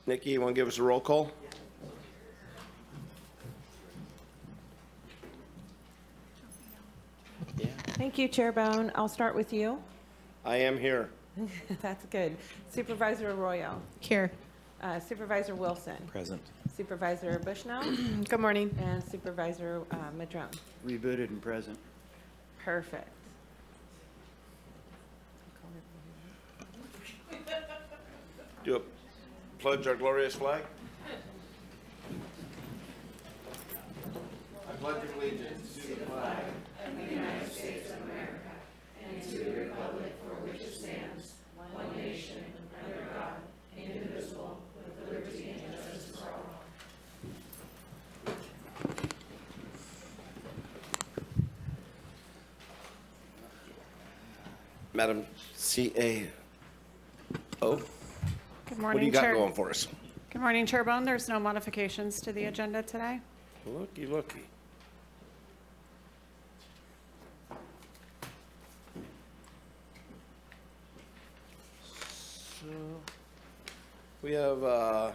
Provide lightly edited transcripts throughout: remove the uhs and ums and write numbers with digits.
Nikki, you want to give us a roll call? Yeah. Thank you, Chair Bohn. I'll start with you. I am here. That's good. Supervisor Arroyo. Here. Supervisor Wilson. Present. Supervisor Bushnell. Good morning. And Supervisor Madrone. Rebooted and present. Perfect. Do a pledge our glorious flag. I pledge allegiance to the flag Madam CAO. Good What morning, do you got Chair. going for us? Good morning, Chair Bohn. There's no modifications to the agenda today. Looky, looky. So, we have a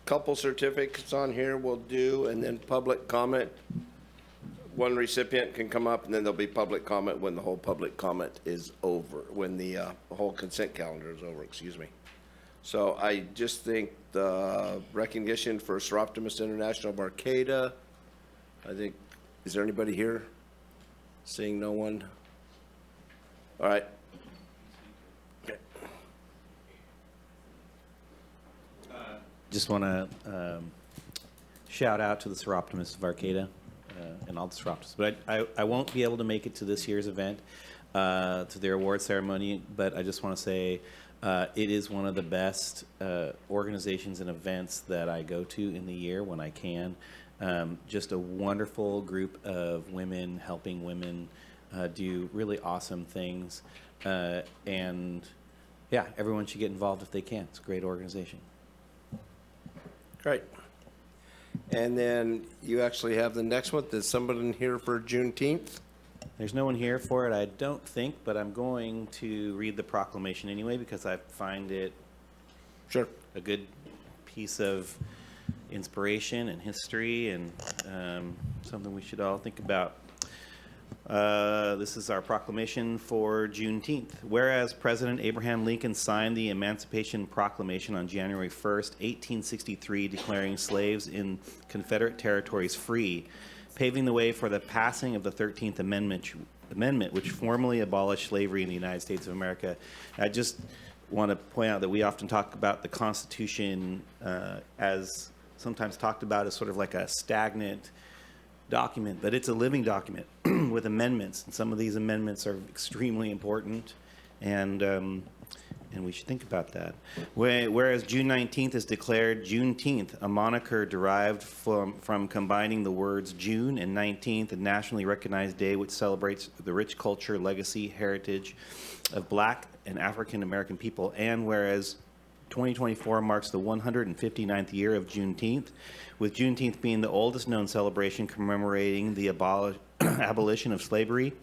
couple certificates on here we'll do, and then public comment. One recipient can come up, and then there'll be public comment when the whole public comment is over, when the whole consent calendar is over, excuse me. So I just think the recognition for Seroptimus International of Arcata, I think, is there anybody here? Seeing no one? All right. Okay. Just want to shout out to the Seroptimus of Arcata and all the Seroptimus. But I won't be able to make it to this year's event, to their award ceremony, but I just want to say it is one of the best organizations and events that I go to in the year when I can. Just a wonderful group of women helping women do really awesome things. And yeah, everyone should get involved if they can. It's a great organization. Great. And then you actually have the next one. There's somebody in here for Juneteenth? There's no one here for it, I don't think, but I'm going to read the proclamation anyway because I find it Sure. a good piece of inspiration and history and something we should all think about. This is our proclamation for Juneteenth. Whereas President Abraham Lincoln signed the Emancipation Proclamation on January 1st, 1863, declaring slaves in Confederate territories free, paving the way for the passing of the 13th Amendment, which formally abolished slavery in the United States of America. I just want to point out that we often talk about the Constitution as sometimes talked about as sort of like a stagnant document, but it's a living document with amendments, and some of these amendments are extremely important, and we should think about that. Whereas June 19th is declared Juneteenth, a moniker derived from combining the words June and 19th, a nationally recognized day which celebrates the rich culture, legacy, heritage of Black and African American people, and whereas 2024 marks the 159th year of Juneteenth, with Juneteenth being the oldest known celebration commemorating the abolition of slavery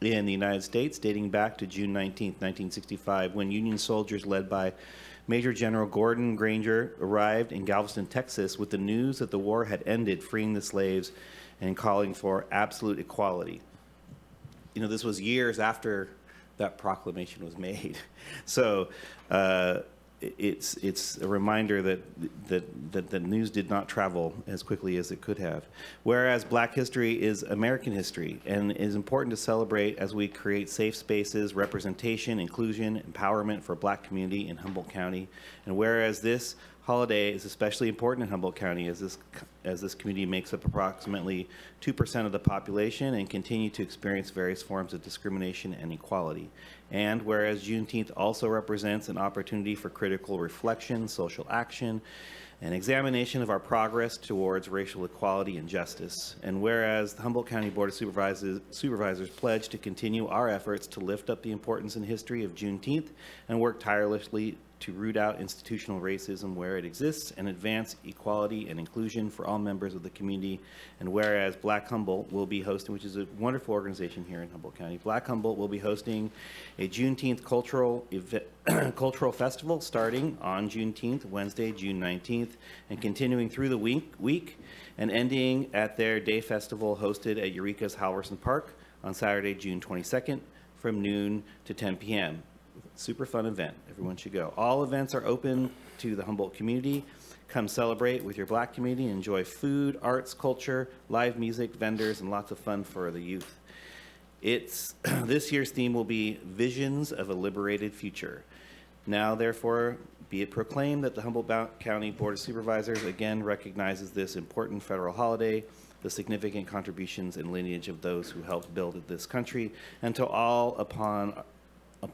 in the United States, dating back to June 19th, 1965, when Union soldiers led by Major General Gordon Granger arrived in Galveston, Texas, with the news that the war had ended, freeing the slaves and calling for absolute equality. You know, this was years after that proclamation was made. So it's a reminder that the news did not travel as quickly as it could have. Whereas Black history is American history and is important to celebrate as we create safe spaces, representation, inclusion, empowerment for Black community in Humboldt County. And whereas this holiday is especially important in Humboldt County as this community makes up approximately 2% of the population and continue to experience various forms of discrimination and inequality. And whereas Juneteenth also represents an opportunity for critical reflection, social action, and examination of our progress towards racial equality and justice. And whereas the Humboldt County Board of Supervisors pledge to continue our efforts to lift up the importance and history of Juneteenth and work tirelessly to root out institutional racism where it exists and advance equality and inclusion for all members of the community. And whereas Black Humboldt will be hosting, which is a wonderful organization here in Humboldt County, Black Humboldt will be hosting a Juneteenth cultural festival starting on Juneteenth, Wednesday, June 19th, and continuing through the week and ending at their day festival hosted at Eureka's Halverson Park on Saturday, June 22nd from noon to 10 p.m. Super fun event. Everyone should go. All events are open to the Humboldt community. Come celebrate with your Black community and enjoy food, arts, culture, live music, vendors, and lots of fun for the youth. This year's theme will be Visions of a Liberated Future. Now, therefore, be it proclaimed that the Humboldt County Board of Supervisors again recognizes this important federal holiday, the significant contributions and lineage of those who helped build this country, and to all upon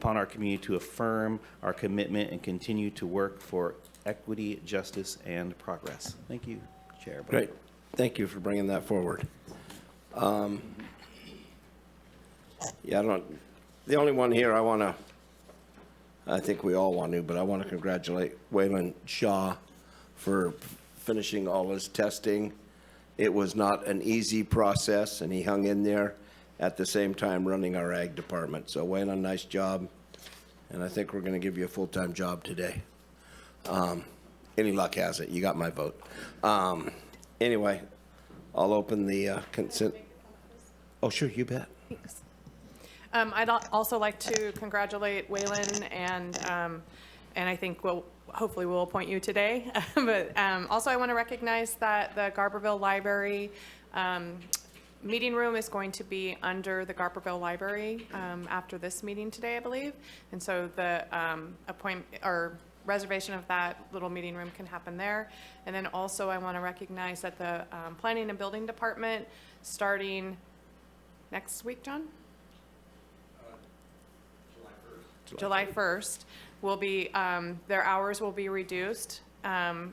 our community to affirm our commitment and continue to work for equity, justice, and progress. Thank you, Chair. Great. Thank you for bringing that forward. The only one here I think we all want to, but I want to congratulate Waylon Shaw for finishing all his testing. It was not an easy process, and he hung in there at the same time running our ag department. So Waylon, nice job, and I think we're going to give you a full-time job today. Any luck has it. You got my vote. Anyway, I'll open the consent. Oh, sure, you bet. Thanks. I'd also like to congratulate Waylon, and I think hopefully we'll appoint you today. But also I want to recognize that the Garberville Library meeting room is going to be under the Garberville Library after this meeting today, I believe. And so the reservation of that little meeting room can happen there. And then also I want to recognize that the Planning and Building Department, starting next week, John? July 1st, will be, their hours will be reduced from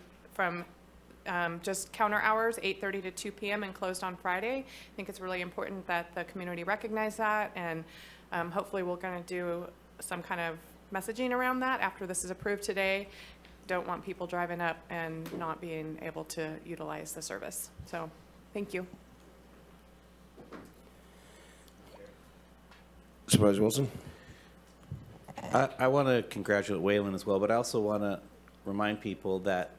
just counter hours, 8:30 to 2 p.m. and closed on Friday. I think it's really important that the community recognize that, and hopefully we're going to do some kind of messaging around that after this is approved today. Don't want people driving up and not being able to utilize the service. So, thank you. Supervisor Wilson? I want to congratulate Waylon as well, but I also want to remind people that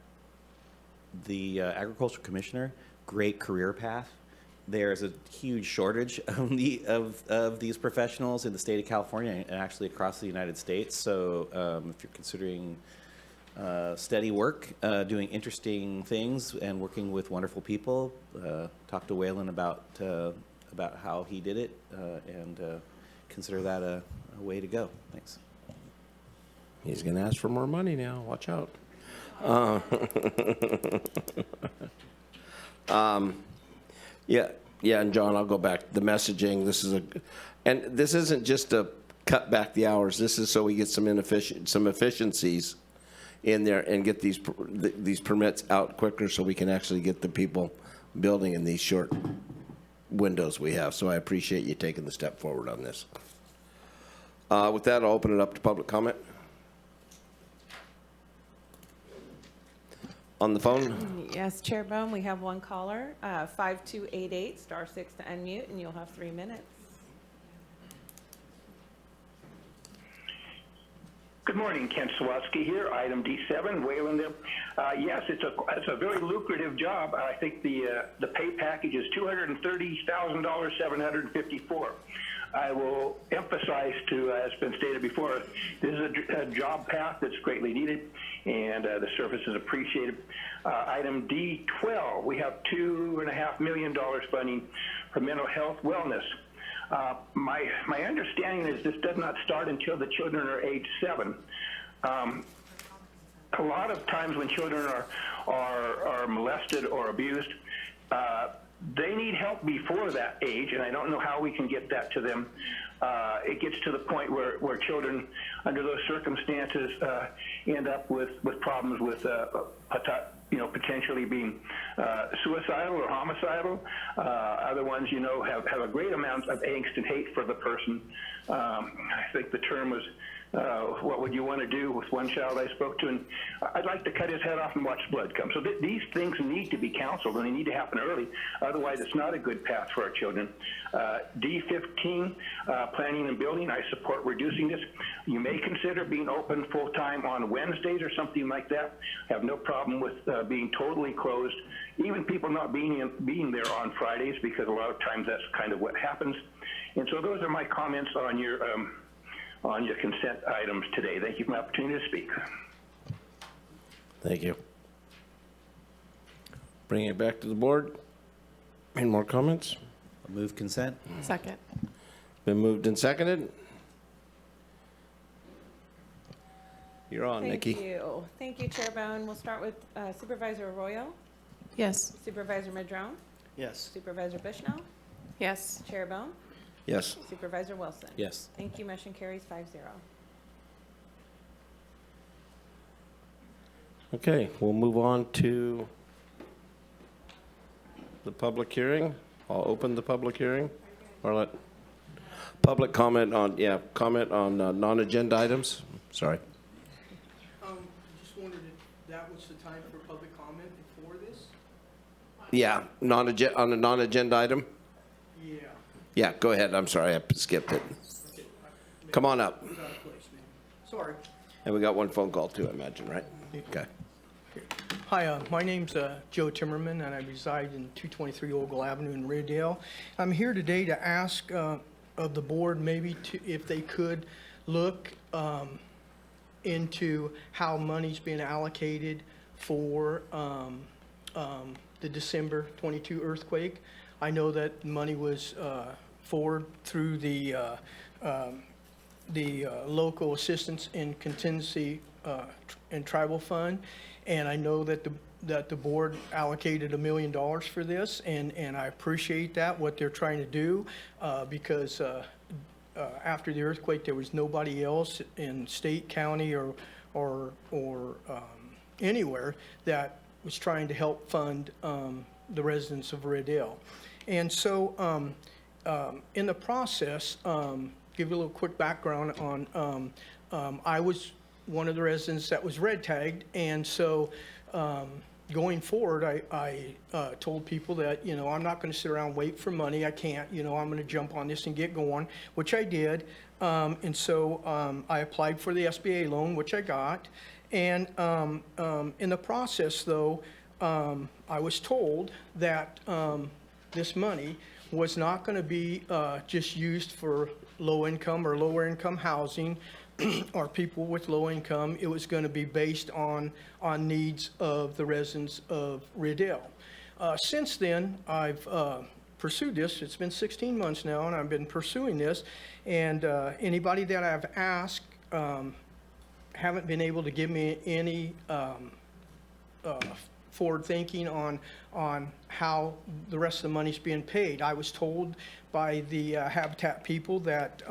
the agricultural commissioner, great career path. There's a huge shortage of these professionals in the state of California and actually across the United States. So if you're considering steady work, doing interesting things and working with wonderful people, talk to Waylon about how he did it and consider that a way to go. Thanks. He's going to ask for more money now. Watch out. Yeah, and John, I'll go back. The messaging, and this isn't just to cut back the hours. This is so we get some efficiencies in there and get these permits out quicker so we can actually get the people building in these short windows we have. So I appreciate you taking the step forward on this. With that, I'll open it up to public comment. On the phone? Yes, Chair Bohn, we have one caller, 5288, *6 to unmute, and you'll have 3 minutes. Good morning, Kent Sawatsky here, item D7, Wayland. Yes, it's a very lucrative job. I think the pay package is $230,000, I will emphasize as been stated before, this is a job path that's greatly needed, and the service is appreciated. Item D12, we have $2.5 million funding for mental health wellness. My understanding is this does not start until the children are age 7. A lot of times when children are molested or abused, they need help before that age, and I don't know how we can get that to them. It gets to the point where children, under those circumstances, end up with problems with, potentially being suicidal or homicidal. Other ones, have a great amount of angst and hate for the person. I think the term was what would you want to do with one child I spoke to? And I'd like to cut his head off and watch blood come. So these things need to be counseled, and they need to happen early. Otherwise, it's not a good path for our children. D15, planning and building, I support reducing this. You may consider being open full-time on Wednesdays or something like that. I have no problem with being totally closed. Even people not being there on Fridays, because a lot of times that's kind of what happens. And so those are my comments on your consent items today. Thank you for the opportunity to speak. Thank you. Bring it back to the board. Any more comments? I'll move consent. Second. Been moved and seconded. You're on, Nikki. Thank you. Thank you, Chair Bohn. We'll start with Supervisor Arroyo, Yes. Supervisor Madrone, Yes. Supervisor Bushnell, Yes. Chair Bohn, Yes. Supervisor Wilson. Yes. Thank you. Motion carries 5-0. Okay, we'll move on to the public hearing. I'll open the public hearing, or let public comment on non-agenda items. Sorry. Just wondered if that was the time for public comment before this? Yeah, on a non-agenda item? Yeah. Yeah, go ahead. I'm sorry, I skipped it. Come on up. Out of place, maybe. Sorry. And we got one phone call too, I imagine, right? Okay. Hi, my name's Joe Timmerman, and I reside in 223 Ogle Avenue in Riddale. I'm here today to ask of the board maybe if they could look into how money's being allocated for the December 22 earthquake. I know that money was forwarded through the local assistance and contingency and tribal fund, and I know that the board allocated $1 million for this, and I appreciate that, what they're trying to do, because after the earthquake, there was nobody else in state, county, or anywhere that was trying to help fund the residents of Riddale. And so in the process, give you a little quick background on, I was one of the residents that was red tagged, and so going forward, I told people that, I'm not going to sit around and wait for money. I can't, I'm going to jump on this and get going, which I did. And so I applied for the SBA loan, which I got. And in the process, though, I was told that this money was not going to be just used for low income or lower income housing or people with low income. It was going to be based on needs of the residents of Riddale. Since then, I've pursued this. It's been 16 months now, and I've been pursuing this. And anybody that I've asked haven't been able to give me any forward thinking on how the rest of the money's being paid. I was told by the Habitat people that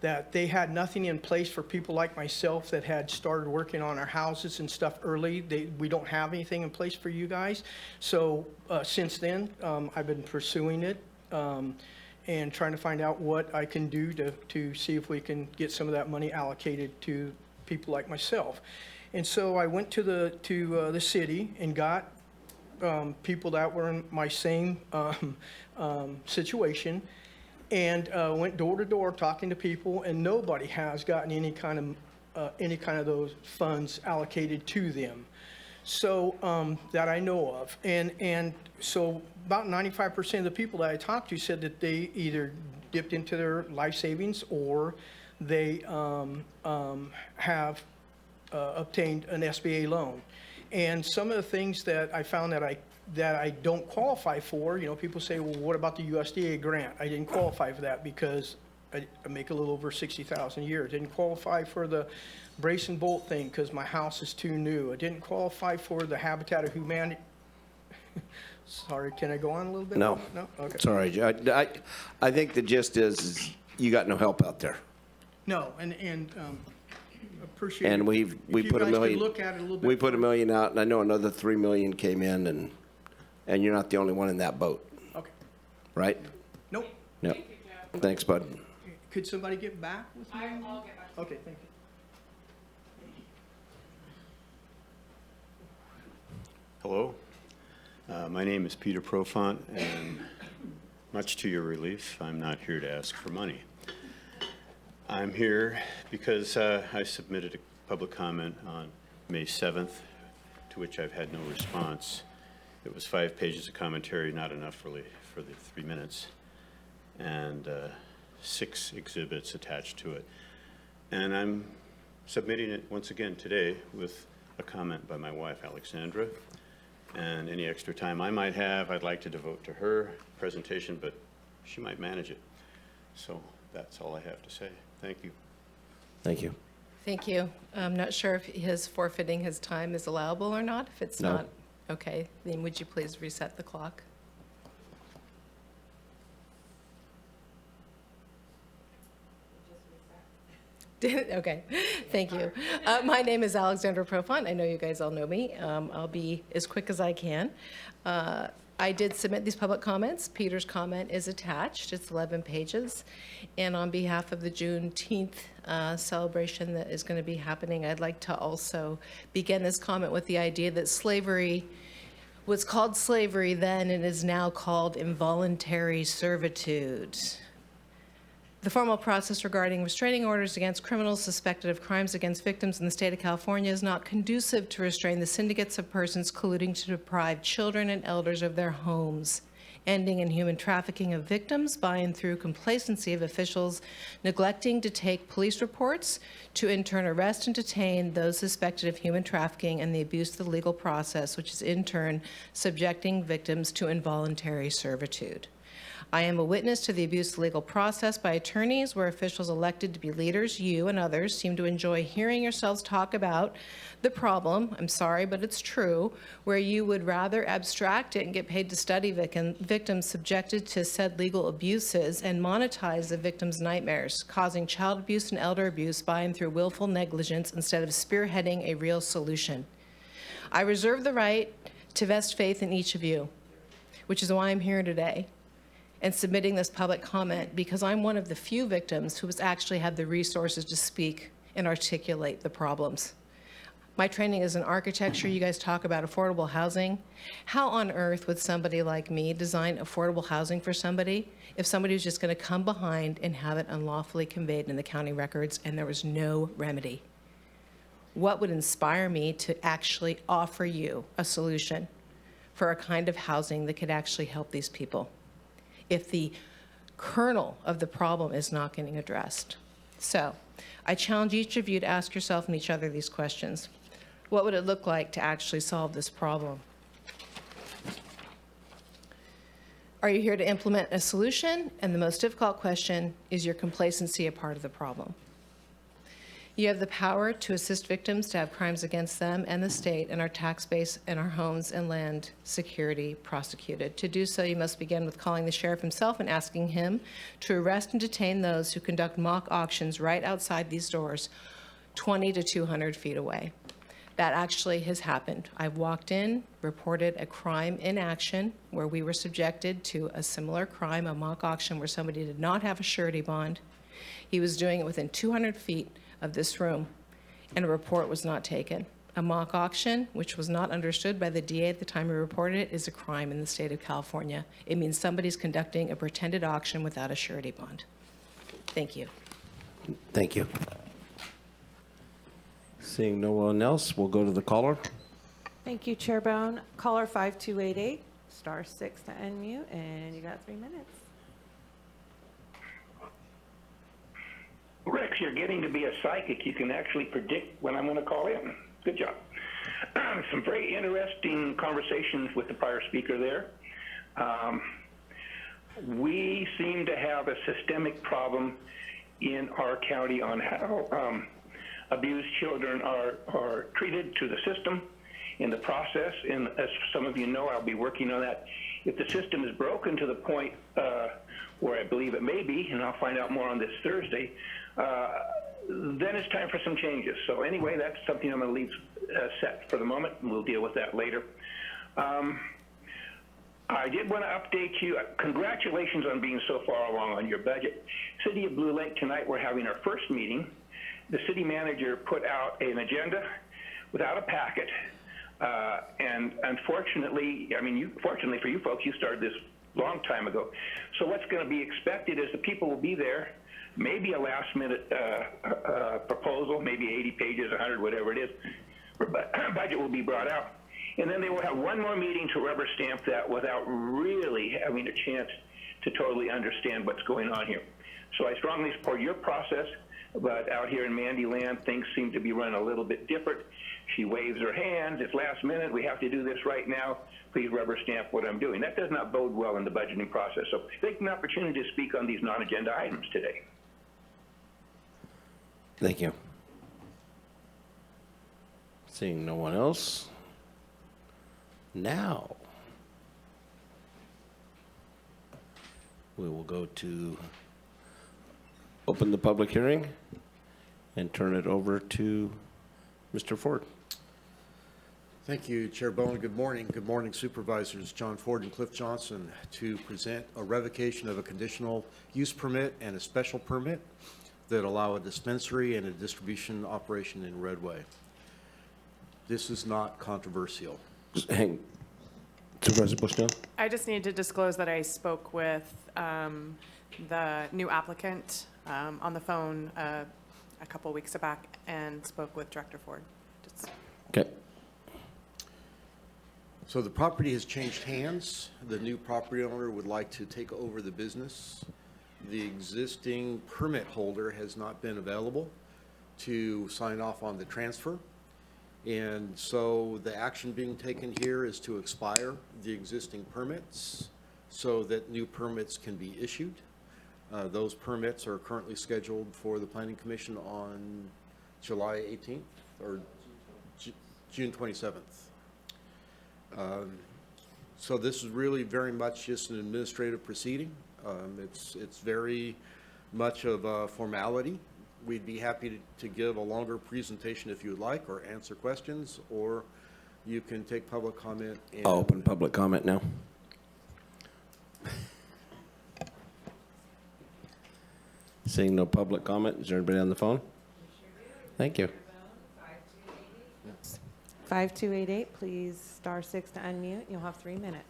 that they had nothing in place for people like myself that had started working on our houses and stuff early. We don't have anything in place for you guys. So since then, I've been pursuing it and trying to find out what I can do to see if we can get some of that money allocated to people like myself. And so I went to the city and got people that were in my same situation, and went door to door talking to people, and nobody has gotten any kind of those funds allocated to them, so that I know of. And so about 95% of the people that I talked to said that they either dipped into their life savings or they have obtained an SBA loan. And some of the things that I found that I don't qualify for, people say, well, what about the USDA grant? I didn't qualify for that because I make a little over $60,000 a year. I didn't qualify for the brace and bolt thing because my house is too new. I didn't qualify for the Habitat of Humanity. Sorry, can I go on a little bit? No. No? Okay. Sorry, I think the gist is you got no help out there. No, and appreciate it. And we If put you $1 guys could million. look at it a little bit. We put $1 million out, and I know another $3 million came in, and you're not the only one in that boat, Okay. right? Nope. No. Thanks, bud. Could somebody get back with me? I'll get back to you. Okay, thank you. Hello, my name is Peter Profont, and much to your relief, I'm not here to ask for money. I'm here because I submitted a public comment on May 7th, to which I've had no response. It was 5 pages of commentary, not enough really for the 3 minutes, and 6 exhibits attached to it. And I'm submitting it once again today with a comment by my wife, Alexandra. And any extra time I might have, I'd like to devote to her presentation, but she might manage it. So that's all I have to say. Thank you. Thank you. Thank you. I'm not sure if his forfeiting his time is allowable or not. If it's No. not, okay, then would you please reset the clock? Okay, thank you. My name is Alexandra Profont. I know you guys all know me. I'll be as quick as I can. I did submit these public comments. Peter's comment is attached. It's 11 pages. And on behalf of the Juneteenth celebration that is going to be happening, I'd like to also begin this comment with the idea that slavery was called slavery then and is now called involuntary servitude. The formal process regarding restraining orders against criminals suspected of crimes against victims in the state of California is not conducive to restrain the syndicates of persons colluding to deprive children and elders of their homes, ending in human trafficking of victims by and through complacency of officials neglecting to take police reports, to in turn arrest and detain those suspected of human trafficking and the abuse of the legal process, which is in turn subjecting victims to involuntary servitude. I am a witness to the abuse of the legal process by attorneys where officials elected to be leaders, you and others, seem to enjoy hearing yourselves talk about the problem, I'm sorry, but it's true, where you would rather abstract it and get paid to study victims subjected to said legal abuses and monetize the victims' nightmares, causing child abuse and elder abuse by and through willful negligence instead of spearheading a real solution. I reserve the right to vest faith in each of you, which is why I'm here today and submitting this public comment, because I'm one of the few victims who has actually had the resources to speak and articulate the problems. My training is in architecture. You guys talk about affordable housing. How on earth would somebody like me design affordable housing for somebody if somebody was just going to come behind and have it unlawfully conveyed in the county records and there was no remedy? What would inspire me to actually offer you a solution for a kind of housing that could actually help these people if the kernel of the problem is not getting addressed? So I challenge each of you to ask yourself and each other these questions. What would it look like to actually solve this problem? Are you here to implement a solution? And the most difficult question, is your complacency a part of the problem? You have the power to assist victims to have crimes against them and the state and our tax base and our homes and land security prosecuted. To do so, you must begin with calling the sheriff himself and asking him to arrest and detain those who conduct mock auctions right outside these doors, 20 to 200 feet away. That actually has happened. I've walked in, reported a crime in action where we were subjected to a similar crime, a mock auction where somebody did not have a surety bond. He was doing it within 200 feet of this room, and a report was not taken. A mock auction, which was not understood by the DA at the time he reported it, is a crime in the state of California. It means somebody's conducting a pretended auction without a surety bond. Thank you. Thank you. Seeing no one else, we'll go to the caller. Thank you, Chair Bohn. Caller 5288, *6 to unmute, and you got 3 minutes. Rex, you're getting to be a psychic. You can actually predict when I'm going to call in. Good job. Some very interesting conversations with the prior speaker there. We seem to have a systemic problem in our county on how abused children are treated to the system in the process. And as some of you know, I'll be working on that. If the system is broken to the point where I believe it may be, and I'll find out more on this Thursday, then it's time for some changes. So anyway, that's something I'm going to leave set for the moment, and we'll deal with that later. I did want to update you. Congratulations on being so far along on your budget. City of Blue Lake, tonight we're having our first meeting. The city manager put out an agenda without a packet. And unfortunately, fortunately for you folks, you started this long time ago. So what's going to be expected is the people will be there, maybe a last minute proposal, maybe 80 pages, 100, whatever it is. Budget will be brought out. And then they will have one more meeting to rubber stamp that without really having a chance to totally understand what's going on here. So I strongly support your process, but out here in Mandy Land, things seem to be running a little bit different. She waves her hands, it's last minute, we have to do this right now, please rubber stamp what I'm doing. That does not bode well in the budgeting process. So take an opportunity to speak on these non-agenda items today. Thank you. Seeing no one else. Now, we will go to open the public hearing and turn it over to Mr. Ford. Thank you, Chair Bohn. Good morning. Good morning, Supervisors John Ford and Cliff Johnson, to present a revocation of a conditional use permit and a special permit that allow a dispensary and a distribution operation in Redway. This is not controversial. Hang, Supervisor Bushnell? I just need to disclose that I spoke with the new applicant on the phone a couple weeks back and spoke with Director Ford. Okay. So the property has changed hands. The new property owner would like to take over the business. The existing permit holder has not been available to sign off on the transfer. And so the action being taken here is to expire the existing permits so that new permits can be issued. Those permits are currently scheduled for the Planning Commission on July 18th or June 27th. So this is really very much just an administrative proceeding. It's very much of a formality. We'd be happy to give a longer presentation if you would like, or answer questions, or you can take public comment. And I'll open public comment now. Seeing no public comment, is there anybody on the phone? Thank you. 5288, please star 6 to unmute. You'll have 3 minutes.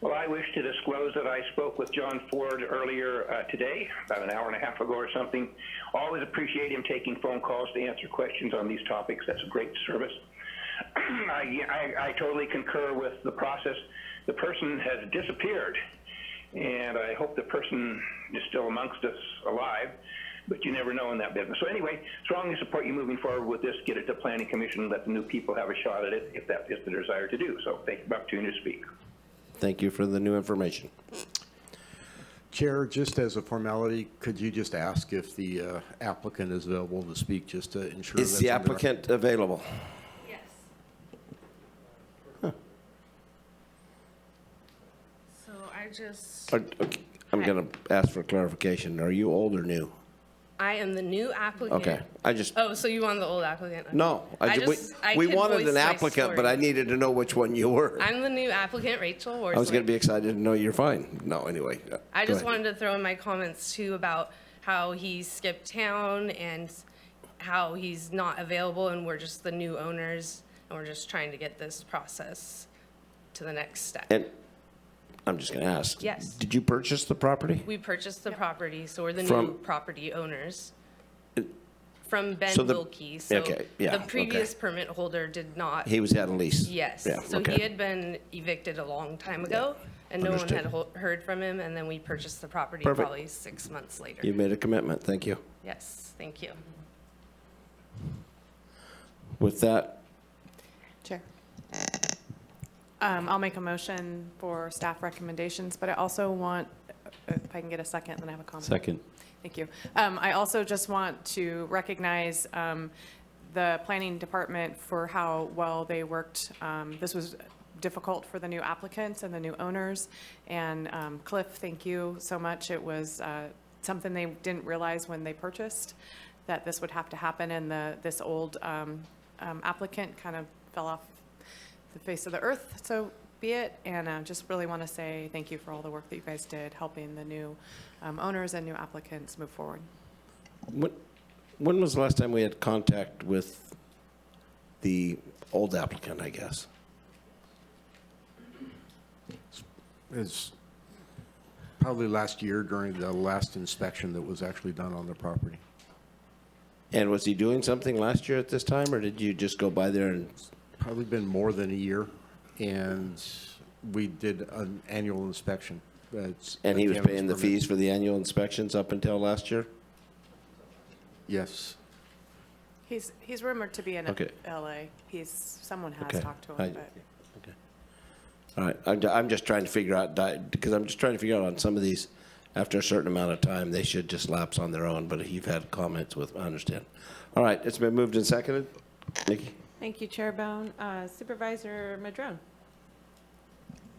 Well, I wish to disclose that I spoke with John Ford earlier today, about an hour and a half ago or something. Always appreciate him taking phone calls to answer questions on these topics. That's a great service. I totally concur with the process. The person has disappeared, and I hope the person is still amongst us alive, but you never know in that business. So anyway, strongly support you moving forward with this, get it to Planning Commission, and let the new people have a shot at it if that is the desire to do. So thank you for the opportunity to speak. Thank you for the new information. Chair, just as a formality, could you just ask if the applicant is available to speak, just to ensure Is the applicant available? Yes. Huh. So I just, Okay, I'm going to ask for clarification. Are you old or new? I am the new applicant. Okay, I just, Oh, so you want the old applicant? Okay. no. I We could wanted voice an my applicant, but story. I needed to know which one you were. I'm the new applicant, Rachel Worsley. I was going to be excited to know you're fine. No, anyway. I go just ahead. wanted to throw in my comments too about how he skipped town and how he's not available, and we're just the new owners, and we're just trying to get this process to the next step. And I'm just going to ask. Yes. Did you purchase the property? We purchased the property, so we're the From- new property owners. From Ben So the- Wilkie. So okay, yeah, the previous okay. permit holder did not. He had a lease? Yes. Yeah, So okay. he had been evicted a long time ago, and no one Understood. had heard from him, and then we purchased the property Perfect. probably 6 months later. You made a commitment. Thank you. Yes, thank you. With that, Chair. I'll make a motion for staff recommendations, but I also want, if I can get a second, then I have a comment. Second. Thank you. I also just want to recognize the planning department for how well they worked. This was difficult for the new applicants and the new owners. And Cliff, thank you so much. It was something they didn't realize when they purchased, that this would have to happen, and this old applicant kind of fell off the face of the earth, so be it. And just really want to say thank you for all the work that you guys did, helping the new owners and new applicants move forward. When was the last time we had contact with the old applicant, I guess? It's probably last year during the last inspection that was actually done on the property. And was he doing something last year at this time, or did you just go by there and? Probably been more than a year, and we did an annual inspection. And he was paying the fees for the annual inspections up until last year? Yes. He's rumored to be in Okay. LA. Someone has Okay. talked to him, but. Okay. All right, I'm just trying to figure out, because I'm just trying to figure out on some of these, after a certain amount of time, they should just lapse on their own, but if you've had comments with, I understand. All right, it's been moved and seconded. Nikki? Thank you, Chair Bohn. Supervisor Madrone?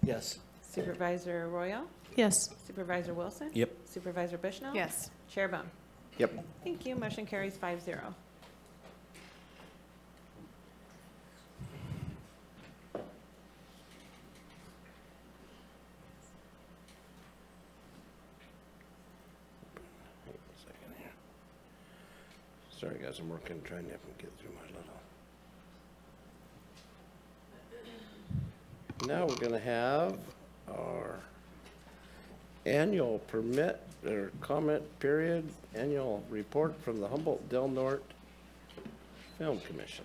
Yes. Supervisor Arroyo? Yes. Supervisor Wilson? Yep. Supervisor Bushnell? Yes. Chair Bohn? Yep. Thank you. Motion carries 5-0. Second here. Sorry, guys, I'm working, trying to get through my little. Now we're gonna have our annual permit or comment period, annual report from the Humboldt Del Norte Film Commission.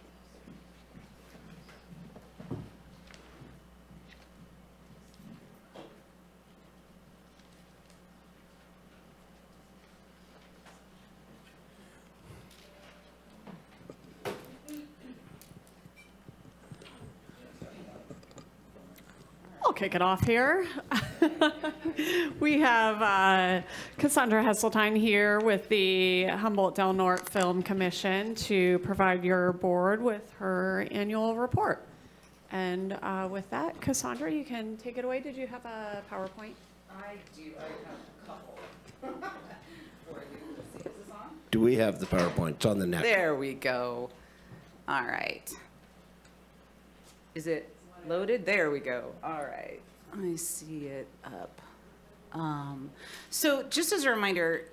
I'll kick it off here. We have Cassandra Hesseltine here with the Humboldt Del Norte Film Commission to provide your board with her annual report. And with that, Cassandra, you can take it away. Did you have a PowerPoint? I do. I have a couple for you. Let's see, is this on? Do we have the PowerPoint? It's on the neck. There we go. All right. Is it loaded? There we go. All right. I see it up. So just as a reminder,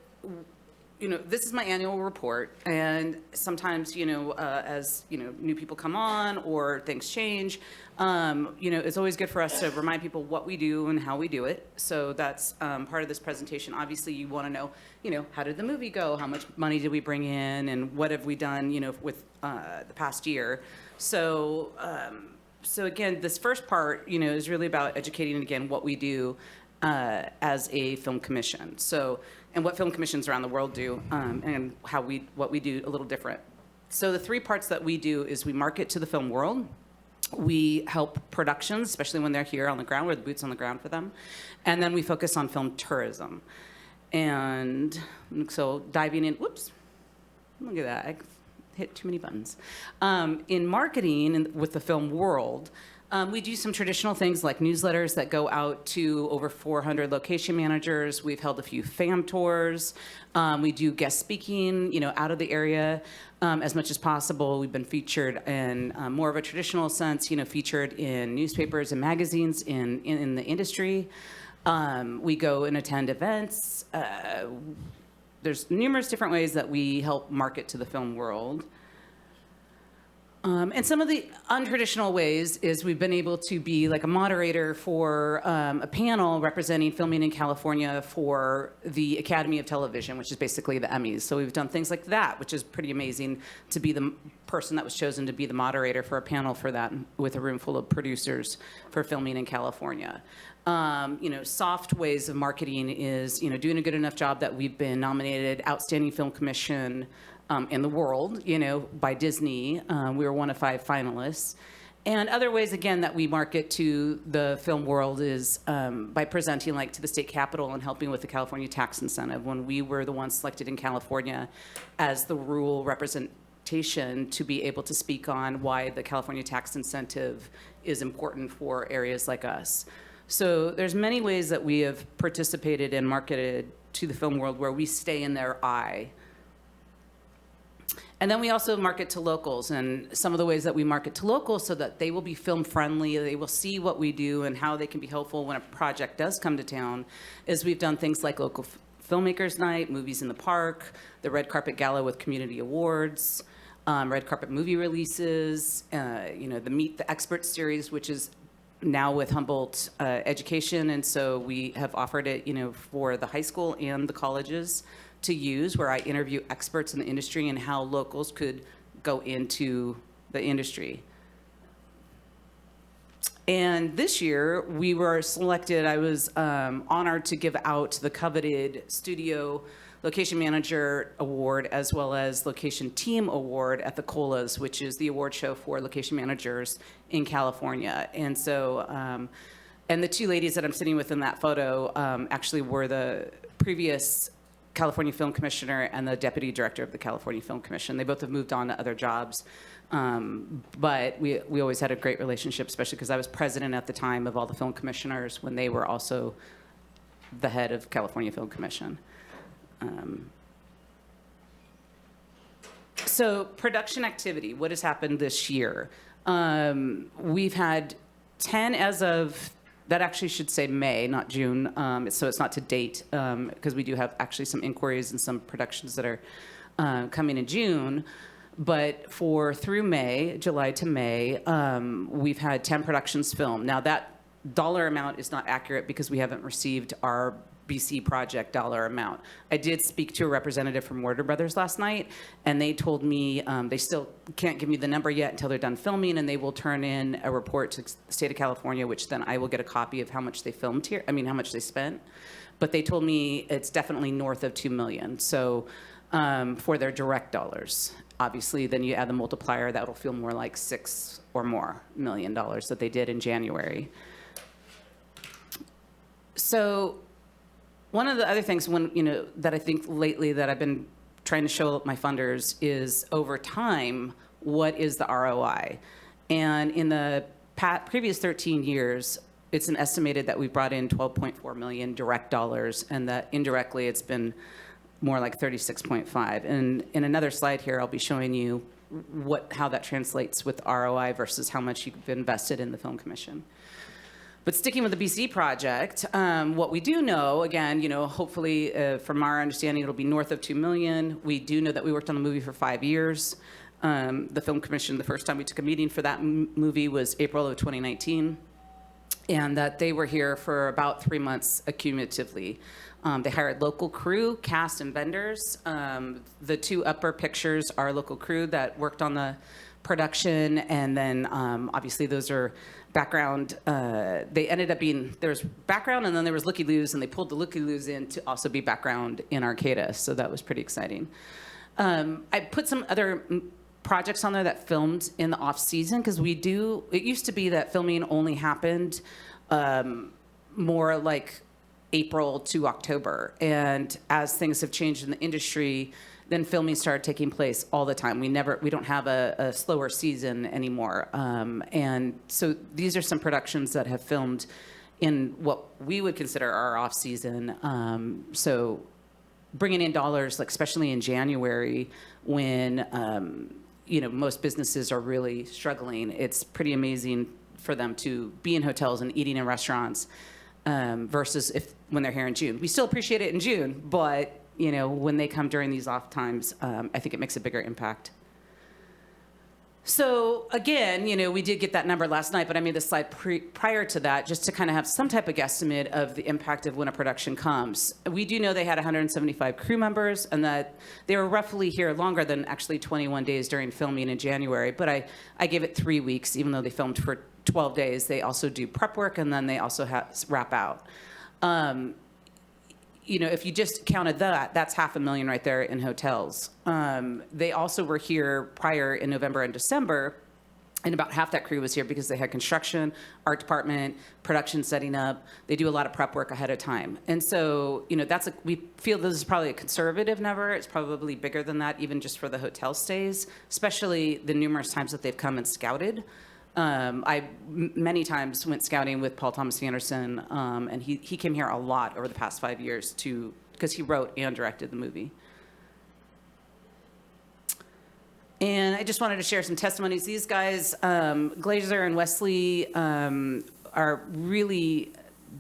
this is my annual report, and sometimes, as, new people come on or things change, it's always good for us to remind people what we do and how we do it. So that's part of this presentation. Obviously, you want to know, how did the movie go? How much money did we bring in? And what have we done, with the past year? So again, this first part, is really about educating, again, what we do as a film commission. And what film commissions around the world do, and what we do a little different. So the three parts that we do is we market to the film world. We help productions, especially when they're here on the ground, we're the boots on the ground for them. And then we focus on film tourism. And so diving in, whoops, look at that, I hit too many buttons. In marketing with the film world, we do some traditional things like newsletters that go out to over 400 location managers. We've held a few fam tours. We do guest speaking, out of the area as much as possible. We've been featured in more of a traditional sense, featured in newspapers and magazines in the industry. We go and attend events. There's numerous different ways that we help market to the film world. And some of the untraditional ways is we've been able to be like a moderator for a panel representing filming in California for the Academy of Television, which is basically the Emmys. So we've done things like that, which is pretty amazing to be the person that was chosen to be the moderator for a panel for that with a room full of producers for filming in California. Soft ways of marketing is, doing a good enough job that we've been nominated Outstanding Film Commission in the world, by Disney. We were one of 5 finalists. And other ways, again, that we market to the film world is by presenting, like, to the state capitol and helping with the California tax incentive. When we were the ones selected in California as the rural representation to be able to speak on why the California tax incentive is important for areas like us. So there's many ways that we have participated and marketed to the film world where we stay in their eye. And then we also market to locals, and some of the ways that we market to locals so that they will be film friendly, they will see what we do and how they can be helpful when a project does come to town, is we've done things like local filmmakers night, movies in the park, the red carpet gala with community awards, red carpet movie releases, the Meet the Experts series, which is now with Humboldt Education, and so we have offered it, for the high school and the colleges to use, where I interview experts in the industry and how locals could go into the industry. And this year, we were selected, I was honored to give out the coveted Studio Location Manager Award as well as Location Team Award at the COLAs, which is the award show for location managers in California. And so, and the two ladies that I'm sitting with in that photo actually were the previous California Film Commissioner and the Deputy Director of the California Film Commission. They both have moved on to other jobs. But we always had a great relationship, especially because I was president at the time of all the film commissioners when they were also the head of California Film Commission. So production activity, what has happened this year? We've had 10 as of, that actually should say May, not June, so it's not to date, because we do have actually some inquiries and some productions that are coming in June. But through May, July to May, we've had 10 productions filmed. Now that dollar amount is not accurate because we haven't received our BC project dollar amount. I did speak to a representative from Warner Brothers last night, and they told me they still can't give me the number yet until they're done filming, and they will turn in a report to the state of California, which then I will get a copy of how much they filmed here, how much they spent. But they told me it's definitely north of $2 million, so for their direct dollars. Obviously, then you add the multiplier, that'll feel more like $6 or more million that they did in January. So one of the other things that I think lately that I've been trying to show my funders is over time, what is the ROI? And in the previous 13 years, it's an estimated that we brought in 12.4 million direct dollars, and that indirectly it's been more like 36.5. And in another slide here, I'll be showing you how that translates with ROI versus how much you've invested in the Film Commission. But sticking with the BC project, what we do know, again, hopefully from our understanding, it'll be north of $2 million. We do know that we worked on the movie for 5 years. The Film Commission, the first time we took a meeting for that movie was April of 2019, and that they were here for about 3 months accumulatively. They hired local crew, cast, and vendors. The two upper pictures are local crew that worked on the production, and then obviously those are background. They ended up being, there was background and then there was looky-loos, and they pulled the looky-loos in to also be background in Arcata, so that was pretty exciting. I put some other projects on there that filmed in the off-season, because it used to be that filming only happened more like April to October, and as things have changed in the industry, then filming started taking place all the time. We don't have a slower season anymore. And so these are some productions that have filmed in what we would consider our off season. So bringing in dollars, like especially in January when, most businesses are really struggling. It's pretty amazing for them to be in hotels and eating in restaurants versus when they're here in June. We still appreciate it in June, but when they come during these off times, I think it makes a bigger impact. So again, we did get that number last night, but I made the slide prior to that just to kind of have some type of guesstimate of the impact of when a production comes. We do know they had 175 crew members, and that they were roughly here longer than actually 21 days during filming in January, but I gave it 3 weeks, even though they filmed for 12 days. They also do prep work, and then they also wrap out. If you just counted that's $500,000 right there in hotels. They also were here prior in November and December, and about half that crew was here because they had construction, art department, production setting up. They do a lot of prep work ahead of time. And so, we feel this is probably a conservative number. It's probably bigger than that, even just for the hotel stays, especially the numerous times that they've come and scouted. I many times went scouting with Paul Thomas Anderson, and he came here a lot over the past 5 years because he wrote and directed the movie. And I just wanted to share some testimonies. These guys, Glazer and Wesley, are really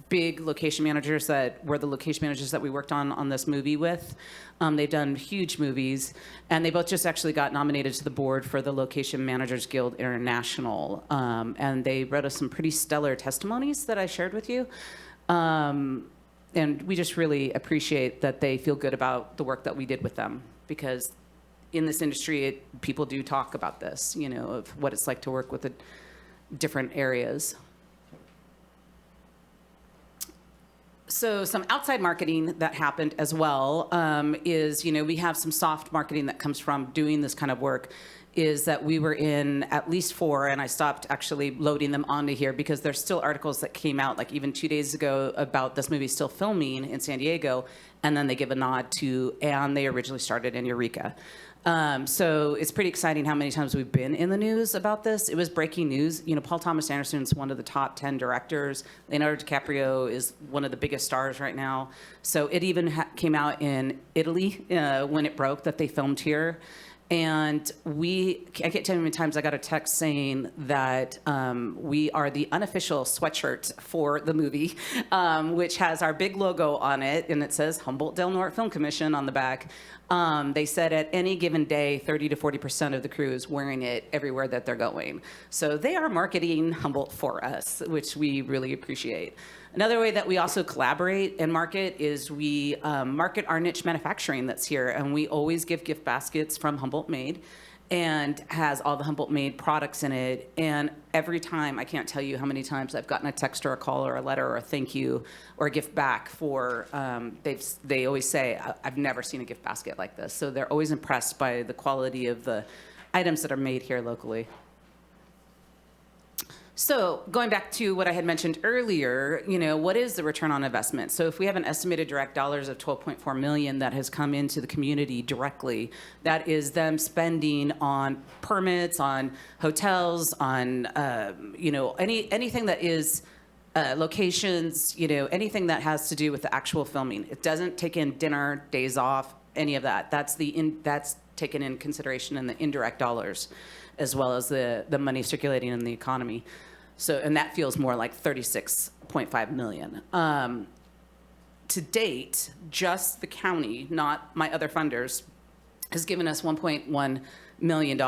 big location managers that were the location managers that we worked on this movie with. They've done huge movies, and they both just actually got nominated to the board for the Location Managers Guild International. And they wrote us some pretty stellar testimonies that I shared with you. And we just really appreciate that they feel good about the work that we did with them, because in this industry, people do talk about this, you know, of what it's like to work with the different areas. So some outside marketing that happened as well is, you know, we have some soft marketing that comes from doing this kind of work, is that we were in at least 4, and I stopped actually loading them onto here because there's still articles that came out like even 2 days ago about this movie still filming in San Diego, and then they give a nod to, and they originally started in Eureka. So it's pretty exciting how many times we've been in the news about this. It was breaking news. You know, Paul Thomas Anderson's one of the top 10 directors. Leonardo DiCaprio is one of the biggest stars right now. So it even came out in Italy when it broke that they filmed here. And I can't tell you how many times I got a text saying that we are the unofficial sweatshirt for the movie, which has our big logo on it, and it says Humboldt Del Norte Film Commission on the back. They said at any given day, 30 to 40% of the crew is wearing it everywhere that they're going. So they are marketing Humboldt for us, which we really appreciate. Another way that we also collaborate and market is we market our niche manufacturing that's here, and we always give gift baskets from Humboldt Made, and has all the Humboldt Made products in it. And every time, I can't tell you how many times I've gotten a text or a call or a letter or a thank you or a gift back for, they always say, I've never seen a gift basket like this. So they're always impressed by the quality of the items that are made here locally. So going back to what I had mentioned earlier, you know, what is the return on investment? So if we have an estimated direct dollars of $12.4 million that has come into the community directly, that is them spending on permits, on hotels, on, you know, anything that is locations, you know, anything that has to do with the actual filming. It doesn't take in dinner, days off, any of that. That's taken in consideration in the indirect dollars, as well as the money circulating in the economy. So, and that feels more like 36.5 million. To date, just the county, not my other funders, has given us $1.1 million,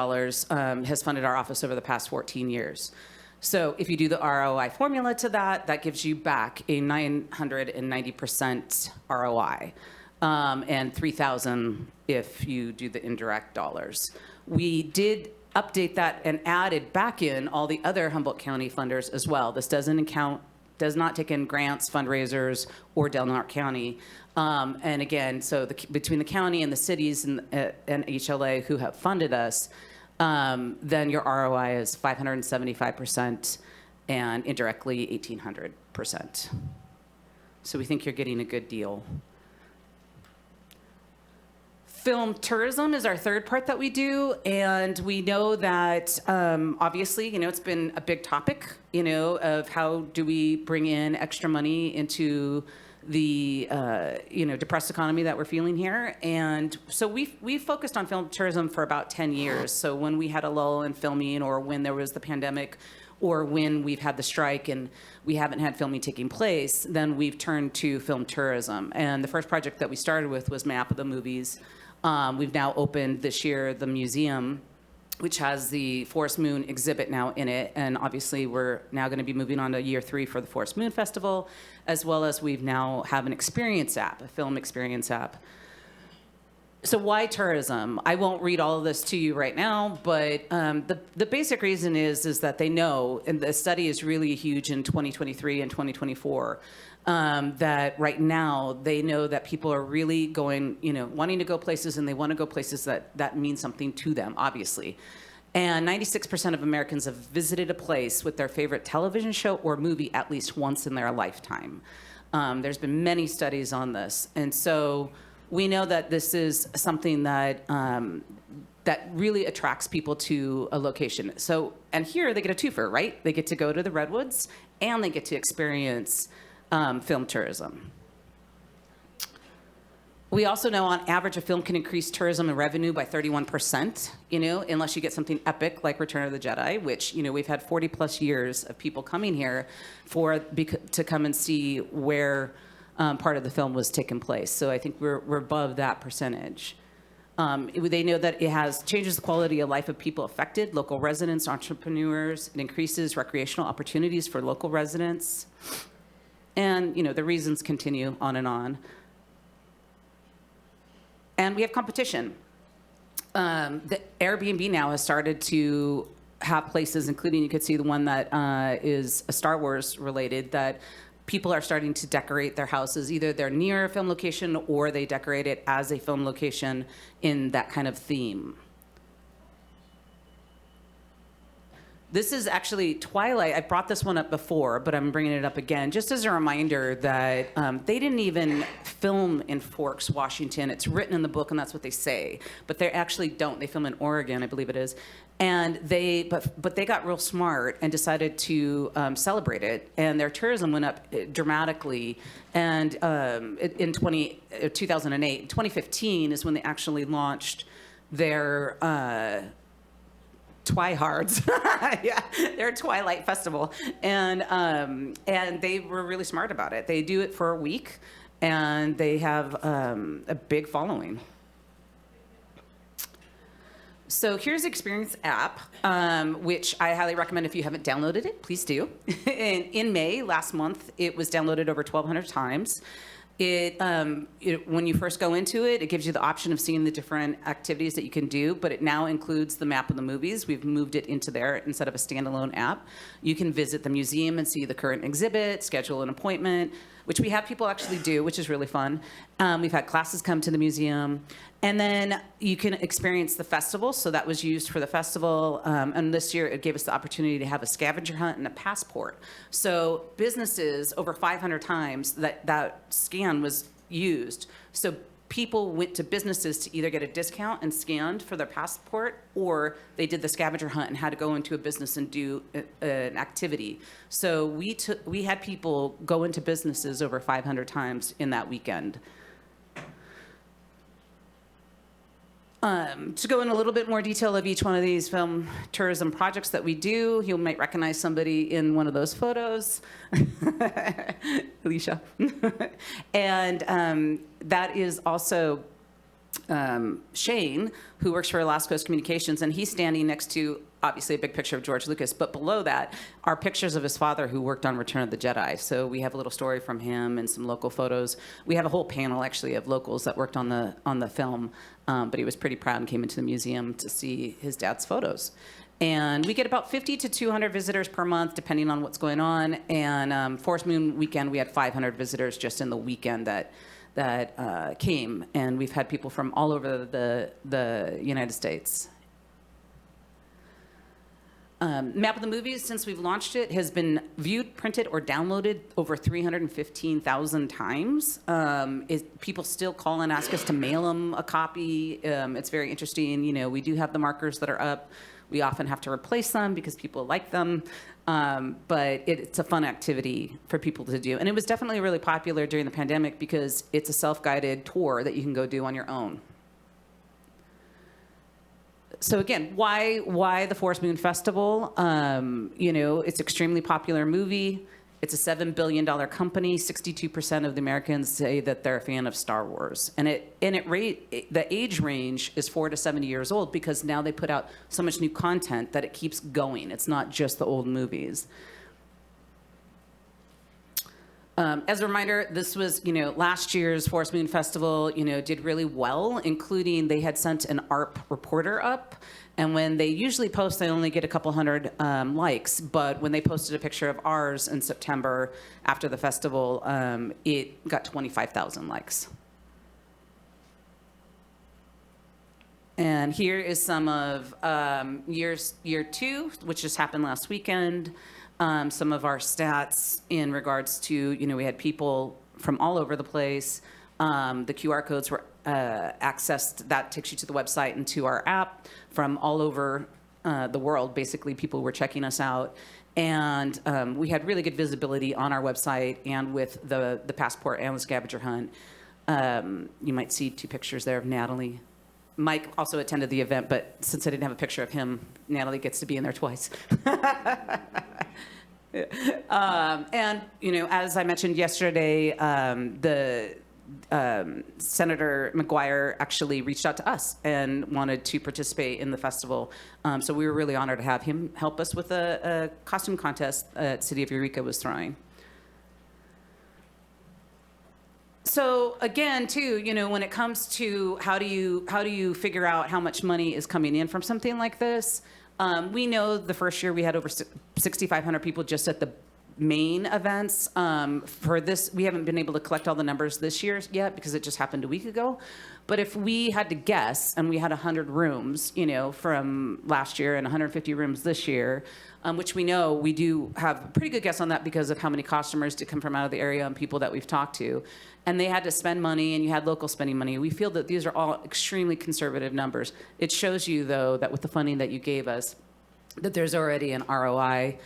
has funded our office over the past 14 years. So if you do the ROI formula to that, that gives you back a 990% ROI, and 3,000 if you do the indirect dollars. We did update that and added back in all the other Humboldt County funders as well. This does not take in grants, fundraisers, or Del Norte County. And again, so between the county and the cities and HLA who have funded us, then your ROI is 575% and indirectly 1,800%. So we think you're getting a good deal. Film tourism is our third part that we do, and we know that obviously, you know, it's been a big topic, you know, of how do we bring in extra money into the you know, depressed economy that we're feeling here. And so we focused on film tourism for about 10 years. So when we had a lull in filming, or when there was the pandemic, or when we've had the strike and we haven't had filming taking place, then we've turned to film tourism. And the first project that we started with was Map of the Movies. We've now opened this year the museum, which has the Forest Moon exhibit now in it. And obviously we're now going to be moving on to year 3 for the Forest Moon Festival, as well as we've now have an experience app, a film experience app. So why tourism? I won't read all of this to you right now, but the basic reason is that they know, and the study is really huge in 2023 and 2024, that right now they know that people are really going, you know, wanting to go places, and they want to go places that mean something to them, obviously. And 96% of Americans have visited a place with their favorite television show or movie at least once in their lifetime. There's been many studies on this. And so we know that this is something that that really attracts people to a location. So, and here they get a twofer, right? They get to go to the Redwoods, and they get to experience film tourism. We also know on average a film can increase tourism and revenue by 31%, unless you get something epic like Return of the Jedi, which, we've had 40 plus years of people coming here to come and see where part of the film was taking place. So I think we're above that percentage. They know that it changes the quality of life of people affected, local residents, entrepreneurs. It increases recreational opportunities for local residents. And, the reasons continue on and on. And we have competition. The Airbnb now has started to have places, including you could see the one that is a Star Wars related, that people are starting to decorate their houses. Either they're near a film location or they decorate it as a film location in that kind of theme. This is actually Twilight. I brought this one up before, but I'm bringing it up again, just as a reminder that they didn't even film in Forks, Washington. It's written in the book, and that's what they say. But they actually don't. They film in Oregon, I believe it is. And but they got real smart and decided to celebrate it, and their tourism went up dramatically. And in 2008, 2015 is when they actually launched their Twihards, yeah, their Twilight Festival, and they were really smart about it. They do it for a week, and they have a big following. So here's the Experience app, which I highly recommend. If you haven't downloaded it, please do. In May, last month, it was downloaded over 1,200 times. When you first go into it, it gives you the option of seeing the different activities that you can do, but it now includes the map of the movies. We've moved it into there instead of a standalone app. You can visit the museum and see the current exhibit, schedule an appointment, which we have people actually do, which is really fun. We've had classes come to the museum. And then you can experience the festival. So that was used for the festival. And this year it gave us the opportunity to have a scavenger hunt and a passport. So businesses, over 500 times that scan was used. So people went to businesses to either get a discount and scanned for their passport, or they did the scavenger hunt and had to go into a business and do an activity. So we had people go into businesses over 500 times in that weekend. To go in a little bit more detail of each one of these film tourism projects that we do, you might recognize somebody in one of those photos, Alicia. And that is also Shane, who works for Alaska Coast Communications, and he's standing next to, obviously, a big picture of George Lucas, but below that are pictures of his father who worked on Return of the Jedi. So we have a little story from him and some local photos. We have a whole panel, actually, of locals that worked on the film, but he was pretty proud and came into the museum to see his dad's photos. And we get about 50 to 200 visitors per month, depending on what's going on. And Forest Moon weekend, we had 500 visitors just in the weekend that came. And we've had people from all over the United States. Map of the Movies, since we've launched it, has been viewed, printed, or downloaded over 315,000 times. People still call and ask us to mail them a copy. It's very interesting. We do have the markers that are up. We often have to replace them because people like them. But it's a fun activity for people to do. And it was definitely really popular during the pandemic because it's a self-guided tour that you can go do on your own. So again, why the Forest Moon Festival? It's an extremely popular movie. It's a $7 billion company. 62% of the Americans say that they're a fan of Star Wars. And the age range is 4 to 70 years old because now they put out so much new content that it keeps going. It's not just the old movies. As a reminder, this was, last year's Forest Moon Festival, did really well, including they had sent an ARP reporter up. And when they usually post, they only get a couple hundred likes. But when they posted a picture of ours in September after the festival, it got 25,000 likes. And here is some of year 2, which just happened last weekend. Some of our stats in regards to, we had people from all over the place. The QR codes were accessed. That takes you to the website and to our app from all over the world. Basically, people were checking us out. And we had really good visibility on our website and with the passport and the scavenger hunt. You might see 2 pictures there of Natalie. Mike also attended the event, but since I didn't have a picture of him, Natalie gets to be in there twice. And, as I mentioned yesterday, the Senator McGuire actually reached out to us and wanted to participate in the festival. So we were really honored to have him help us with a costume contest that City of Eureka was throwing. So again, too, when it comes to how do you figure out how much money is coming in from something like this? We know the first year we had over 6,500 people just at the main events. For this, we haven't been able to collect all the numbers this year yet because it just happened a week ago. But if we had to guess, and we had 100 rooms, from last year and 150 rooms this year, which we know we do have a pretty good guess on that because of how many customers did come from out of the area and people that we've talked to. And they had to spend money, and you had local spending money. We feel that these are all extremely conservative numbers. It shows you, though, that with the funding that you gave us, that there's already an ROI,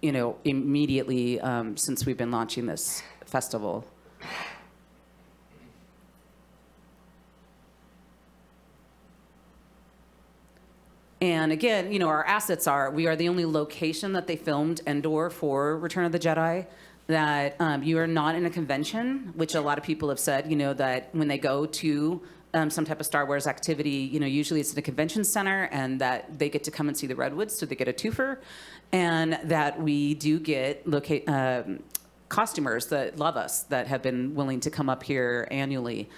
immediately since we've been launching this festival. And again, our assets we are the only location that they filmed Endor for Return of the Jedi, that you are not in a convention, which a lot of people have said, that when they go to some type of Star Wars activity, usually it's in a convention center, and that they get to come and see the Redwoods, so they get a twofer, and that we do get costumers that love us, that have been willing to come up here annually.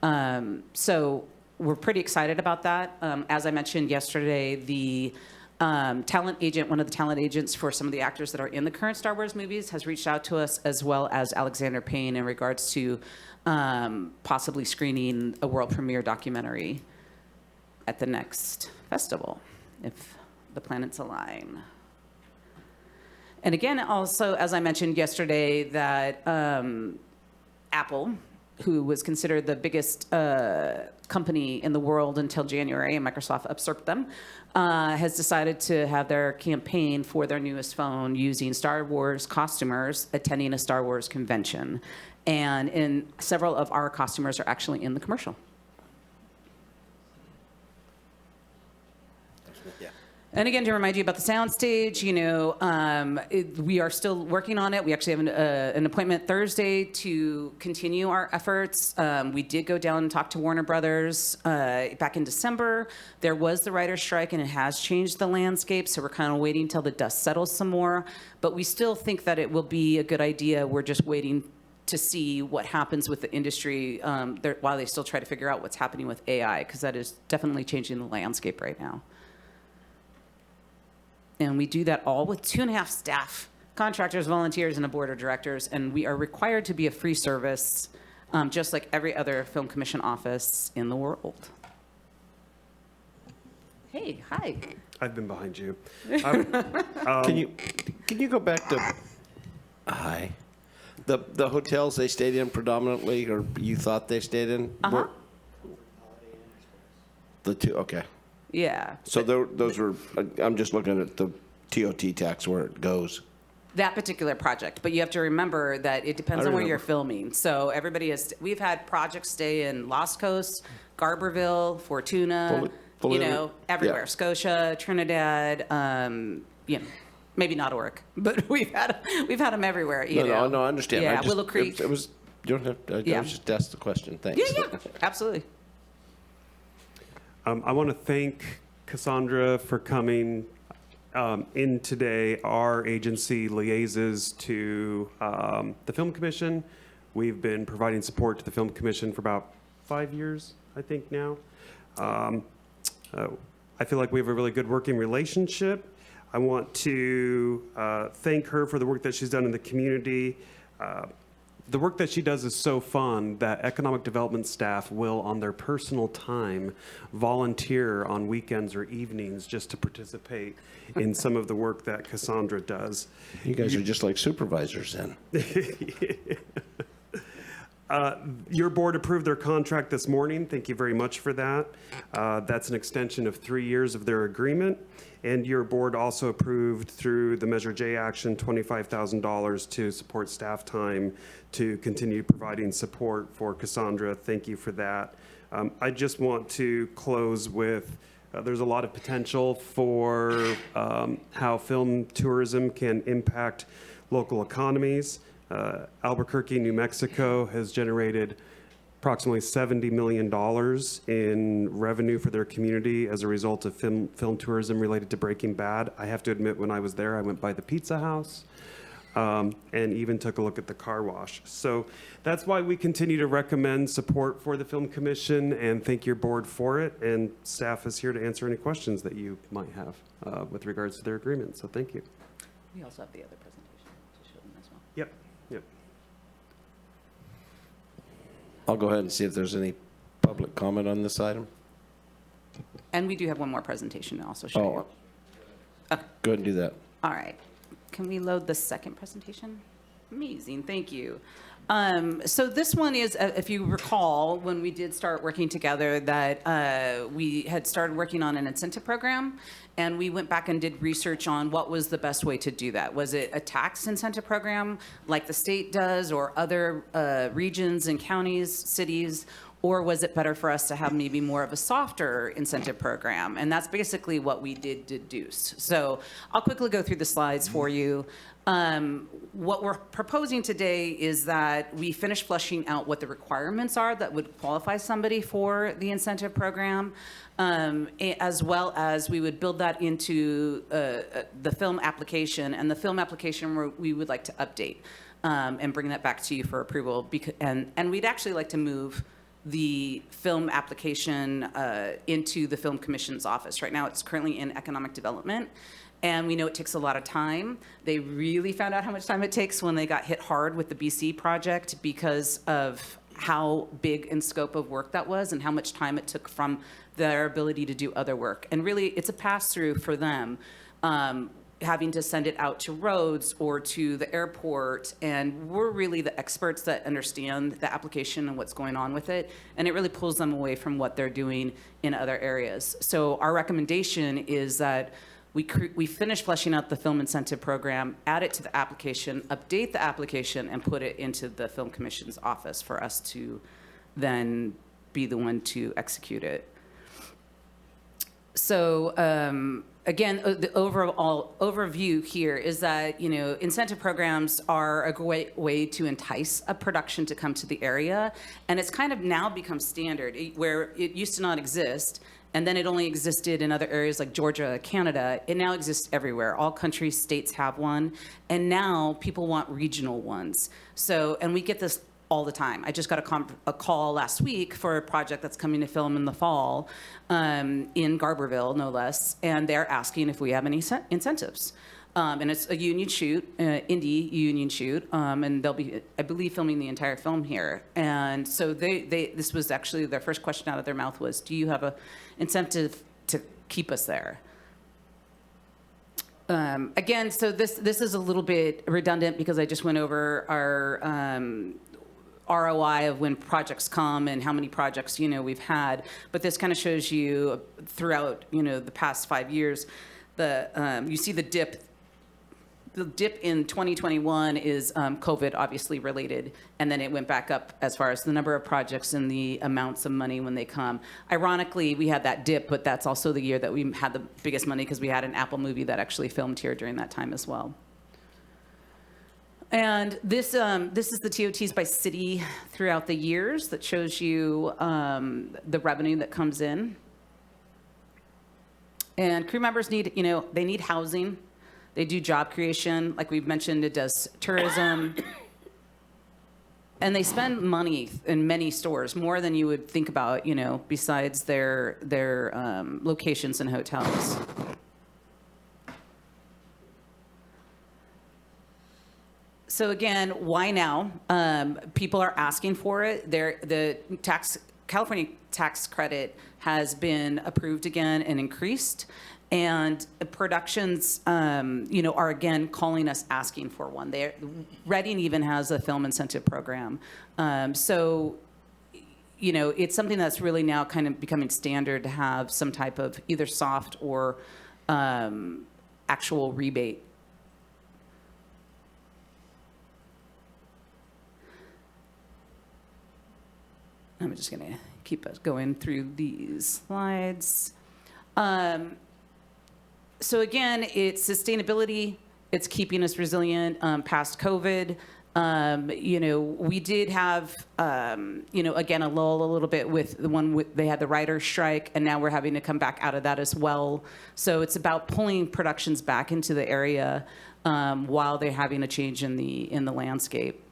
So we're pretty excited about that. As I mentioned yesterday, the talent agent, one of the talent agents for some of the actors that are in the current Star Wars movies, has reached out to us, as well as Alexander Payne, in regards to possibly screening a world premiere documentary at the next festival, if the planets align. And again, also, as I mentioned yesterday, that Apple, who was considered the biggest company in the world until January, and Microsoft usurped them, has decided to have their campaign for their newest phone using Star Wars costumers attending a Star Wars convention. And several of our costumers are actually in the commercial. And again, to remind you about the soundstage, we are still working on it. We actually have an appointment Thursday to continue our efforts. We did go down and talk to Warner Brothers back in December. There was the writer's strike, and it has changed the landscape, so we're kind of waiting until the dust settles some more. But we still think that it will be a good idea. We're just waiting to see what happens with the industry while they still try to figure out what's happening with AI, because that is definitely changing the landscape right now. And we do that all with 2.5 staff, contractors, volunteers, and a board of directors. And we are required to be a free service, just like every other film commission office in the world. Hey, hi. I've been behind you. Can you go back to, hi, the hotels they stayed in predominantly, or you thought they stayed in? Uh-huh. The two, okay. Yeah. So those were, I'm just looking at the TOT tax where it goes. That particular project, but you have to remember that it depends on where you're filming. So we've had projects stay in Lost Coast, Garberville, Fortuna, everywhere. Yeah. Scotia, Trinidad, maybe not Oric, but we've had them everywhere. No, I understand. Yeah, Willow Creek. It was, you don't have to, I was just asked the question. Thanks. Yeah, absolutely. I want to thank Cassandra for coming in today. Our agency liaises to the Film Commission. We've been providing support to the Film Commission for about 5 years, I think now. I feel like we have a really good working relationship. I want to thank her for the work that she's done in the community. The work that she does is so fun that economic development staff will, on their personal time, volunteer on weekends or evenings just to participate in some of the work that Cassandra does. You guys are just like supervisors then. Your board approved their contract this morning. Thank you very much for that. That's an extension of 3 years of their agreement. And your board also approved through the Measure J action $25,000 to support staff time to continue providing support for Cassandra. Thank you for that. I just want to close with there's a lot of potential for how film tourism can impact local economies. Albuquerque, New Mexico has generated approximately $70 million in revenue for their community as a result of film tourism related to Breaking Bad. I have to admit, when I was there, I went by the Pizza House and even took a look at the car wash. So that's why we continue to recommend support for the Film Commission and thank your board for it. And staff is here to answer any questions that you might have with regards to their agreement. So thank you. We also have the other presentation to show them as well. Yep. Yep. I'll go ahead and see if there's any public comment on this item. And we do have one more presentation to also show you. Oh, go ahead and do that. All right. Can we load the second presentation? Amazing. Thank you. So this one is, if you recall, when we did start working together, that we had started working on an incentive program, and we went back and did research on what was the best way to do that. Was it a tax incentive program like the state does, or other regions and counties, cities, or was it better for us to have maybe more of a softer incentive program? And that's basically what we did deduce. So I'll quickly go through the slides for you. What we're proposing today is that we finish fleshing out what the requirements are that would qualify somebody for the incentive program, as well as we would build that into the film application. And the film application we would like to update and bring that back to you for approval. And we'd actually like to move the film application into the Film Commission's office. Right now, it's currently in economic development, and we know it takes a lot of time. They really found out how much time it takes when they got hit hard with the BC project because of how big in scope of work that was and how much time it took from their ability to do other work. And really, it's a pass-through for them. Having to send it out to roads or to the airport, and we're really the experts that understand the application and what's going on with it, and it really pulls them away from what they're doing in other areas. So our recommendation is that we finish fleshing out the film incentive program, add it to the application, update the application, and put it into the Film Commission's office for us to then be the one to execute it. So again, the overall overview here is that, you know, incentive programs are a great way to entice a production to come to the area. And it's kind of now become standard, where it used to not exist. And then it only existed in other areas like Georgia, Canada. It now exists everywhere. All countries, states have one. And now people want regional ones. So, and we get this all the time. I just got a call last week for a project that's coming to film in the fall in Garberville, no less, and they're asking if we have any incentives. And it's a union shoot, indie union shoot, and they'll be, I believe, filming the entire film here. And so this was actually their first question out of their mouth was, do you have a incentive to keep us there? Again, so this is a little bit redundant because I just went over our ROI of when projects come and how many projects, you know, we've had. But this kind of shows you throughout, you know, the past 5 years, you see the dip. The dip in 2021 is COVID obviously related, and then it went back up as far as the number of projects and the amounts of money when they come. Ironically, we had that dip, but that's also the year that we had the biggest money because we had an Apple movie that actually filmed here during that time as well. And this is the TOTs by city throughout the years that shows you the revenue that comes in. And crew members need, you know, they need housing. They do job creation. Like we've mentioned, it does tourism. And they spend money in many stores, more than you would think about, you know, besides their locations and hotels. So again, why now? People are asking for it. The California tax credit has been approved again and increased. And productions, are again calling us asking for one. Reading even has a film incentive program. So it's something that's really now kind of becoming standard to have some type of either soft or actual rebate. I'm just going to keep us going through these slides. So again, it's sustainability. It's keeping us resilient past COVID. We did have, again, a lull a little bit with the one they had the writer's strike, and now we're having to come back out of that as well. So it's about pulling productions back into the area while they're having a change in the landscape.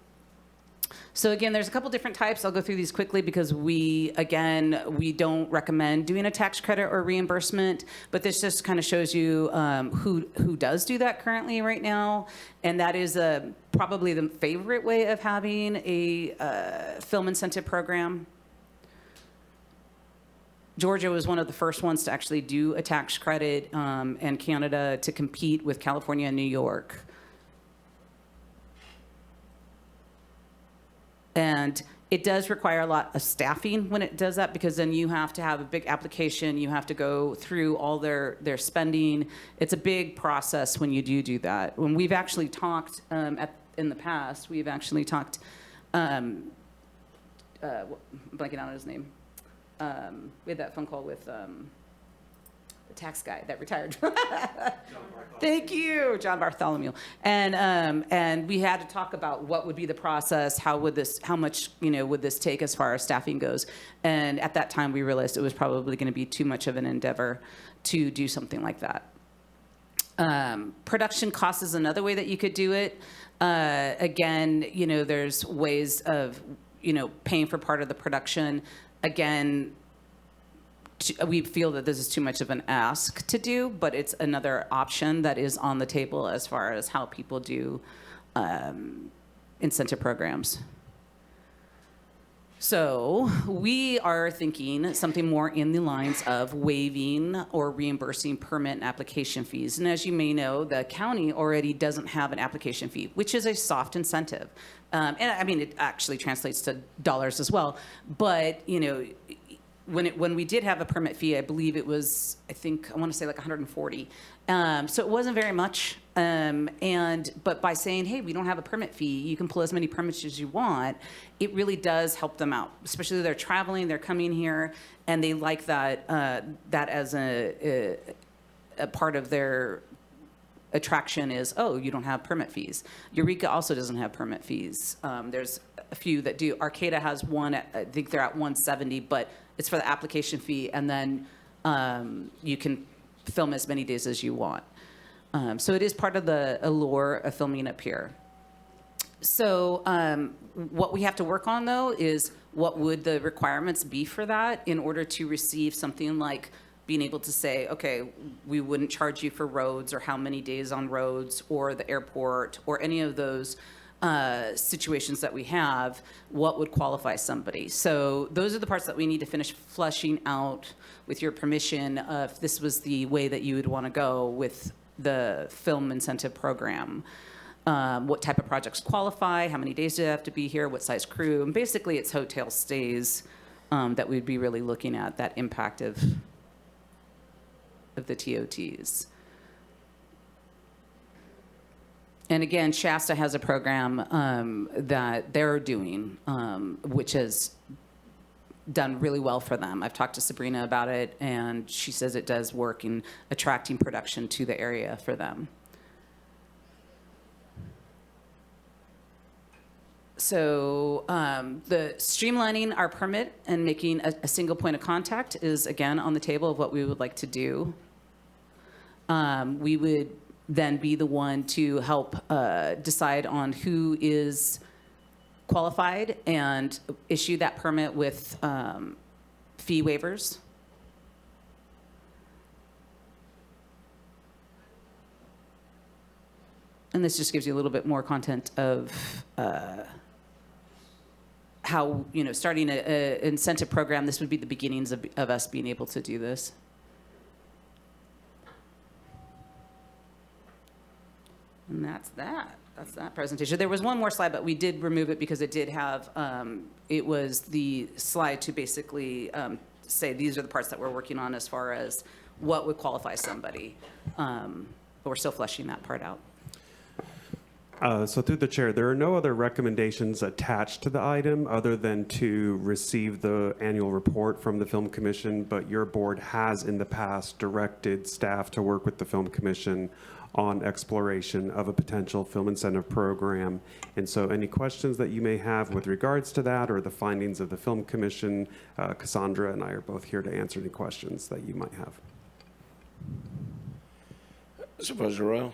So again, there's a couple different types. I'll go through these quickly because we don't recommend doing a tax credit or reimbursement, but this just kind of shows you who does do that currently right now. And that is probably the favorite way of having a film incentive program. Georgia was one of the first ones to actually do a tax credit, and Canada to compete with California and New York. And it does require a lot of staffing when it does that, because then you have to have a big application. You have to go through all their spending. It's a big process when you do that. When we've actually talked in the past, we've actually talked, blanking out on his name. We had that phone call with the tax guy that retired. Thank you, John Bartholomew. And we had to talk about what would be the process, how much would this take as far as staffing goes. And at that time, we realized it was probably going to be too much of an endeavor to do something like that. Production cost is another way that you could do it. Again, there's ways of paying for part of the production. Again, we feel that this is too much of an ask to do, but it's another option that is on the table as far as how people do incentive programs. So we are thinking something more in the lines of waiving or reimbursing permit and application fees. And as you may know, the county already doesn't have an application fee, which is a soft incentive. And I mean, it actually translates to dollars as well. But, when we did have a permit fee, I believe it was, I want to say like 140. So it wasn't very much. But by saying, hey, we don't have a permit fee, you can pull as many permits as you want, it really does help them out. Especially if they're traveling, they're coming here, and they like that as a part of their attraction is, oh, you don't have permit fees. Eureka also doesn't have permit fees. There's a few that do. Arcata has one, I think they're at 170, but it's for the application fee, and then you can film as many days as you want. So it is part of the allure of filming up here. So what we have to work on, though, is what would the requirements be for that in order to receive something like being able to say, okay, we wouldn't charge you for roads or how many days on roads or the airport or any of those situations that we have, what would qualify somebody. So those are the parts that we need to finish fleshing out with your permission if this was the way that you would want to go with the film incentive program. What type of projects qualify, how many days do they have to be here, what size crew, and basically it's hotel stays that we'd be really looking at, that impact of the TOTs. And again, Shasta has a program that they're doing, which has done really well for them. I've talked to Sabrina about it, and she says it does work in attracting production to the area for them. So the streamlining our permit and making a single point of contact is, again, on the table of what we would like to do. We would then be the one to help decide on who is qualified and issue that permit with fee waivers. And this just gives you a little bit more content of how, starting an incentive program, this would be the beginnings of us being able to do this. And that's that. That's that presentation. There was one more slide, but we did remove it because it did have, it was the slide to basically say these are the parts that we're working on as far as what would qualify somebody. But we're still fleshing that part out. So through the chair, there are no other recommendations attached to the item other than to receive the annual report from the Film Commission, but your board has in the past directed staff to work with the Film Commission on exploration of a potential film incentive program. And so any questions that you may have with regards to that or the findings of the Film Commission, Cassandra and I are both here to answer any questions that you might have. Supervisor Arroyo?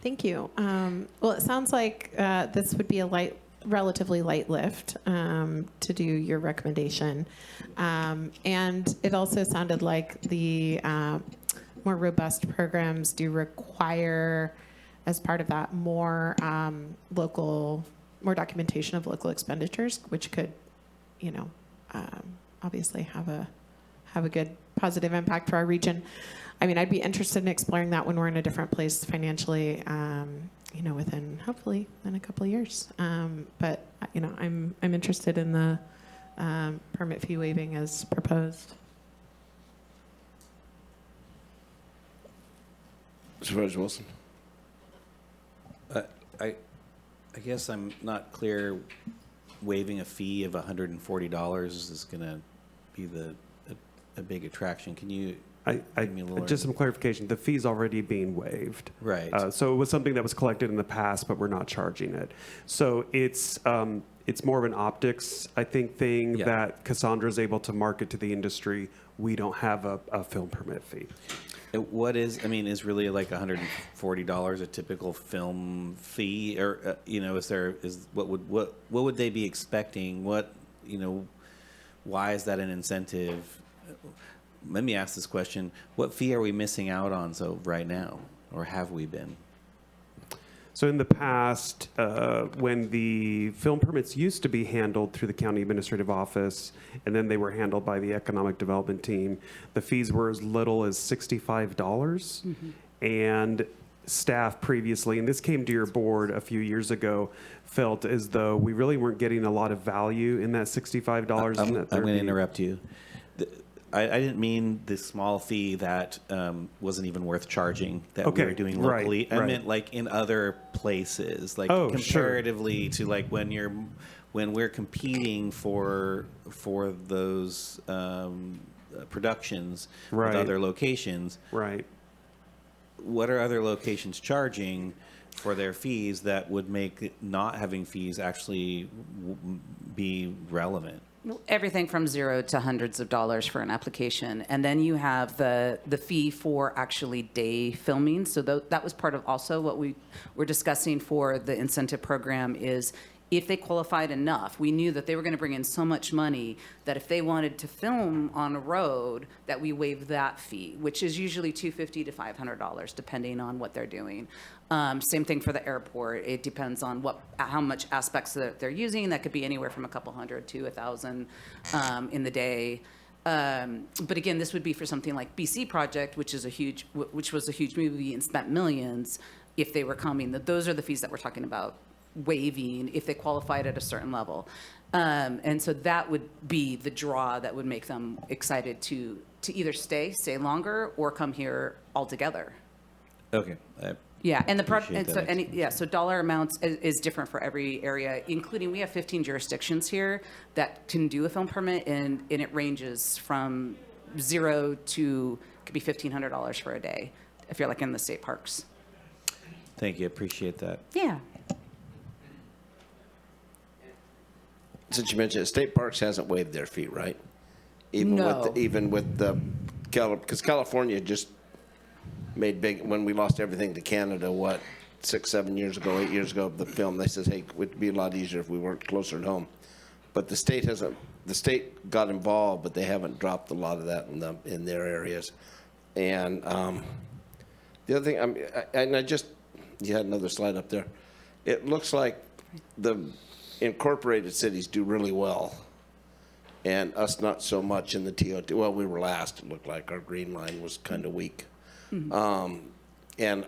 Thank you. Well, it sounds like this would be a relatively light lift to do your recommendation. And it also sounded like the more robust programs do require, as part of that, more documentation of local expenditures, which could, obviously have a good positive impact for our region. I mean, I'd be interested in exploring that when we're in a different place financially, within hopefully in a couple of years. But I'm interested in the permit fee waiving as proposed. Supervisor Wilson? I guess I'm not clear. Waiving a fee of $140 is going to be a big attraction. Can you give me a little Just some clarification. The fee's already being waived. Right. So it was something that was collected in the past, but we're not charging it. So it's more of an optics, I think, thing that Cassandra's able to market to the industry. We don't have a film permit fee. What is really like $140 a typical film fee, or what would they be expecting? Why is that an incentive? Let me ask this question: what fee are we missing out on right now, or have we been? So in the past, when the film permits used to be handled through the county administrative office, and then they were handled by the economic development team, the fees were as little as $65. Mm-hmm. And staff previously, and this came to your board a few years ago, felt as though we really weren't getting a lot of value in that $65. I'm going to interrupt you. I didn't mean the small fee that wasn't even worth charging that we were doing locally. Right. I meant like in other places, like comparatively to like when we're competing for those productions with other locations. Right. What are other locations charging for their fees that would make not having fees actually be relevant? Everything from $0 to hundreds of dollars for an application. And then you have the fee for actually day filming. So that was part of also what we were discussing for the incentive program is if they qualified enough, we knew that they were going to bring in so much money that if they wanted to film on a road, that we waive that fee, which is usually $250 to $500, depending on what they're doing. Same thing for the airport. It depends on how much aspects that they're using. That could be anywhere from a couple hundred to 1,000 in the day. But again, this would be for something like BC Project, which was a huge movie and spent millions. If they were coming, those are the fees that we're talking about waiving if they qualified at a certain level. And so that would be the draw that would make them excited to either stay longer or come here altogether. Okay. Yeah, and so dollar amounts is different for every area, including we have 15 jurisdictions here that can do a film permit, and it ranges from $0 to could be $1,500 for a day if you're like in the state parks. Thank you, appreciate that. Yeah. Since you mentioned it, state parks hasn't waived their fee, right? No. Because California just made big, when we lost everything to Canada, 6, 7 years ago, 8 years ago, the film, they says, hey, it would be a lot easier if we worked closer at home. But the state got involved, but they haven't dropped a lot of that in their areas. And the other thing, you had another slide up there. It looks like the incorporated cities do really well, and us not so much in the TOT. Well, we were last, it looked like. Our green line was kind of weak. Mm-hmm. And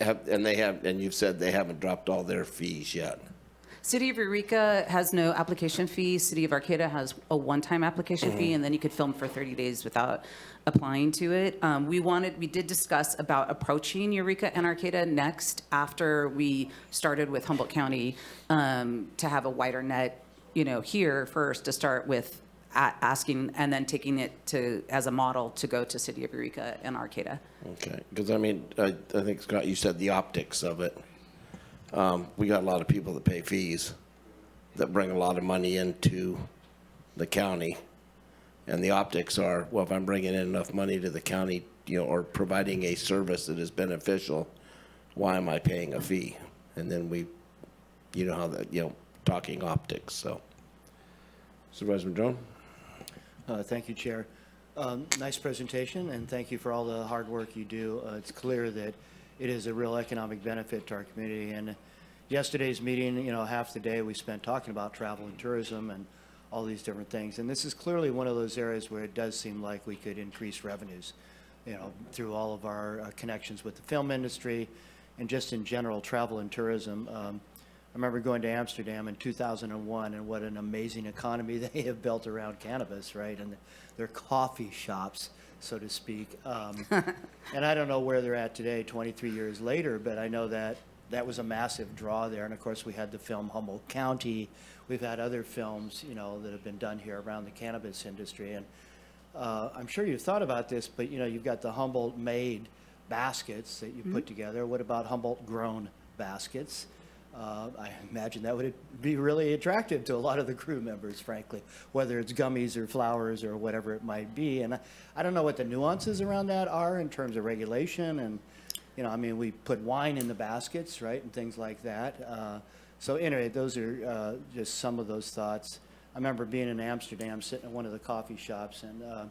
and you've said they haven't dropped all their fees yet. City of Eureka has no application fee. City of Arcata has a one-time application fee, and then you could film for 30 days without applying to it. We did discuss about approaching Eureka and Arcata next after we started with Humboldt County to have a wider net, here first to start with asking and then taking it as a model to go to City of Eureka and Arcata. Okay, because I think, Scott, you said the optics of it. We got a lot of people that pay fees that bring a lot of money into the county. And the optics are, well, if I'm bringing in enough money to the county, or providing a service that is beneficial, why am I paying a fee? And then how that, talking optics, so. Supervisor Madrone? Thank you, Chair. Nice presentation, and thank you for all the hard work you do. It's clear that it is a real economic benefit to our community. And yesterday's meeting, half the day we spent talking about travel and tourism and all these different things. And this is clearly one of those areas where it does seem like we could increase revenues, through all of our connections with the film industry and just in general travel and tourism. I remember going to Amsterdam in 2001 and what an amazing economy they have built around cannabis, right? And their coffee shops, so to speak. And I don't know where they're at today, 23 years later, but I know that that was a massive draw there. And of course, we had the film Humboldt County. We've had other films, that have been done here around the cannabis industry. And I'm sure you've thought about this, but you've got the Humboldt-made baskets that you put together. What about Humboldt-grown baskets? I imagine that would be really attractive to a lot of the crew members, frankly, whether it's gummies or flowers or whatever it might be. And I don't know what the nuances around that are in terms of regulation. And, we put wine in the baskets, right, and things like that. So anyway, those are just some of those thoughts. I remember being in Amsterdam, sitting at one of the coffee shops, and a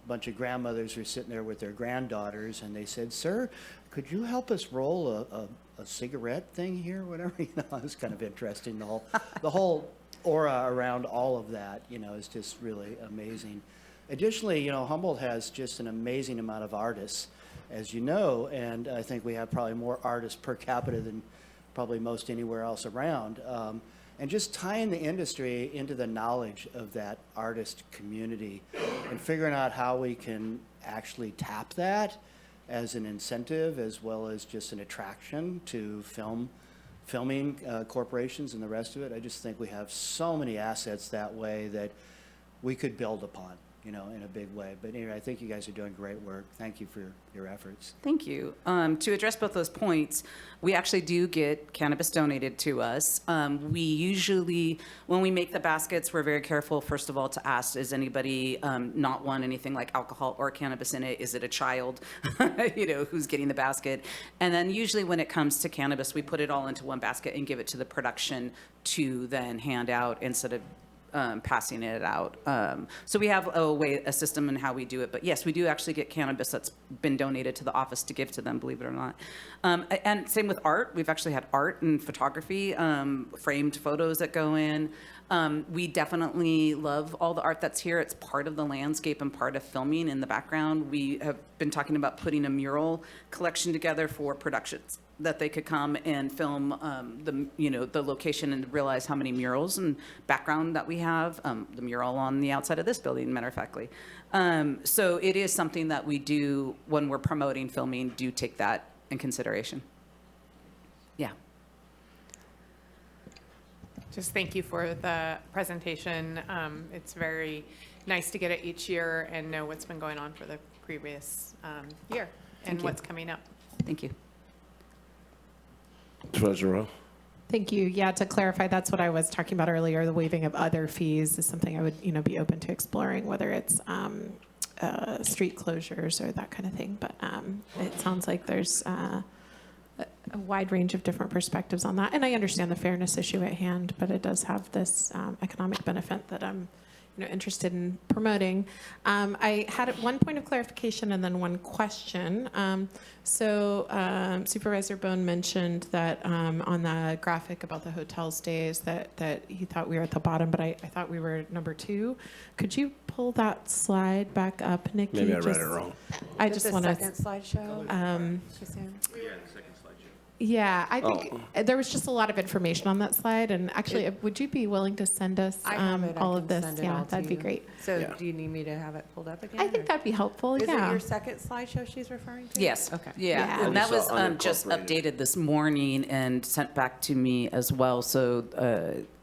bunch of grandmothers were sitting there with their granddaughters, and they said, "Sir, could you help us roll a cigarette thing here?" Whatever, it was kind of interesting. The whole aura around all of that, is just really amazing. Additionally, Humboldt has just an amazing amount of artists, as you know, and I think we have probably more artists per capita than probably most anywhere else around. And just tying the industry into the knowledge of that artist community and figuring out how we can actually tap that as an incentive as well as just an attraction to filming corporations and the rest of it. I just think we have so many assets that way that we could build upon, in a big way. But anyway, I think you guys are doing great work. Thank you for your efforts. Thank you. To address both those points, we actually do get cannabis donated to us. We usually, when we make the baskets, we're very careful, first of all, to ask, does anybody not want anything like alcohol or cannabis in it? Is it a child, who's getting the basket? And then usually when it comes to cannabis, we put it all into one basket and give it to the production to then hand out instead of passing it out. So we have a system in how we do it. But yes, we do actually get cannabis that's been donated to the office to give to them, believe it or not. And same with art. We've actually had art and photography, framed photos that go in. We definitely love all the art that's here. It's part of the landscape and part of filming in the background. We have been talking about putting a mural collection together for productions that they could come and film the location and realize how many murals and background that we have. The mural on the outside of this building, matter of factly. So it is something that we do when we're promoting filming, do take that in consideration. Yeah. Just thank you for the presentation. It's very nice to get it each year and know what's been going on for the previous year and what's coming up. Thank you. Treasurer. Thank you. Yeah, to clarify, that's what I was talking about earlier. The waiving of other fees is something I would, be open to exploring, whether it's street closures or that kind of thing. But it sounds like there's a wide range of different perspectives on that. And I understand the fairness issue at hand, but it does have this economic benefit that I'm, interested in promoting. I had one point of clarification and then one question. Supervisor Bohn mentioned that on the graphic about the hotel stays that he thought we were at the bottom, but I thought we were number 2. Could you pull that slide back up, Nikki? Maybe I read it wrong. I just want to. Second slideshow. Yeah, I think there was just a lot of information on that slide, and actually, would you be willing to send us I have it. I all can of this? send it Yeah, all to that'd be you. great. So Yeah. do you need me to have it pulled up again? I think or- that'd be helpful. Is it Yeah. your second slideshow she's referring to? Yes. Okay. Yeah, Yeah. and that was I just unincorporated. updated this morning and sent back to me as well. So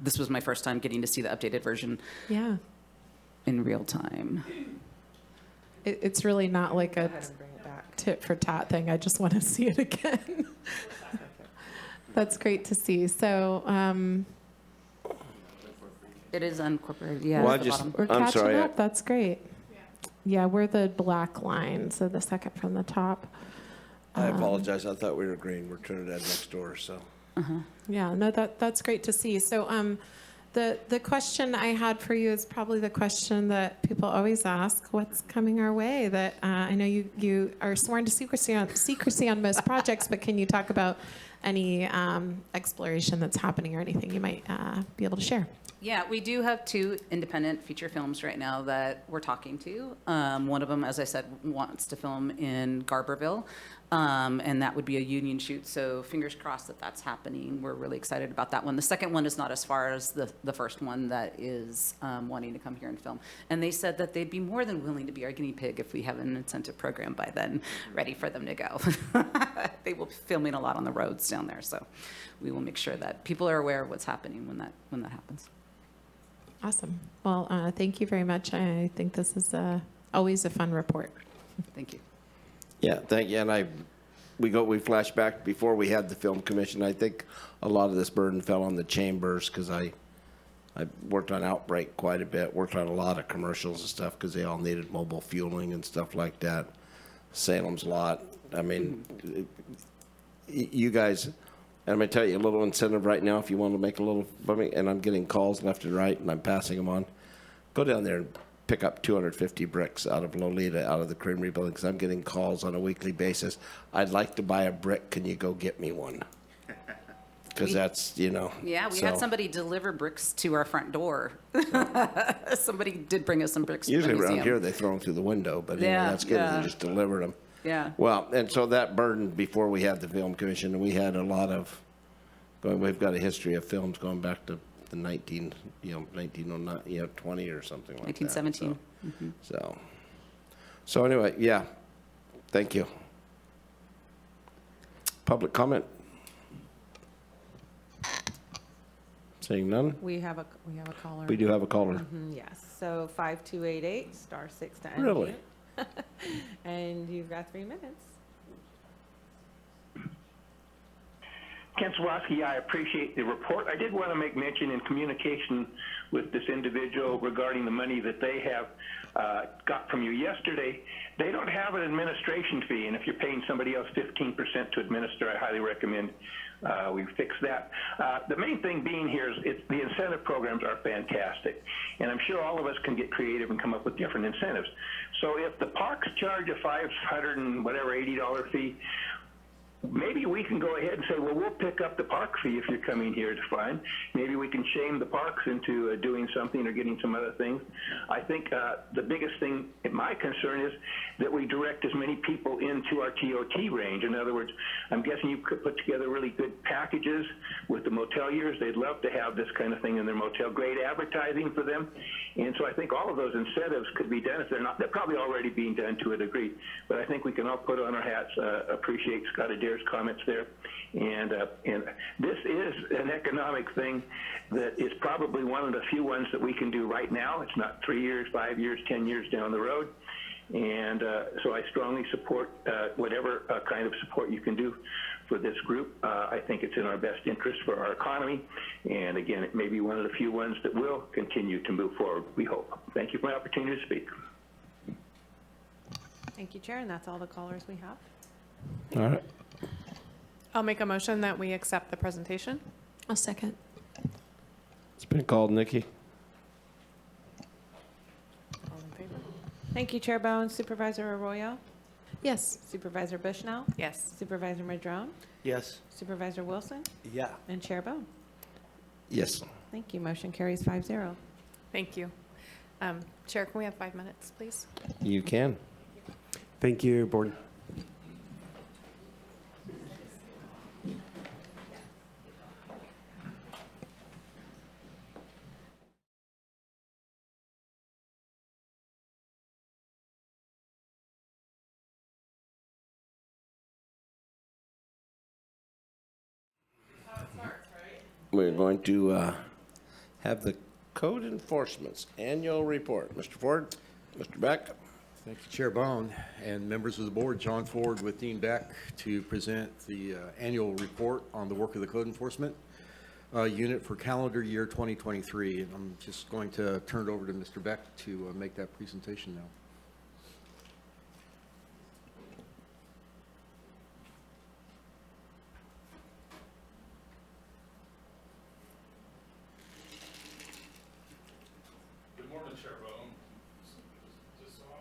this was my first time getting to see the updated version Yeah. in real time. It's really not like a Go ahead and bring it back. tit for tat thing. I just want to see it again. That's great to see. So It is unincorporated, yeah. Well, at the bottom. we're I'm catching sorry, up. That's great. Yeah, we're the black line, so the second from the top. I apologize. I thought we were green. We're Trinidad next door, so. Yeah, no, that's great to see. So the question I had for you is probably the question that people always ask: what's coming our way? That I know you are sworn to secrecy on most projects, but can you talk about any exploration that's happening or anything you might be able to share? Yeah, we do have 2 independent feature films right now that we're talking to. One of them, as I said, wants to film in Garberville, and that would be a union shoot. So fingers crossed that that's happening. We're really excited about that one. The second one is not as far as the first one that is wanting to come here and film. And they said that they'd be more than willing to be our guinea pig if we have an incentive program by then ready for them to go. They will be filming a lot on the roads down there, so we will make sure that people are aware of what's happening when that happens. Awesome. Well, thank you very much. I think this is always a fun report. Thank you. Yeah, thank you. And we flashed back before we had the film commission. I think a lot of this burden fell on the chambers because I worked on Outbreak quite a bit, worked on a lot of commercials and stuff because they all needed mobile fueling and stuff like that. Salem's Lot. I mean, you guys, and I'm going to tell you a little incentive right now if you want to make a little, and I'm getting calls left and right and I'm passing them on. Go down there and pick up 250 bricks out of Lolita, out of the Creamery building, because I'm getting calls on a weekly basis. I'd like to buy a brick. Can you go get me one? Because that's, Yeah, we had somebody deliver bricks to our front door. Somebody did bring us some bricks. Usually from the around museum. here, they throw them through the window, but anyway, Yeah, that's good if yeah. they just delivered them. Yeah. Well, and so that burden before we had the film commission, we had a lot of, we've got a history of films going back to the 1909, 20 or something like 1917. that. So anyway, yeah, thank you. Public comment? Seeing none? We have a caller. We do have a caller. Yes. So 5288 *6 to unmute. Really? And you've got 3 minutes. Ken Swatsky, I appreciate the report. I did want to make mention in communication with this individual regarding the money that they have got from you yesterday. They don't have an administration fee, and if you're paying somebody else 15% to administer, I highly recommend we fix that. The main thing being here is the incentive programs are fantastic, and I'm sure all of us can get creative and come up with different incentives. So if the parks charge a $580 fee, maybe we can go ahead and say, well, we'll pick up the park fee if you're coming here to fine. Maybe we can shame the parks into doing something or getting some other things. I think the biggest thing, my concern is that we direct as many people into our TOT range. In other words, I'm guessing you could put together really good packages with the moteliers. They'd love to have this kind of thing in their motel. Great advertising for them. And so I think all of those incentives could be done. If they're not, they're probably already being done to a degree. But I think we can all put on our hats, appreciate Scott Adair's comments there. And this is an economic thing that is probably one of the few ones that we can do right now. It's not 3 years, 5 years, 10 years down the road. And so I strongly support whatever kind of support you can do for this group. I think it's in our best interest for our economy. And again, it may be one of the few ones that will continue to move forward, we hope. Thank you for the opportunity to speak. Thank you, Chair, and that's all the callers we have. All right. I'll make a motion that we accept the presentation. I'll second. It's been called, Nikki. Thank you, Chair Bohn. Supervisor Arroyo? Yes. Supervisor Bushnell? Yes. Supervisor Madrone? Yes. Supervisor Wilson? Yeah. And Chair Bohn? Yes. Thank you. Motion carries 5-0. Thank you. Chair, can we have 5 minutes, please? You can. Thank you, Board. We're going to have the code enforcement's annual report. Mr. Ford, Mr. Beck. Thank you, Chair Bohn and members of the board. John Ford with Dean Beck to present the annual report on the work of the code enforcement unit for calendar year 2023. And I'm just going to turn it over to Mr. Beck to make that presentation now. Good morning, Chair Bohn. Is this on?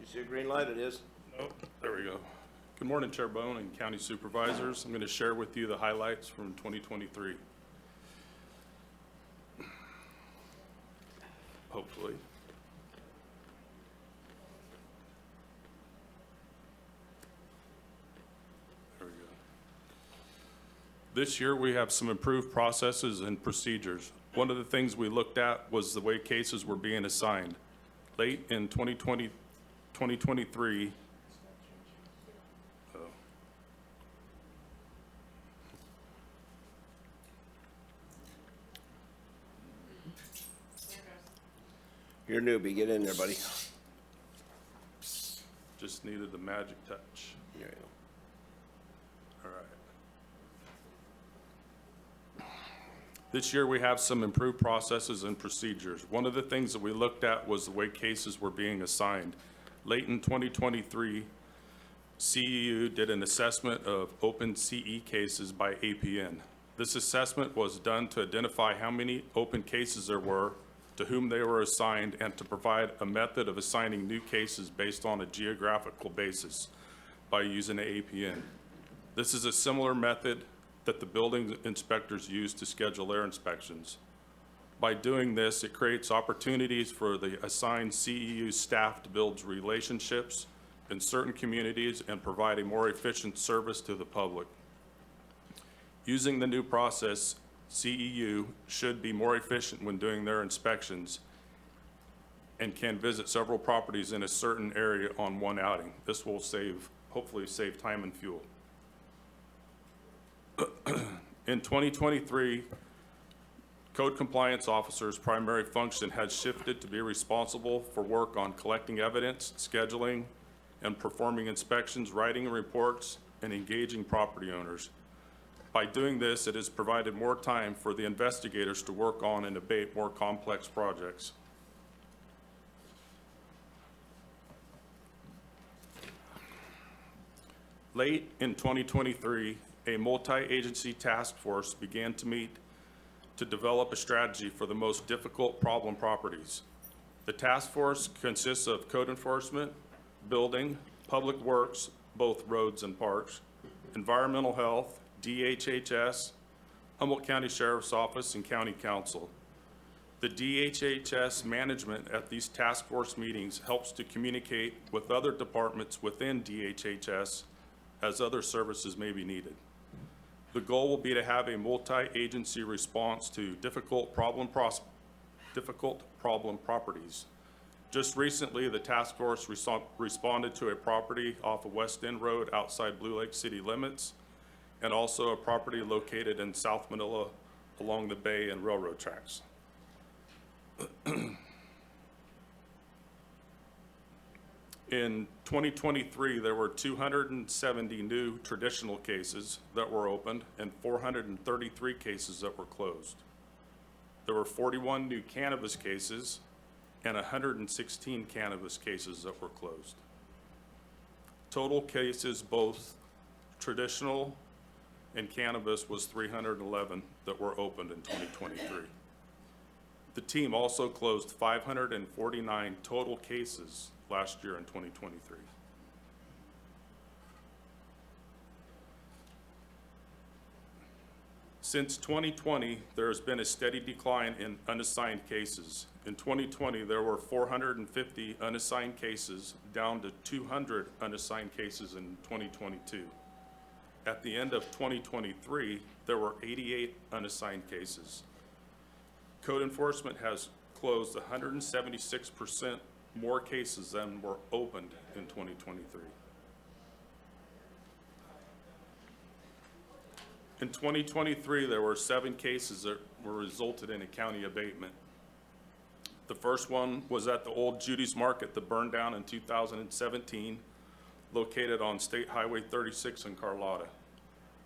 You see a green light? It is. Oh, there we go. Good morning, Chair Bohn and County Supervisors. I'm going to share with you the highlights from 2023. Hopefully. There we go. This year, we have some improved processes and procedures. One of the things we looked at was the way cases were being assigned. Late in 2023, You're a newbie. Get in there, buddy. just needed the magic touch. There you go. All right. This year, we have some improved processes and procedures. One of the things that we looked at was the way cases were being assigned. Late in 2023, CEU did an assessment of open CE cases by APN. This assessment was done to identify how many open cases there were, to whom they were assigned, and to provide a method of assigning new cases based on a geographical basis by using the APN. This is a similar method that the building inspectors use to schedule their inspections. By doing this, it creates opportunities for the assigned CEU staff to build relationships in certain communities and provide a more efficient service to the public. Using the new process, CEU should be more efficient when doing their inspections and can visit several properties in a certain area on one outing. This will hopefully save time and fuel. In 2023, code compliance officers' primary function has shifted to be responsible for work on collecting evidence, scheduling, and performing inspections, writing reports, and engaging property owners. By doing this, it has provided more time for the investigators to work on and abate more complex projects. Late in 2023, a multi-agency task force began to meet to develop a strategy for the most difficult problem properties. The task force consists of code enforcement, building, public works, both roads and parks, environmental health, DHHS, Humboldt County Sheriff's Office, and County Council. The DHHS management at these task force meetings helps to communicate with other departments within DHHS as other services may be needed. The goal will be to have a multi-agency response to difficult problem properties. Just recently, the task force responded to a property off of West End Road outside Blue Lake city limits, and also a property located in South Manila along the bay and railroad tracks. In 2023, there were 270 new traditional cases that were opened and 433 cases that were closed. There were 41 new cannabis cases and 116 cannabis cases that were closed. Total cases, both traditional and cannabis, was 311 that were opened in 2023. The team also closed 549 total cases last year in 2023. Since 2020, there has been a steady decline in unassigned cases. In 2020, there were 450 unassigned cases, down to 200 unassigned cases in 2022. At the end of 2023, there were 88 unassigned cases. Code enforcement has closed 176% more cases than were opened in 2023. In 2023, there were 7 cases that were resulted in a county abatement. The first one was at the old Judy's Market that burned down in 2017, located on State Highway 36 in Carlotta.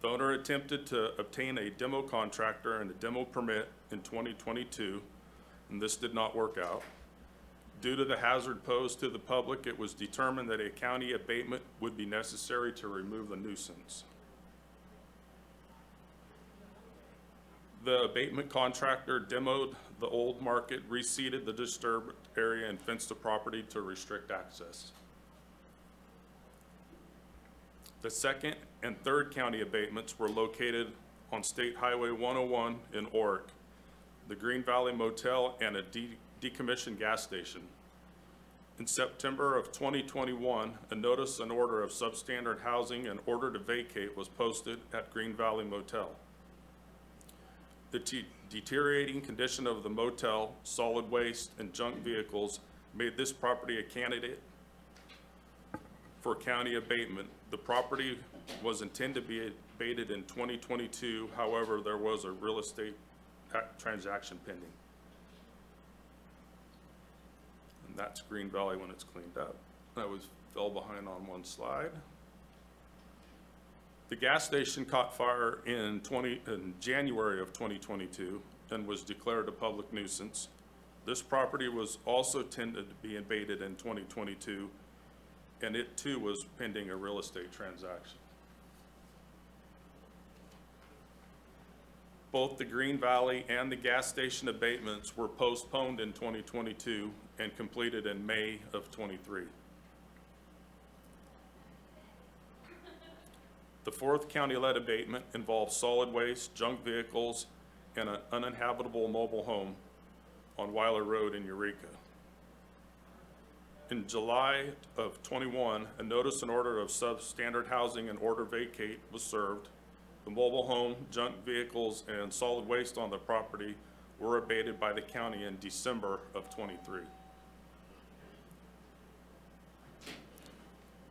The owner attempted to obtain a demo contractor and a demo permit in 2022, and this did not work out. Due to the hazard posed to the public, it was determined that a county abatement would be necessary to remove the nuisance. The abatement contractor demoed the old market, reseeded the disturbed area, and fenced the property to restrict access. The second and third county abatements were located on State Highway 101 in Oric, the Green Valley Motel, and a decommissioned gas station. In September of 2021, a notice and order of substandard housing and order to vacate was posted at Green Valley Motel. The deteriorating condition of the motel, solid waste, and junk vehicles made this property a candidate for county abatement. The property was intended to be abated in 2022. However, there was a real estate transaction pending. And that's Green Valley when it's cleaned up. I fell behind on one slide. The gas station caught fire in January of 2022 and was declared a public nuisance. This property was also intended to be abated in 2022, and it too was pending a real estate transaction. Both the Green Valley and the gas station abatements were postponed in 2022 and completed in May of 23. The fourth county-led abatement involved solid waste, junk vehicles, and an uninhabitable mobile home on Weiler Road in Eureka. In July of 21, a notice and order of substandard housing and order vacate was served. The mobile home, junk vehicles, and solid waste on the property were abated by the county in December of 23.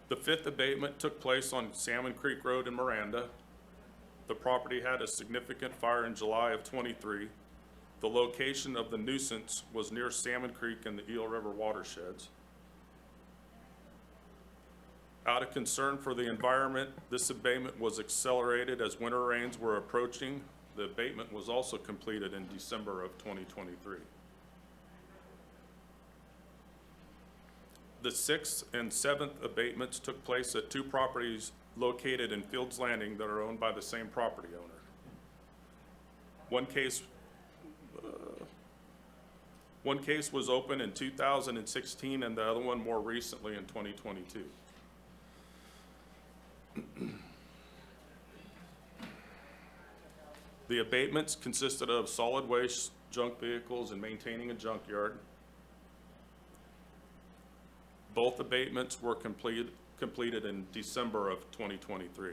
The fifth abatement took place on Salmon Creek Road in Miranda. The property had a significant fire in July of 23. The location of the nuisance was near Salmon Creek and the Eel River watersheds. Out of concern for the environment, this abatement was accelerated as winter rains were approaching. The abatement was also completed in December of 2023. The sixth and seventh abatements took place at 2 properties located in Fields Landing that are owned by the same property owner. One case was opened in 2016 and the other one more recently in 2022. The abatements consisted of solid waste, junk vehicles, and maintaining a junkyard. Both abatements were completed in December of 2023.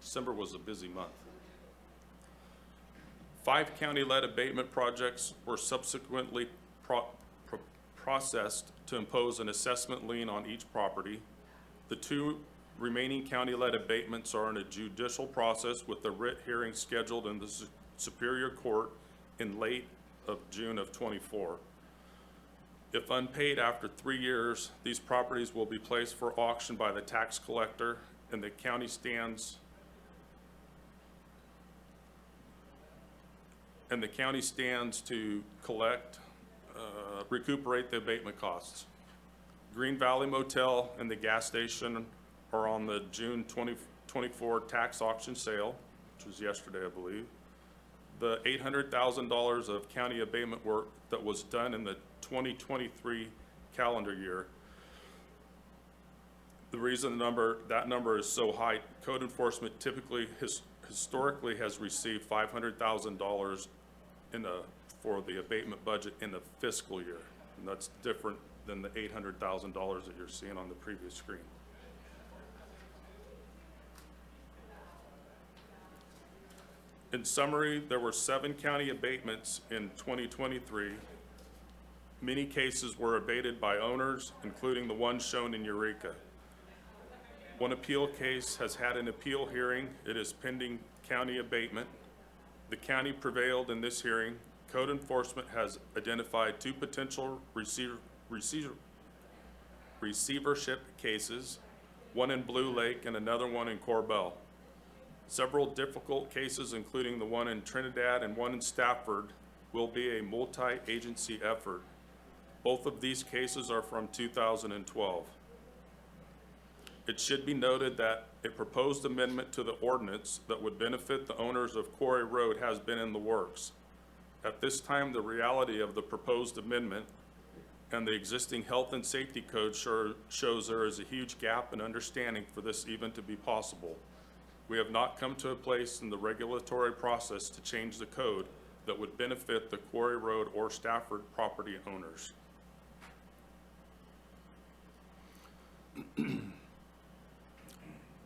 December was a busy month. 5 county-led abatement projects were subsequently processed to impose an assessment lien on each property. The 2 remaining county-led abatements are in a judicial process with the writ hearing scheduled in the Superior Court in late of June of 24. If unpaid after 3 years, these properties will be placed for auction by the tax collector, and the county stands to collect, recuperate the abatement costs. Green Valley Motel and the gas station are on the June 2024 tax auction sale, which was yesterday, I believe. the $800,000 of county abatement work that was done in the 2023 calendar year. The reason that number is so high, code enforcement typically historically has received $500,000 for the abatement budget in the fiscal year. And that's different than the $800,000 that you're seeing on the previous screen. In summary, there were 7 county abatements in 2023. Many cases were abated by owners, including the one shown in Eureka. One appeal case has had an appeal hearing. It is pending county abatement. The county prevailed in this hearing. Code enforcement has identified 2 potential receivership cases, one in Blue Lake and another one in Corbell. Several difficult cases, including the one in Trinidad and one in Stafford, will be a multi-agency effort. Both of these cases are from 2012. It should be noted that a proposed amendment to the ordinance that would benefit the owners of Quarry Road has been in the works. At this time, the reality of the proposed amendment and the existing health and safety code shows there is a huge gap in understanding for this even to be possible. We have not come to a place in the regulatory process to change the code that would benefit the Quarry Road or Stafford property owners.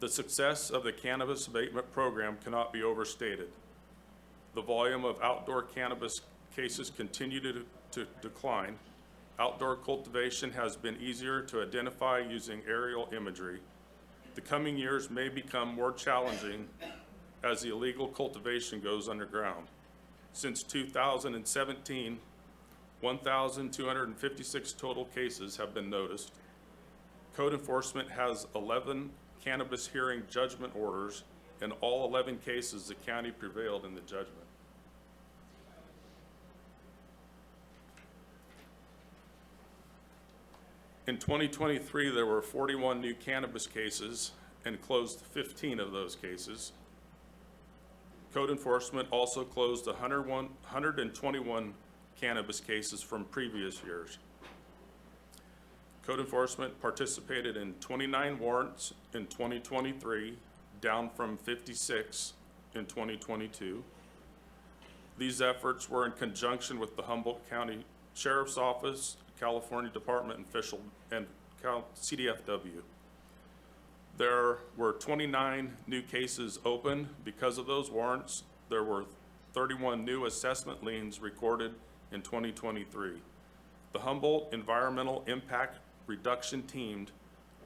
The success of the cannabis abatement program cannot be overstated. The volume of outdoor cannabis cases continue to decline. Outdoor cultivation has been easier to identify using aerial imagery. The coming years may become more challenging as the illegal cultivation goes underground. Since 2017, 1,256 total cases have been noticed. Code enforcement has 11 cannabis hearing judgment orders. In all 11 cases, the county prevailed in the judgment. In 2023, there were 41 new cannabis cases and closed 15 of those cases. Code enforcement also closed 121 cannabis cases from previous years. Code enforcement participated in 29 warrants in 2023, down from 56 in 2022. These efforts were in conjunction with the Humboldt County Sheriff's Office, California Department and CDFW. There were 29 new cases opened because of those warrants. There were 31 new assessment liens recorded in 2023. The Humboldt Environmental Impact Reduction Team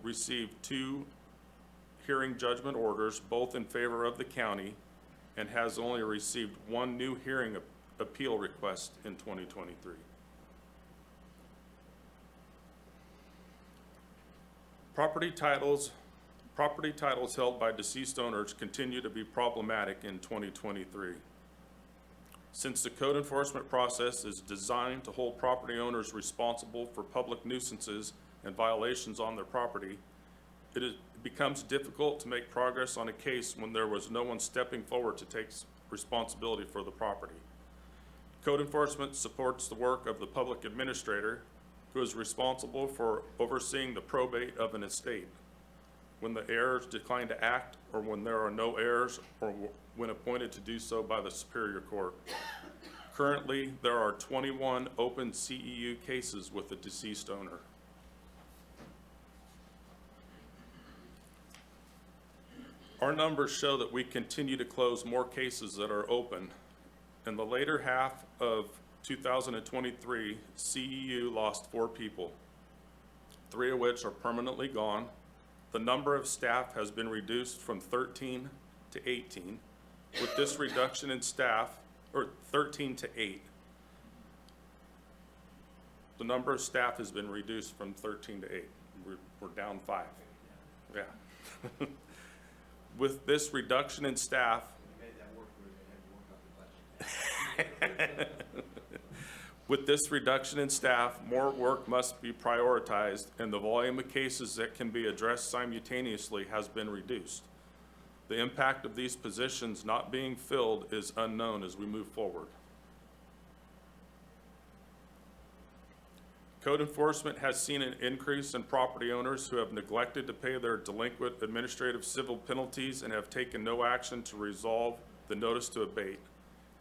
received 2 hearing judgment orders, both in favor of the county, and has only received 1 new hearing appeal request in 2023. Property titles held by deceased owners continue to be problematic in 2023. Since the code enforcement process is designed to hold property owners responsible for public nuisances and violations on their property, it becomes difficult to make progress on a case when there was no one stepping forward to take responsibility for the property. Code enforcement supports the work of the public administrator, who is responsible for overseeing the probate of an estate. When the heirs decline to act, or when there are no heirs, or when appointed to do so by the Superior Court. Currently, there are 21 open CEU cases with the deceased owner. Our numbers show that we continue to close more cases that are open. In the later half of 2023, CEU lost 4 people, 3 of which are permanently gone. The number of staff has been reduced from 13 to 18. With this reduction in staff, or 13 to 8, the number of staff has been reduced from 13 to 8. We're down 5. Yeah. With this reduction in staff, with this reduction in staff, more work must be prioritized, and the volume of cases that can be addressed simultaneously has been reduced. The impact of these positions not being filled is unknown as we move forward. Code enforcement has seen an increase in property owners who have neglected to pay their delinquent administrative civil penalties and have taken no action to resolve the notice to abate.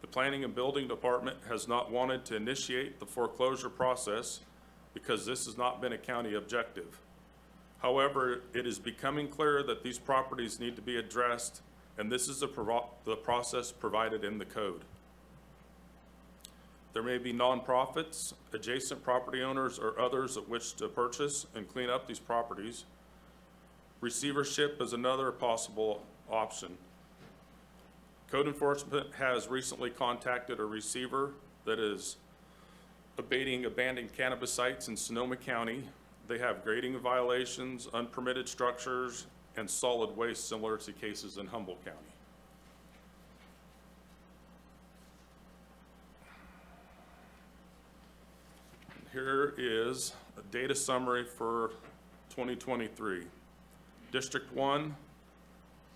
The Planning and Building Department has not wanted to initiate the foreclosure process because this has not been a county objective. However, it is becoming clear that these properties need to be addressed, and this is the process provided in the code. There may be nonprofits, adjacent property owners, or others that wish to purchase and clean up these properties. Receivership is another possible option. Code enforcement has recently contacted a receiver that is abating abandoned cannabis sites in Sonoma County. They have grading violations, unpermitted structures, and solid waste similar to cases in Humboldt County. Here is a data summary for 2023. District 1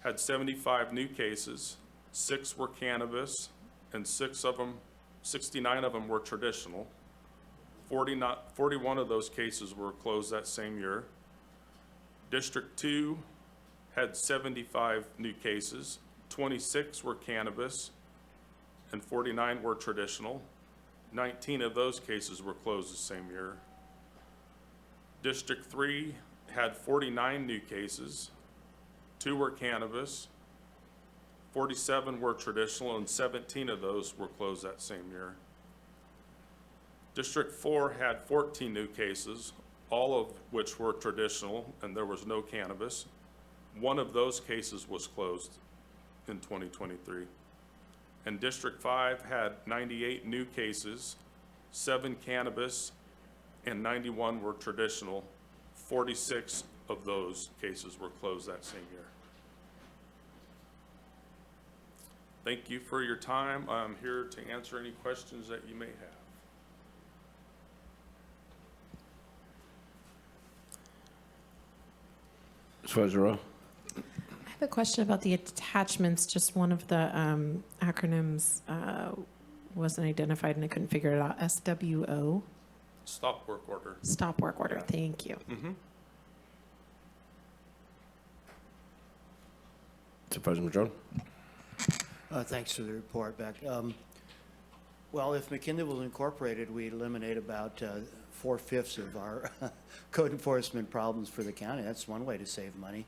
had 75 new cases, 6 were cannabis, and 69 of them were traditional. 41 of those cases were closed that same year. District 2 had 75 new cases, 26 were cannabis, and 49 were traditional. 19 of those cases were closed the same year. District 3 had 49 new cases, 2 were cannabis, 47 were traditional, and 17 of those were closed that same year. District 4 had 14 new cases, all of which were traditional, and there was no cannabis. 1 of those cases was closed in 2023. And District 5 had 98 new cases, 7 cannabis, and 91 were traditional. 46 of those cases were closed that same year. Thank you for your time. I'm here to answer any questions that you may have. Supervisor Rowe? I have a question about the attachments. Just one of the acronyms wasn't identified and I couldn't figure it out. SWO? Stop work order. Stop work order. Thank you. Mm-hmm. Supervisor Madrone? Thanks for the report, Beck. Well, if McKinley was incorporated, we'd eliminate about 4/5 of our code enforcement problems for the county. That's one way to save money.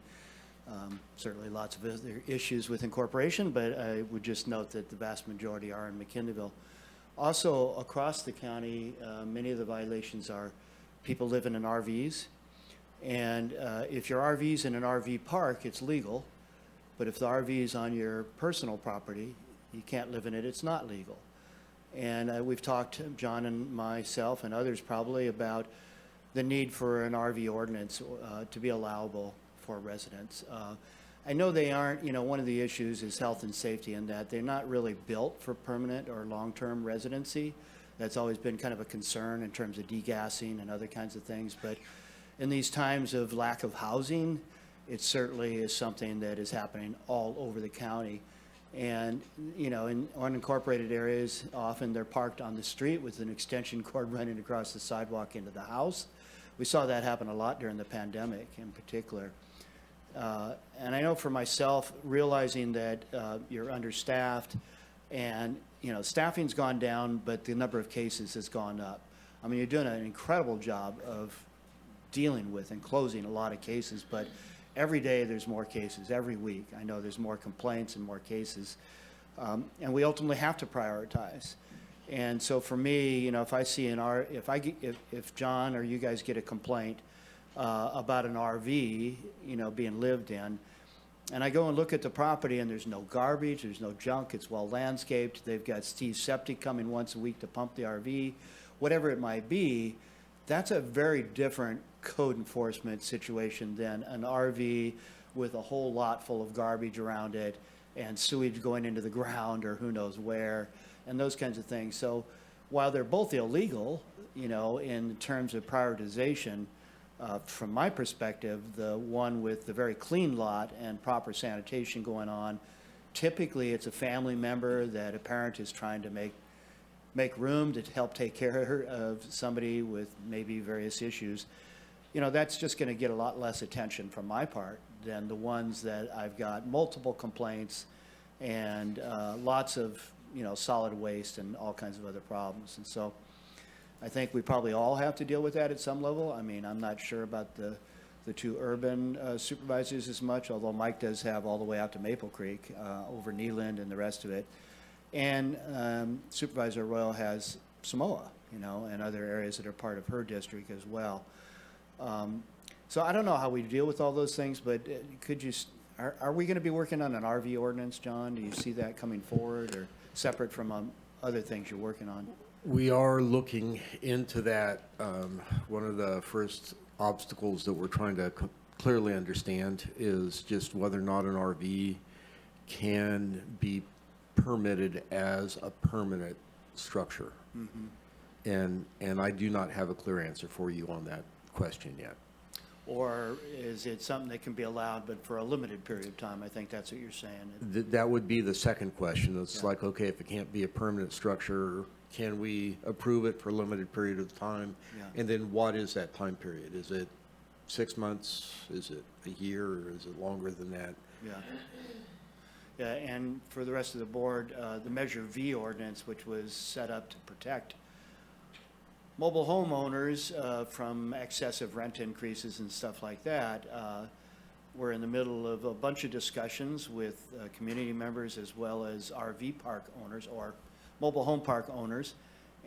Certainly lots of other issues with incorporation, but I would just note that the vast majority are in McKinleyville. Also, across the county, many of the violations are people living in RVs. And if your RV's in an RV park, it's legal. But if the RV is on your personal property, you can't live in it, it's not legal. And we've talked, John and myself and others probably, about the need for an RV ordinance to be allowable for residents. I know they aren't, one of the issues is health and safety in that they're not really built for permanent or long-term residency. That's always been kind of a concern in terms of degassing and other kinds of things. But in these times of lack of housing, it certainly is something that is happening all over the county. And, in unincorporated areas, often they're parked on the street with an extension cord running across the sidewalk into the house. We saw that happen a lot during the pandemic in particular. And I know for myself, realizing that you're understaffed and, staffing's gone down, but the number of cases has gone up. I mean, you're doing an incredible job of dealing with and closing a lot of cases, but every day there's more cases, every week. I know there's more complaints and more cases. And we ultimately have to prioritize. And so for me, if I see if John or you guys get a complaint about an RV, being lived in, and I go and look at the property and there's no garbage, there's no junk, it's well landscaped, they've got Steve Septic coming once a week to pump the RV, whatever it might be, that's a very different code enforcement situation than an RV with a whole lot full of garbage around it and sewage going into the ground or who knows where and those kinds of things. So while they're both illegal, in terms of prioritization, From my perspective, the one with the very clean lot and proper sanitation going on, typically it's a family member that a parent is trying to make room to help take care of somebody with maybe various issues. You know, that's just going to get a lot less attention from my part than the ones that I've got multiple complaints and lots of, you know, solid waste and all kinds of other problems. And so I think we probably all have to deal with that at some level. I mean, I'm not sure about the two urban supervisors as much, although Mike does have all the way out to Maple Creek, over Neeland and the rest of it. And Supervisor Arroyo has Samoa, you know, and other areas that are part of her district as well. So I don't know how we deal with all those things, but could you, are we going to be working on an RV ordinance, John? Do you see that coming forward, or separate from other things you're working on? We are looking into that. One of the first obstacles that we're trying to clearly understand is just whether or not an RV can be permitted as a permanent structure. Mm-hmm. And I do not have a clear answer for you on that question yet. Or is it something that can be allowed, but for a limited period of time? I think that's what you're saying. That would be the second question. It's Yeah. like, okay, if it can't be a permanent structure, can we approve it for a limited period of time? Yeah. And then what is that time period? Is it 6 months? Is it a year? Or is it longer than that? Yeah. Yeah, and for the rest of the board, the Measure V ordinance, which was set up to protect mobile homeowners from excessive rent increases and stuff like that, we're in the middle of a bunch of discussions with community members as well as RV park owners or mobile home park owners.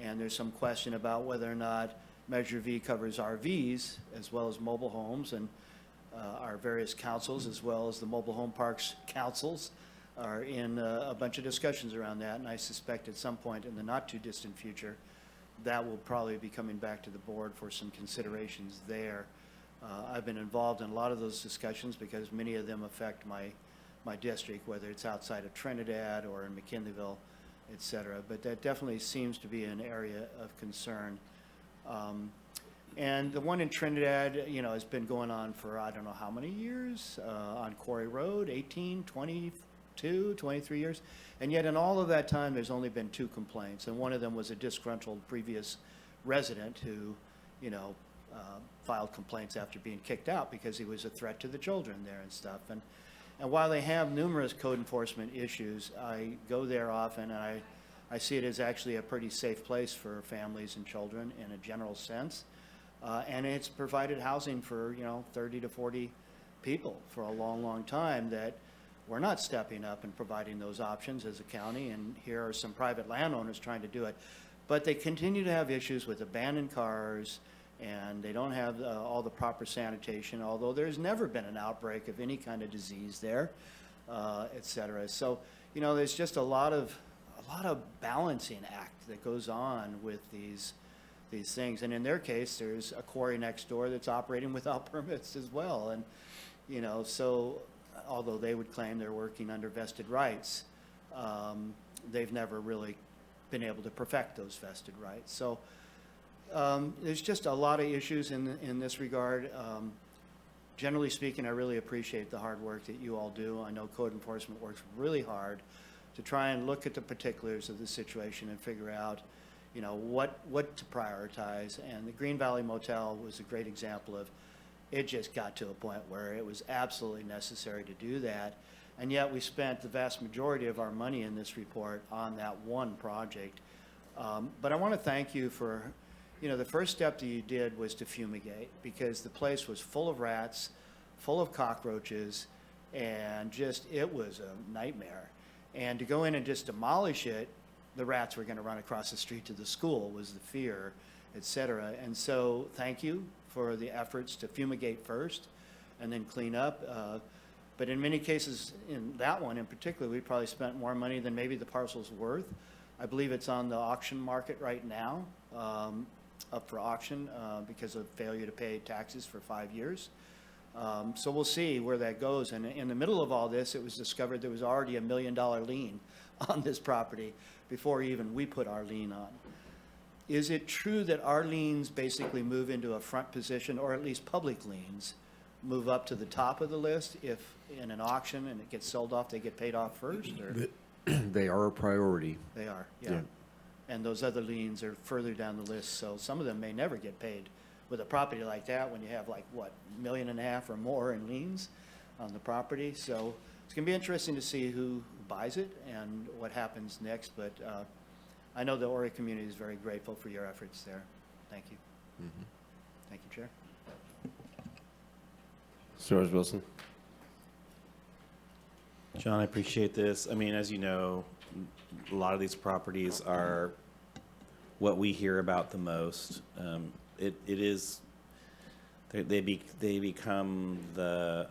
And there's some question about whether or not Measure V covers RVs as well as mobile homes, and our various councils as well as the mobile home parks councils are in a bunch of discussions around that. And I suspect at some point in the not too distant future, that will probably be coming back to the board for some considerations there. I've been involved in a lot of those discussions because many of them affect my district, whether it's outside of Trinidad or in McKinleyville, et cetera. But that definitely seems to be an area of concern. And the one in Trinidad, you know, has been going on for I don't know how many years, on Quarry Road, 18, 22, 23 years. And yet in all of that time, there's only been 2 complaints. And one of them was a disgruntled previous resident who, you know, filed complaints after being kicked out because he was a threat to the children there and stuff. And while they have numerous code enforcement issues, I go there often, and I see it as actually a pretty safe place for families and children in a general sense. And it's provided housing for, you know, 30 to 40 people for a long, long time that we're not stepping up and providing those options as a county, and here are some private landowners trying to do it. But they continue to have issues with abandoned cars, and they don't have all the proper sanitation, although there's never been an outbreak of any kind of disease there, et cetera. So, you know, there's just a lot of balancing act that goes on with these things. And in their case, there's a quarry next door that's operating without permits as well. And, you know, so although they would claim they're working under vested rights, they've never really been able to perfect those vested rights. So there's just a lot of issues in this regard. Generally speaking, I really appreciate the hard work that you all do. I know code enforcement works really hard to try and look at the particulars of the situation and figure out, you know, what to prioritize. And the Green Valley Motel was a great example of it just got to a point where it was absolutely necessary to do that. And yet we spent the vast majority of our money in this report on that one project. But I want to thank you for, you know, the first step that you did was to fumigate, because the place was full of rats, full of cockroaches, and just, it was a nightmare. And to go in and just demolish it, the rats were going to run across the street to the school was the fear, et cetera. And so thank you for the efforts to fumigate first and then clean up. But in many cases, in that one in particular, we probably spent more money than maybe the parcel's worth. I believe it's on the auction market right now, up for auction because of failure to pay taxes for 5 years. So we'll see where that goes. And in the middle of all this, it was discovered there was already $1 million lien on this property before even we put our lien on. is it true that our liens basically move into a front position, or at least public liens move up to the top of the list if in an auction and it gets sold off, they get paid off first, or? They are a priority. They are, yeah. Yeah. And those other liens are further down the list, so some of them may never get paid with a property like that when you have like, what, $1.5 million or more in liens on the property. So it's gonna be interesting to see who buys it and what happens next, but I know the Arroyo community is very grateful for your efforts there. Thank you. Thank you, Chair. Supervisor Wilson? John, I appreciate this. I mean, as you know, a lot of these properties are what we hear about the most. It is, they become the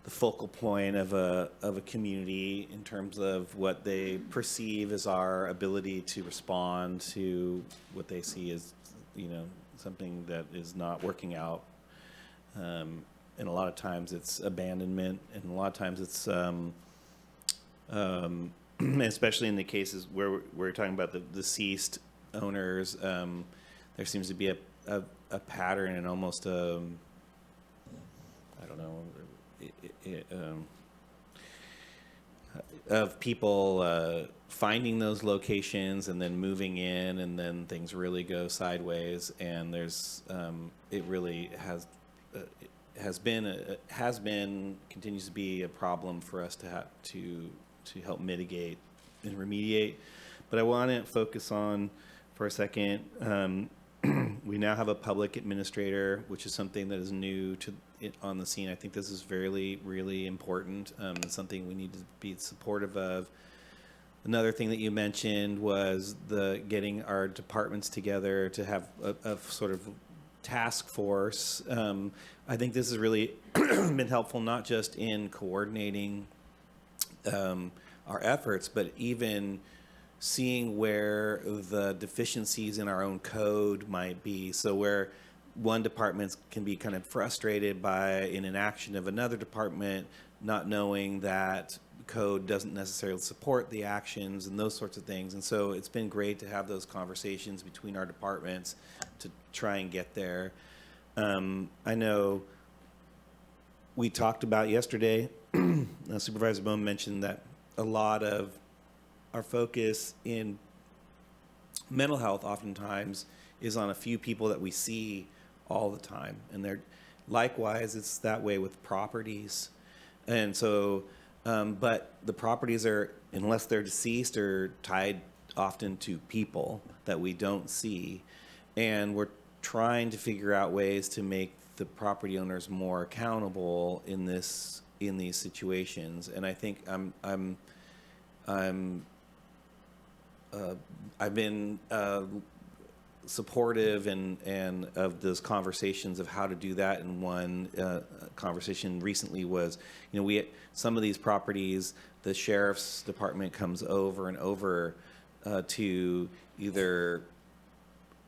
focal point of a community in terms of what they perceive as our ability to respond to what they see as, you know, something that is not working out. And a lot of times it's abandonment, and a lot of times it's, especially in the cases where we're talking about the deceased owners, there seems to be a pattern and almost a, I don't know, of people finding those locations and then moving in, and then things really go sideways, and there's it really has been continues to be a problem for us to have to help mitigate and remediate. But I want to focus on for a second. We now have a public administrator, which is something that is new to on the scene. I think this is really important. It's something we need to be supportive of. Another thing that you mentioned was getting our departments together to have a sort of task force. I think this has really been helpful, not just in coordinating our efforts, but even seeing where the deficiencies in our own code might be. So where one department can be kind of frustrated by an inaction of another department, not knowing that code doesn't necessarily support the actions and those sorts of things. And so it's been great to have those conversations between our departments to try and get there. I know we talked about yesterday, Supervisor Bohn mentioned that a lot of our focus in mental health oftentimes is on a few people that we see all the time. And they're likewise, it's that way with properties. And so, but the properties are, unless they're deceased, are tied often to people that we don't see. And we're trying to figure out ways to make the property owners more accountable in these situations. And I think I've been supportive and of those conversations of how to do that. And one conversation recently was, you know, some of these properties, the sheriff's department comes over and over to either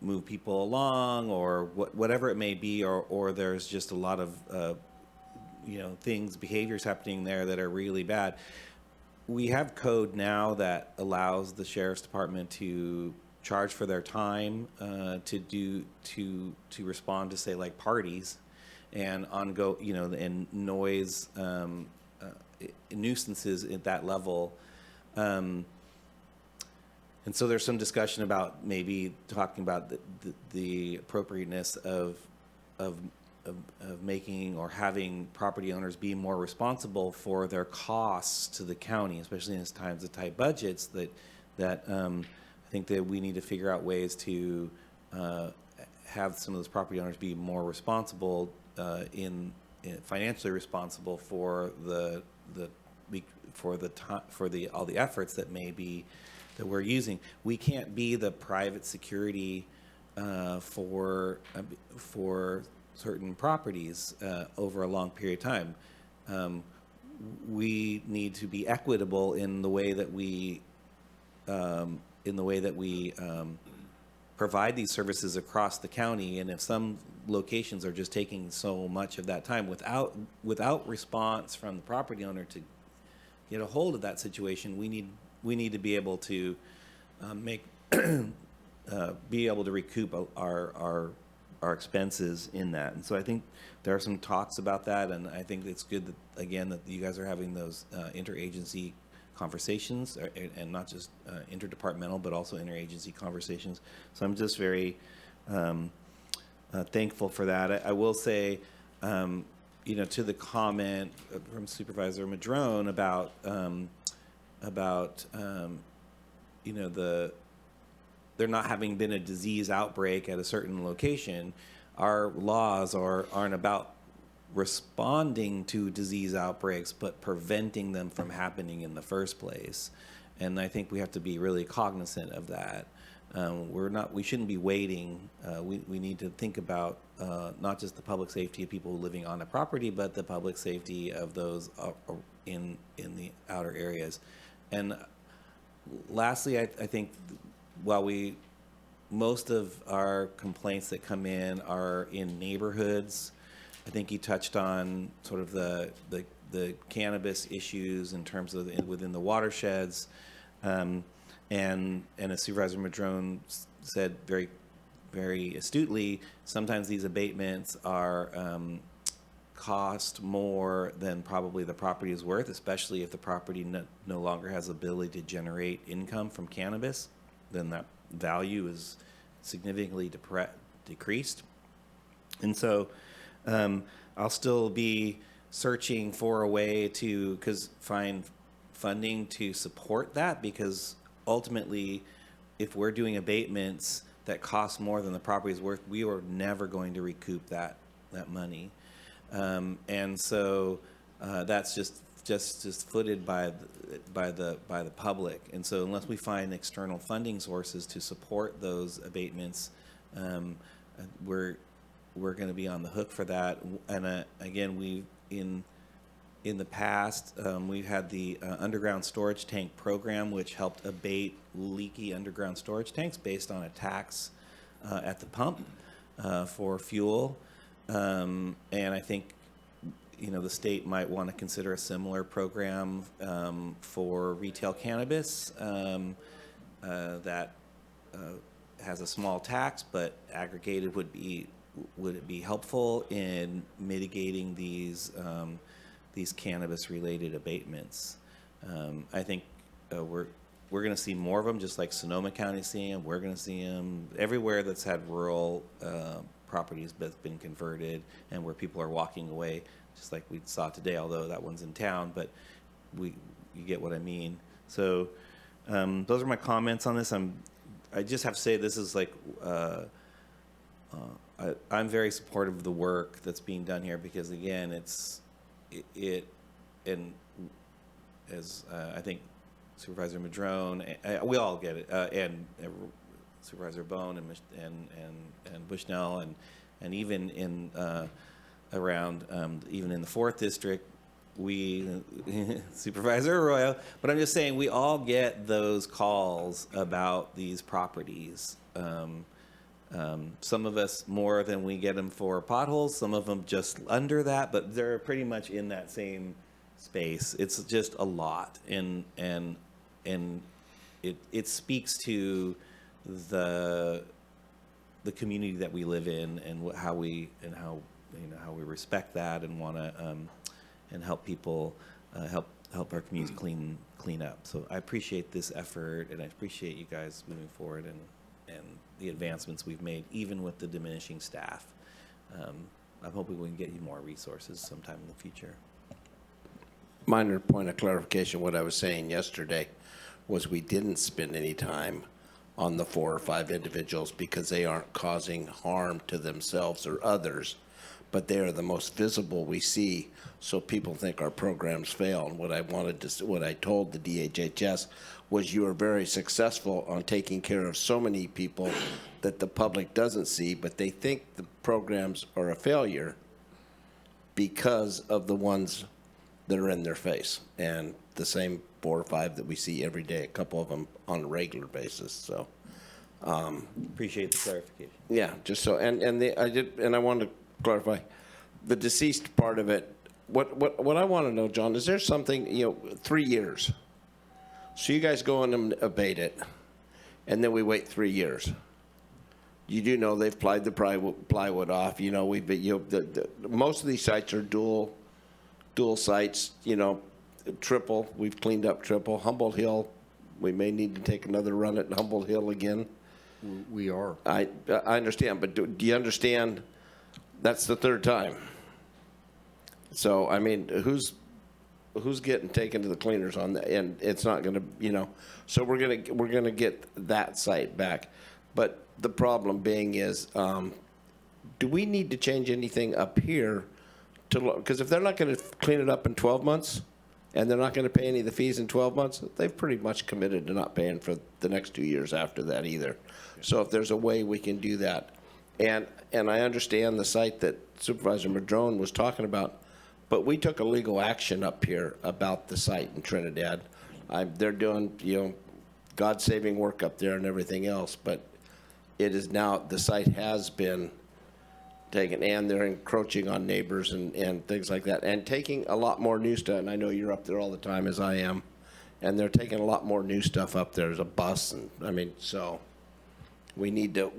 move people along or whatever it may be, or there's just a lot of behaviors happening there that are really bad. We have code now that allows the sheriff's department to charge for their time to respond to, say, like parties and and noise nuisances at that level. And so there's some discussion about maybe talking about the appropriateness of making or having property owners be more responsible for their costs to the county, especially in times of tight budgets. That I think that we need to figure out ways to have some of those property owners be more responsible, financially responsible for all the efforts that we're using. We can't be the private security for certain properties over a long period of time. We need to be equitable in the way that we provide these services across the county. And if some locations are just taking so much of that time without response from the property owner to get a hold of that situation, we need to be able to make be able to recoup our expenses in that. And so I think there are some talks about that, and I think it's good that, again, that you guys are having those interagency conversations, and not just interdepartmental, but also interagency conversations. So I'm just very thankful for that. I will say, you know, to the comment from Supervisor Madrone about you know, there not having been a disease outbreak at a certain location, our laws aren't about responding to disease outbreaks, but preventing them from happening in the first place. And I think we have to be really cognizant of that. We shouldn't be waiting. We need to think about not just the public safety of people living on a property, but the public safety of those in the outer areas. And lastly, I think while most of our complaints that come in are in neighborhoods, I think you touched on sort of the cannabis issues in terms of within the watersheds, and as Supervisor Madrone said very, very astutely, sometimes these abatements are cost more than probably the property is worth, especially if the property no longer has the ability to generate income from cannabis. Then that value is significantly decreased. And so I'll still be searching for a way to find funding to support that, because ultimately, if we're doing abatements that cost more than the property is worth, we are never going to recoup that money. And so that's just footed by the public. And so unless we find external funding sources to support those abatements, we're going to be on the hook for that. And again, in the past, we've had the underground storage tank program, which helped abate leaky underground storage tanks based on a tax at the pump for fuel. And I think, you know, the state might want to consider a similar program for retail cannabis that has a small tax, but aggregated would it be helpful in mitigating these cannabis-related abatements. I think we're going to see more of them, just like Sonoma County seeing them. We're going to see them everywhere that's had rural properties that's been converted and where people are walking away, just like we saw today, although that one's in town, but you get what I mean. So those are my comments on this. I just have to say this is like, I'm very supportive of the work that's being done here, because again, and as I think Supervisor Madrone, we all get it, and Supervisor Bohn and Bushnell, and even in around even in the 4th district, Supervisor Arroyo, but I'm just saying we all get those calls about these properties. Some of us more than we get them for potholes, some of them just under that, but they're pretty much in that same space. It's just a lot, and it speaks to the community that we live in, and how we respect that and want to and help people help our communities clean up. So I appreciate this effort, and I appreciate you guys moving forward and the advancements we've made, even with the diminishing staff. I'm hoping we can get you more resources sometime in the future. Minor point of clarification, what I was saying yesterday was we didn't spend any time on the 4 or 5 individuals because they aren't causing harm to themselves or others, but they are the most visible we see, so people think our programs fail. And what I told the DHHS was you are very successful on taking care of so many people that the public doesn't see, but they think the programs are a failure because of the ones that are in their face. And the same 4 or 5 that we see every day, a couple of them on a regular basis. So appreciate the clarification. Yeah, just so, and I wanted to clarify the deceased part of it. What I want to know, John, is there something, 3 years? So you guys go in and abate it. and then we wait 3 years. You do know they've plied the plywood off, you know, most of these sites are dual sites, you know, triple, we've cleaned up triple. Humboldt Hill, we may need to take another run at Humboldt Hill again. We are. I understand, but do you understand, that's the third time. So, I mean, who's getting taken to the cleaners on that? And it's not gonna, you know, so we're gonna get that site back. But the problem being is, do we need to change anything up here to, because if they're not gonna clean it up in 12 months, and they're not gonna pay any of the fees in 12 months, they've pretty much committed to not paying for the next 2 years after that either. So if there's a way we can do that. And I understand the site that Supervisor Madrone was talking about, but we took a legal action up here about the site in Trinidad. They're doing, you know, God-saving work up there and everything else, but it is now, the site has been taken, and they're encroaching on neighbors and things like that, and taking a lot more new stuff, and I know you're up there all the time, as I am, and they're taking a lot more new stuff up there. There's a bus, and, I mean, so we need to,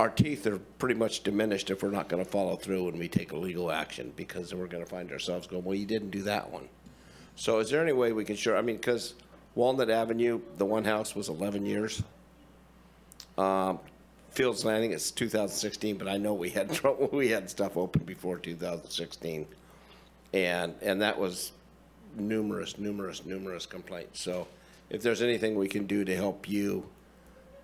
our teeth are pretty much diminished if we're not gonna follow through when we take a legal action, because then we're gonna find ourselves going, well, you didn't do that one. So is there any way we can I mean, because Walnut Avenue, the one house was 11 years. Fields Landing, it's 2016, but I know we had trouble, we had stuff open before 2016. And that was numerous complaints. So if there's anything we can do to help you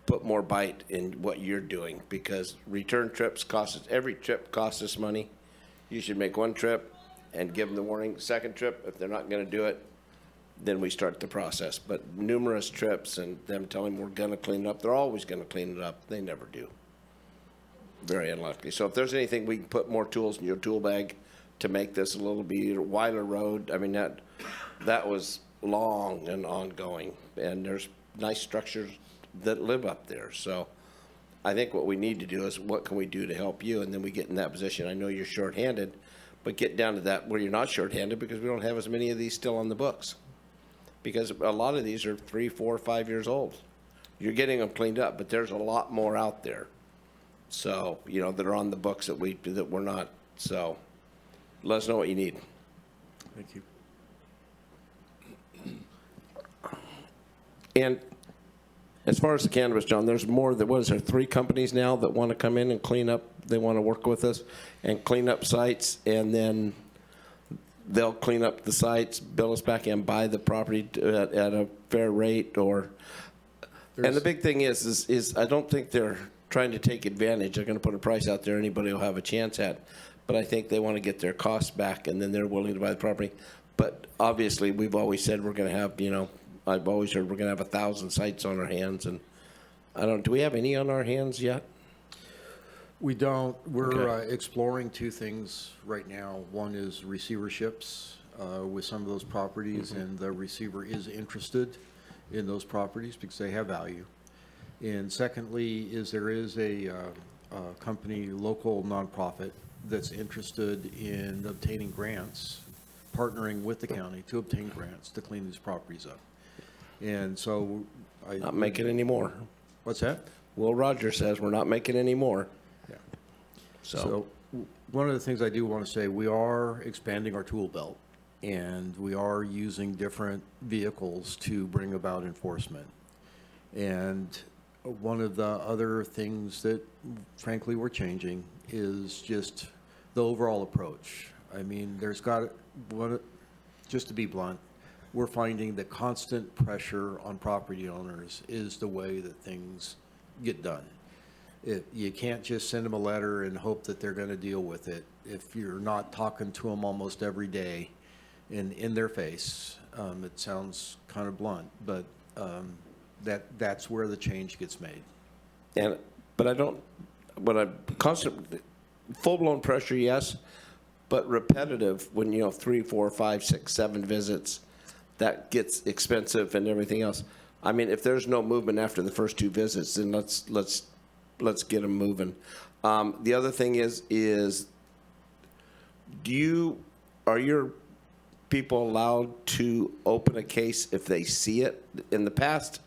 put more bite in what you're doing, because return trips every trip costs us money. You should make one trip and give them the warning. Second trip, if they're not gonna do it, then we start the process. But numerous trips and them telling them we're gonna clean it up, they're always gonna clean it up. They never do. Very unlikely. So if there's anything we can put more tools in your tool bag to make this a little bit, Weiler Road, I mean, that was long and ongoing, and there's nice structures that live up there. So I think what we need to do is, what can we do to help you? And then we get in that position. I know you're shorthanded, but get down to that where you're not shorthanded, because we don't have as many of these still on the books. Because a lot of these are 3, 4, 5 years old. You're getting them cleaned up, but there's a lot more out there. So, you know, that are on the books that we're not. So let us know what you need. Thank you. And as far as the cannabis, John, there's more. What is there, 3 companies now that want to come in and clean up? They want to work with us and clean up sites, and then they'll clean up the sites, bill us back, and buy the property at a fair rate. And the big thing is I don't think they're trying to take advantage. They're going to put a price out there anybody will have a chance at. But I think they want to get their costs back, and then they're willing to buy the property. But obviously, we've always said we're going to have, you know, I've always heard we're going to have 1,000 sites on our hands. And do we have any on our hands yet? We don't. We're Okay. exploring 2 things right now. One is receiverships with some of those properties, and the receiver is interested in those properties because they have value. And secondly, there is a company, local nonprofit, that's interested in obtaining grants, partnering with the county to obtain grants to clean these properties up. And so Not making any more. What's that? Will Rogers says we're not making any more. Yeah. So one of the things I do want to say, we are expanding our tool belt, and we are using different vehicles to bring about enforcement. And one of the other things that frankly we're changing is just the overall approach. I mean, just to be blunt, we're finding that constant pressure on property owners is the way that things get done. You can't just send them a letter and hope that they're going to deal with it if you're not talking to them almost every day and in their face. It sounds kind of blunt, but that's where the change gets made. Constant, full-blown pressure, yes, but repetitive, when, 3, 4, 5, 6, 7 visits, that gets expensive and everything else. I mean, if there's no movement after the first 2 visits, then let's get them moving. The other thing is are your people allowed to open a case if they see it? In the past,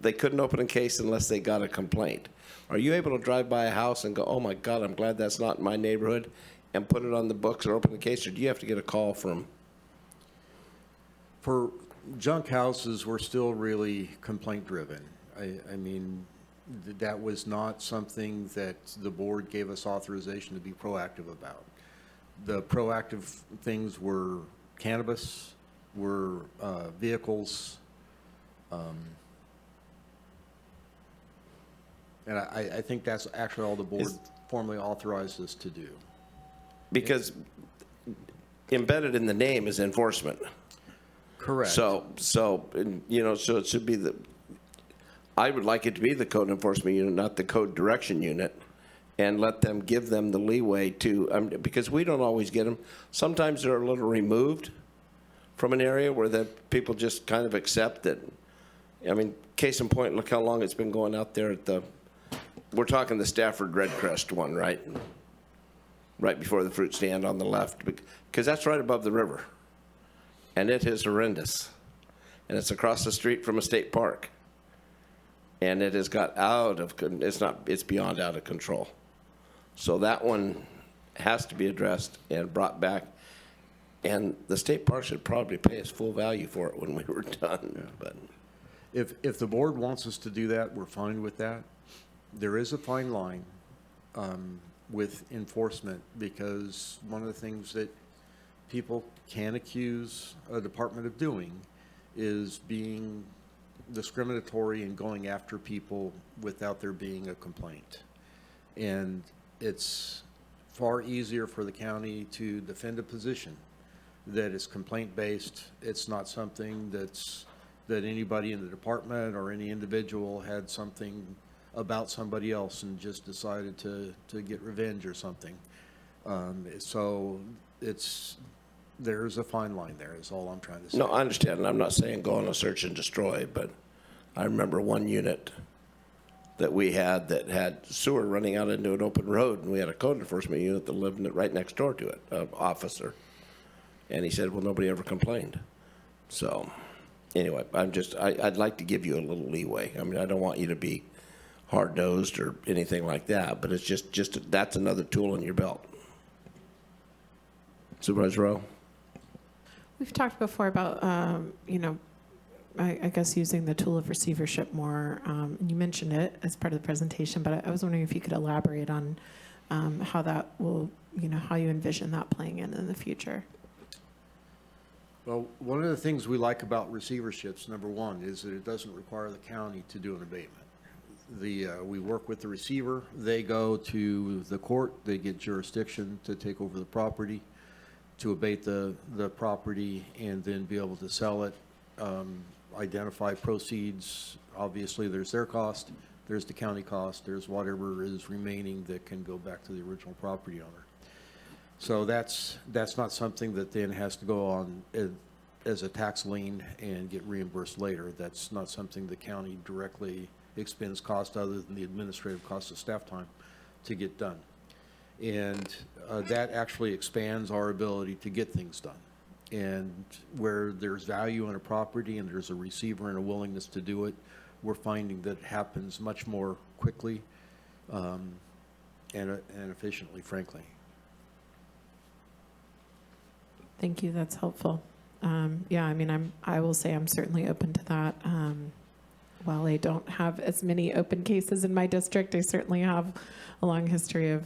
they couldn't open a case unless they got a complaint. Are you able to drive by a house and go, oh my God, I'm glad that's not in my neighborhood, and put it on the books or open the case, or do you have to get a call from? For junk houses, we're still really complaint-driven. I mean, that was not something that the board gave us authorization to be proactive about. The proactive things were cannabis, were vehicles, and I think that's actually all the board formally authorized us to do. Because embedded in the name is enforcement. Correct. So it should be I would like it to be the code enforcement unit, not the code direction unit, and let them give them the leeway to, because we don't always get them. Sometimes they're a little removed from an area where the people just kind of accept that. I mean, case in point, look how long it's been going out there at we're talking the Stafford Redcrest one, right? Right before the fruit stand on the left, because that's right above the river. And it is horrendous. And it's across the street from a state park. And it has got it's beyond out of control. So that one has to be addressed and brought back. And the state park should probably pay us full value for it when we were done. Yeah. But if the board wants us to do that, we're fine with that. There is a fine line with enforcement, because one of the things that people can accuse a department of doing is being discriminatory and going after people without there being a complaint. And it's far easier for the county to defend a position that is complaint-based. It's not something that anybody in the department or any individual had something about somebody else and just decided to get revenge or something. So there's a fine line there, is all I'm trying to say. no, I understand, and I'm not saying go on a search and destroy, but I remember one unit that we had that had sewer running out into an open road, and we had a code enforcement unit that lived right next door to it, an officer. And he said, well, nobody ever complained. So anyway, I'd like to give you a little leeway. I mean, I don't want you to be hard-nosed or anything like that, but it's just that's another tool in your belt. Supervisor Rowe? We've talked before about, I guess using the tool of receivership more. You mentioned it as part of the presentation, but I was wondering if you could elaborate on how that will, how you envision that playing in the future. Well, one of the things we like about receiverships, number one, is that it doesn't require the county to do an abatement. We work with the receiver. They go to the court. They get jurisdiction to take over the property, to abate the property, and then be able to sell it, identify proceeds. Obviously, there's their cost, there's the county cost, there's whatever is remaining that can go back to the original property owner. So that's not something that then has to go on as a tax lien and get reimbursed later. That's not something the county directly expends cost other than the administrative cost of staff time to get done. And that actually expands our ability to get things done. And where there's value in a property and there's a receiver and a willingness to do it, we're finding that it happens much more quickly and efficiently, frankly. Thank you. That's helpful. Yeah, I mean, I will say I'm certainly open to that. While I don't have as many open cases in my district, I certainly have a long history of,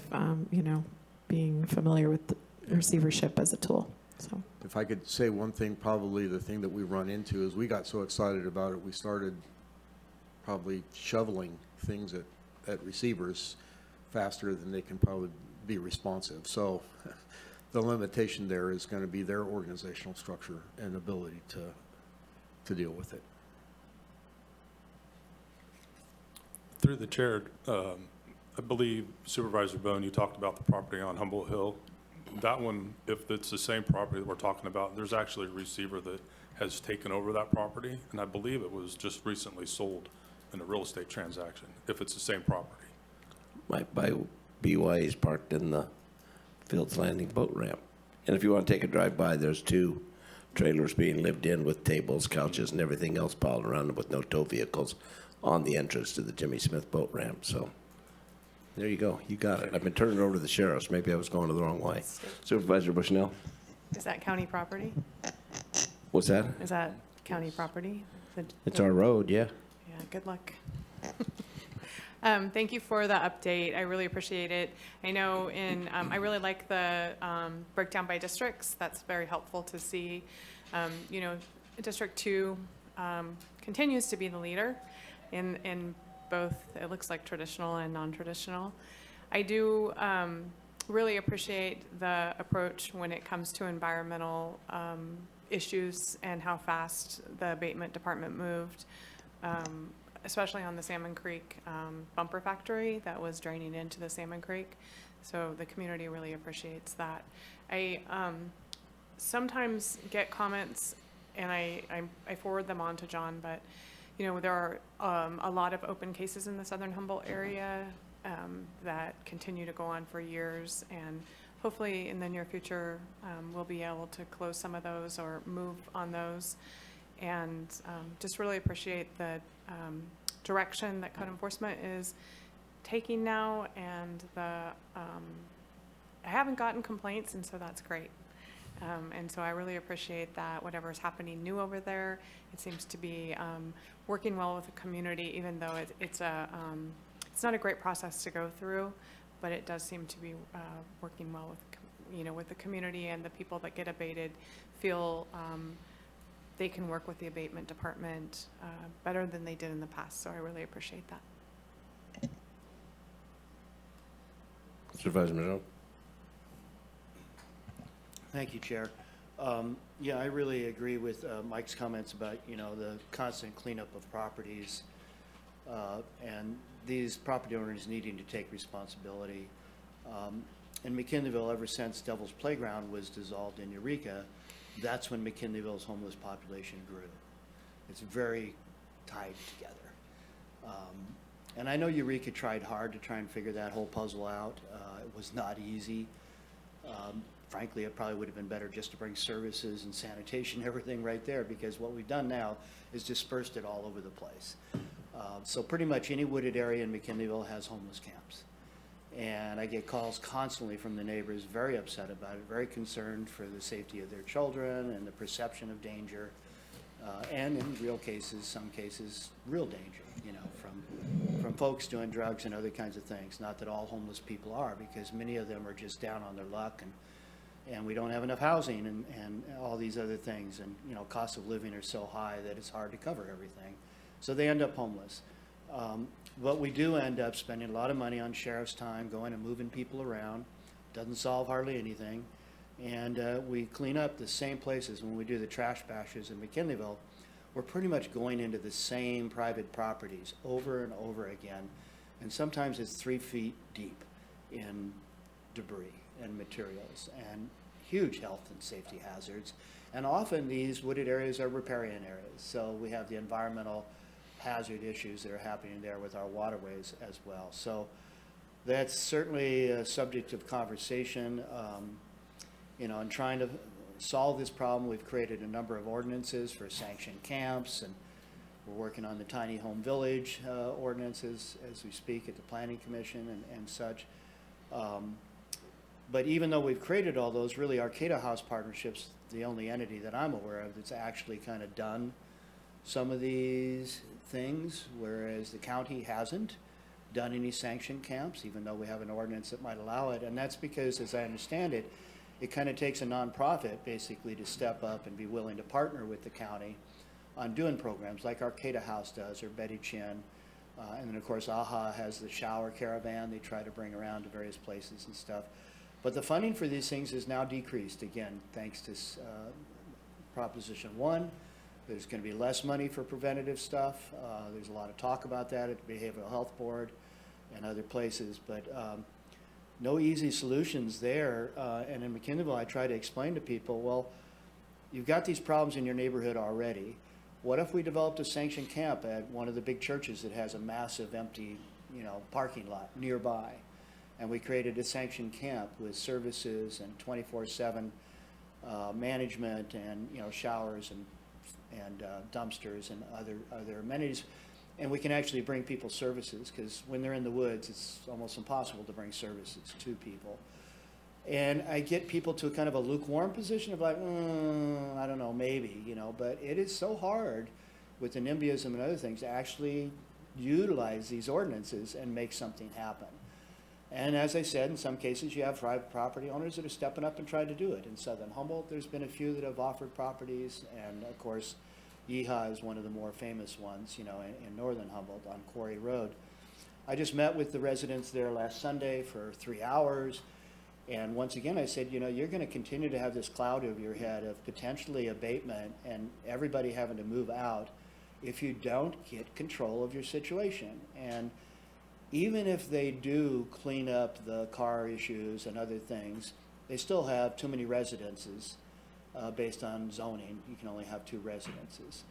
being familiar with the receivership as a tool. So, if I could say one thing, probably the thing that we run into is we got so excited about it, we started probably shoveling things at receivers faster than they can probably be responsive. So the limitation there is going to be their organizational structure and ability to deal with it. Through the chair, I believe Supervisor Bohn, you talked about the property on Humboldt Hill. That one, if it's the same property that we're talking about, there's actually a receiver that has taken over that property, and I believe it was just recently sold in a real estate transaction, if it's the same property. Right by BY is parked in the Fields Landing boat ramp. And if you want to take a drive by, there's two trailers being lived in with tables, couches, and everything else piled around them with no tow vehicles on the entrance to the Jimmy Smith boat ramp. So there you go. You got it. I've been turning it over to the sheriffs. Maybe I was going the wrong way. Supervisor Bushnell? Is that county property? What's that? Is that county property? It's our road, yeah. Yeah, good luck. Thank you for the update. I really appreciate it. I know I really like the breakdown by districts. That's very helpful to see. You know, District 2 continues to be the leader in both, it looks like, traditional and non-traditional. I do really appreciate the approach when it comes to environmental issues and how fast the abatement department moved, especially on the Salmon Creek bumper factory that was draining into the Salmon Creek. So the community really appreciates that. I sometimes get comments, and I forward them on to John, but you know, there are a lot of open cases in the southern Humboldt area that continue to go on for years, and hopefully in the near future we'll be able to close some of those or move on those. And just really appreciate the direction that code enforcement is taking now, and I haven't gotten complaints, and so that's great. And so I really appreciate that whatever is happening new over there, it seems to be working well with the community, even though it's not a great process to go through, but it does seem to be working well with the community, and the people that get abated feel they can work with the abatement department better than they did in the past. So I really appreciate that. Supervisor Madrone? Thank you, Chair. Yeah, I really agree with Mike's comments about, you know, the constant cleanup of properties and these property owners needing to take responsibility. In McKinleyville, ever since Devil's Playground was dissolved in Eureka, that's when McKinleyville's homeless population grew. It's very tied together. And I know Eureka tried hard to try and figure that whole puzzle out. It was not easy. Frankly, it probably would have been better just to bring services and sanitation, everything right there, because what we've done now is dispersed it all over the place. So pretty much any wooded area in McKinleyville has homeless camps. And I get calls constantly from the neighbors, very upset about it, very concerned for the safety of their children and the perception of danger. And in real cases, some cases, real danger, you know, from folks doing drugs and other kinds of things. Not that all homeless people are, because many of them are just down on their luck, and we don't have enough housing and all these other things. And, you know, cost of living are so high that it's hard to cover everything. So they end up homeless. But we do end up spending a lot of money on sheriff's time, going and moving people around. Doesn't solve hardly anything. And we clean up the same places. When we do the trash bashes in McKinleyville, we're pretty much going into the same private properties over and over again. And sometimes it's 3 feet deep in debris and materials and huge health and safety hazards. And often these wooded areas are riparian areas. So we have the environmental hazard issues that are happening there with our waterways as well. So that's certainly a subject of conversation. You know, in trying to solve this problem, we've created a number of ordinances for sanctioned camps, and we're working on the tiny home village ordinances as we speak at the Planning Commission and such. But even though we've created all those, really Arcata House Partnership's the only entity that I'm aware of that's actually kind of done some of these things, whereas the county hasn't done any sanctioned camps, even though we have an ordinance that might allow it. And that's because, as I understand it, it kind of takes a nonprofit basically to step up and be willing to partner with the county on doing programs like Arcata House does, or Betty Chin. And then of course AHA has the shower caravan they try to bring around to various places and stuff. But the funding for these things is now decreased, again, thanks to Proposition 1. There's going to be less money for preventative stuff. There's a lot of talk about that at the Behavioral Health Board and other places, but no easy solutions there. And in McKinleyville, I try to explain to people, well, you've got these problems in your neighborhood already. What if we developed a sanctioned camp at one of the big churches that has a massive empty, you know, parking lot nearby? And we created a sanctioned camp with services and 24/7 management and, showers and dumpsters and other amenities. And we can actually bring people services, because when they're in the woods, it's almost impossible to bring services to people. And I get people to kind of a lukewarm position of like, I don't know, maybe, but it is so hard with the NIMBYism and other things to actually utilize these ordinances and make something happen. And as I said, in some cases, you have private property owners that are stepping up and trying to do it. In southern Humboldt, there's been a few that have offered properties, and of course, Yeehaw is one of the more famous ones, in northern Humboldt on Quarry Road. I just met with the residents there last Sunday for 3 hours, and once again, I said, you're going to continue to have this cloud over your head of potentially abatement and everybody having to move out if you don't get control of your situation. And even if they do clean up the car issues and other things, they still have too many residences based on zoning. You can only have 2 residences.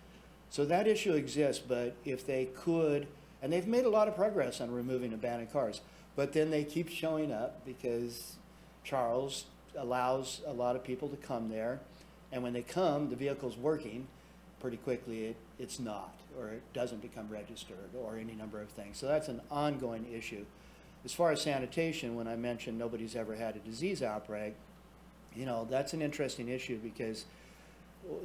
So that issue exists, but if they could, and they've made a lot of progress on removing abandoned cars, but then they keep showing up because Charles allows a lot of people to come there, and when they come, the vehicle's working. Pretty quickly it's not, or it doesn't become registered, or any number of things. So that's an ongoing issue. As far as sanitation, when I mentioned nobody's ever had a disease outbreak, that's an interesting issue because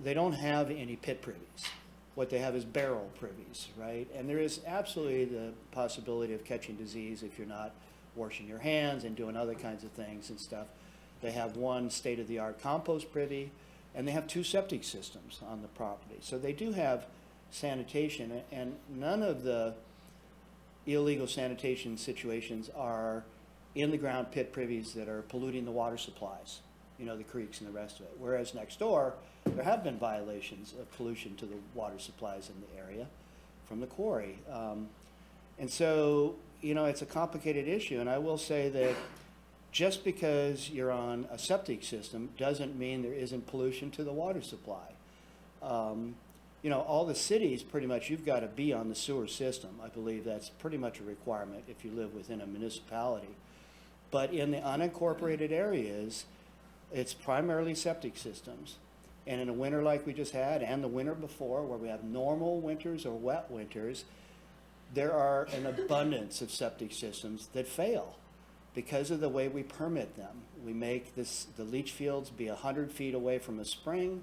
they don't have any pit privies. What they have is barrel privies, right? And there is absolutely the possibility of catching disease if you're not washing your hands and doing other kinds of things and stuff. They have 1 state-of-the-art compost privy, and they have 2 septic systems on the property. So they do have sanitation, and none of the illegal sanitation situations are in-the-ground pit privies that are polluting the water supplies, the creeks and the rest of it. Whereas next door, there have been violations of pollution to the water supplies in the area from the quarry. And so, it's a complicated issue, and I will say that just because you're on a septic system doesn't mean there isn't pollution to the water supply. All the cities, pretty much, you've got to be on the sewer system. I believe that's pretty much a requirement if you live within a municipality. But in the unincorporated areas, it's primarily septic systems. And in a winter like we just had, and the winter before, where we have normal winters or wet winters, there are an abundance of septic systems that fail because of the way we permit them. We make the leach fields be 100 feet away from a spring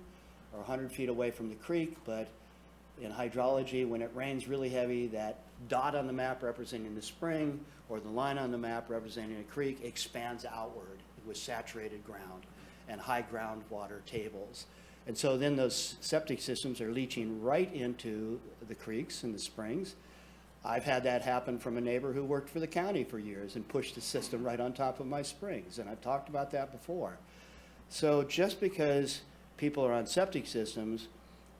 or 100 feet away from the creek, but in hydrology, when it rains really heavy, that dot on the map representing the spring or the line on the map representing a creek expands outward with saturated ground and high groundwater tables. And so then those septic systems are leaching right into the creeks and the springs. I've had that happen from a neighbor who worked for the county for years and pushed the system right on top of my springs, and I've talked about that before. So just because people are on septic systems,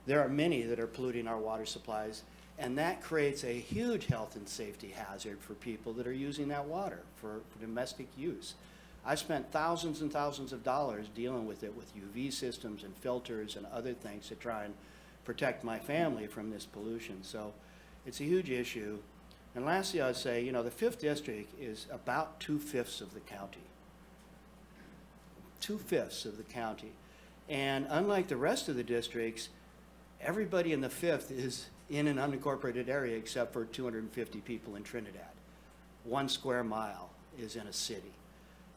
there are many that are polluting our water supplies, and that creates a huge health and safety hazard for people that are using that water for domestic use. I spent thousands and thousands of dollars dealing with it with UV systems and filters and other things to try and protect my family from this pollution. So it's a huge issue. And lastly, I'd say, the 5th District is about 2/5 of the county. 2/5 of the county. And unlike the rest of the districts, everybody in the 5th is in an unincorporated area except for 250 people in Trinidad. 1 square mile is in a city.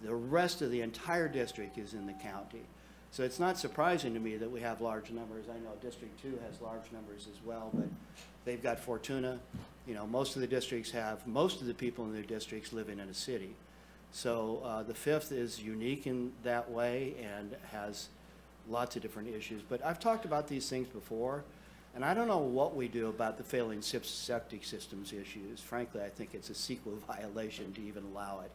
The rest of the entire district is in the county. So it's not surprising to me that we have large numbers. I know District 2 has large numbers as well, but they've got Fortuna. Most of the districts have, most of the people in their districts living in a city. So the 5th is unique in that way and has lots of different issues. But I've talked about these things before, and I don't know what we do about the failing septic systems issues. Frankly, I think it's a CEQA violation to even allow it.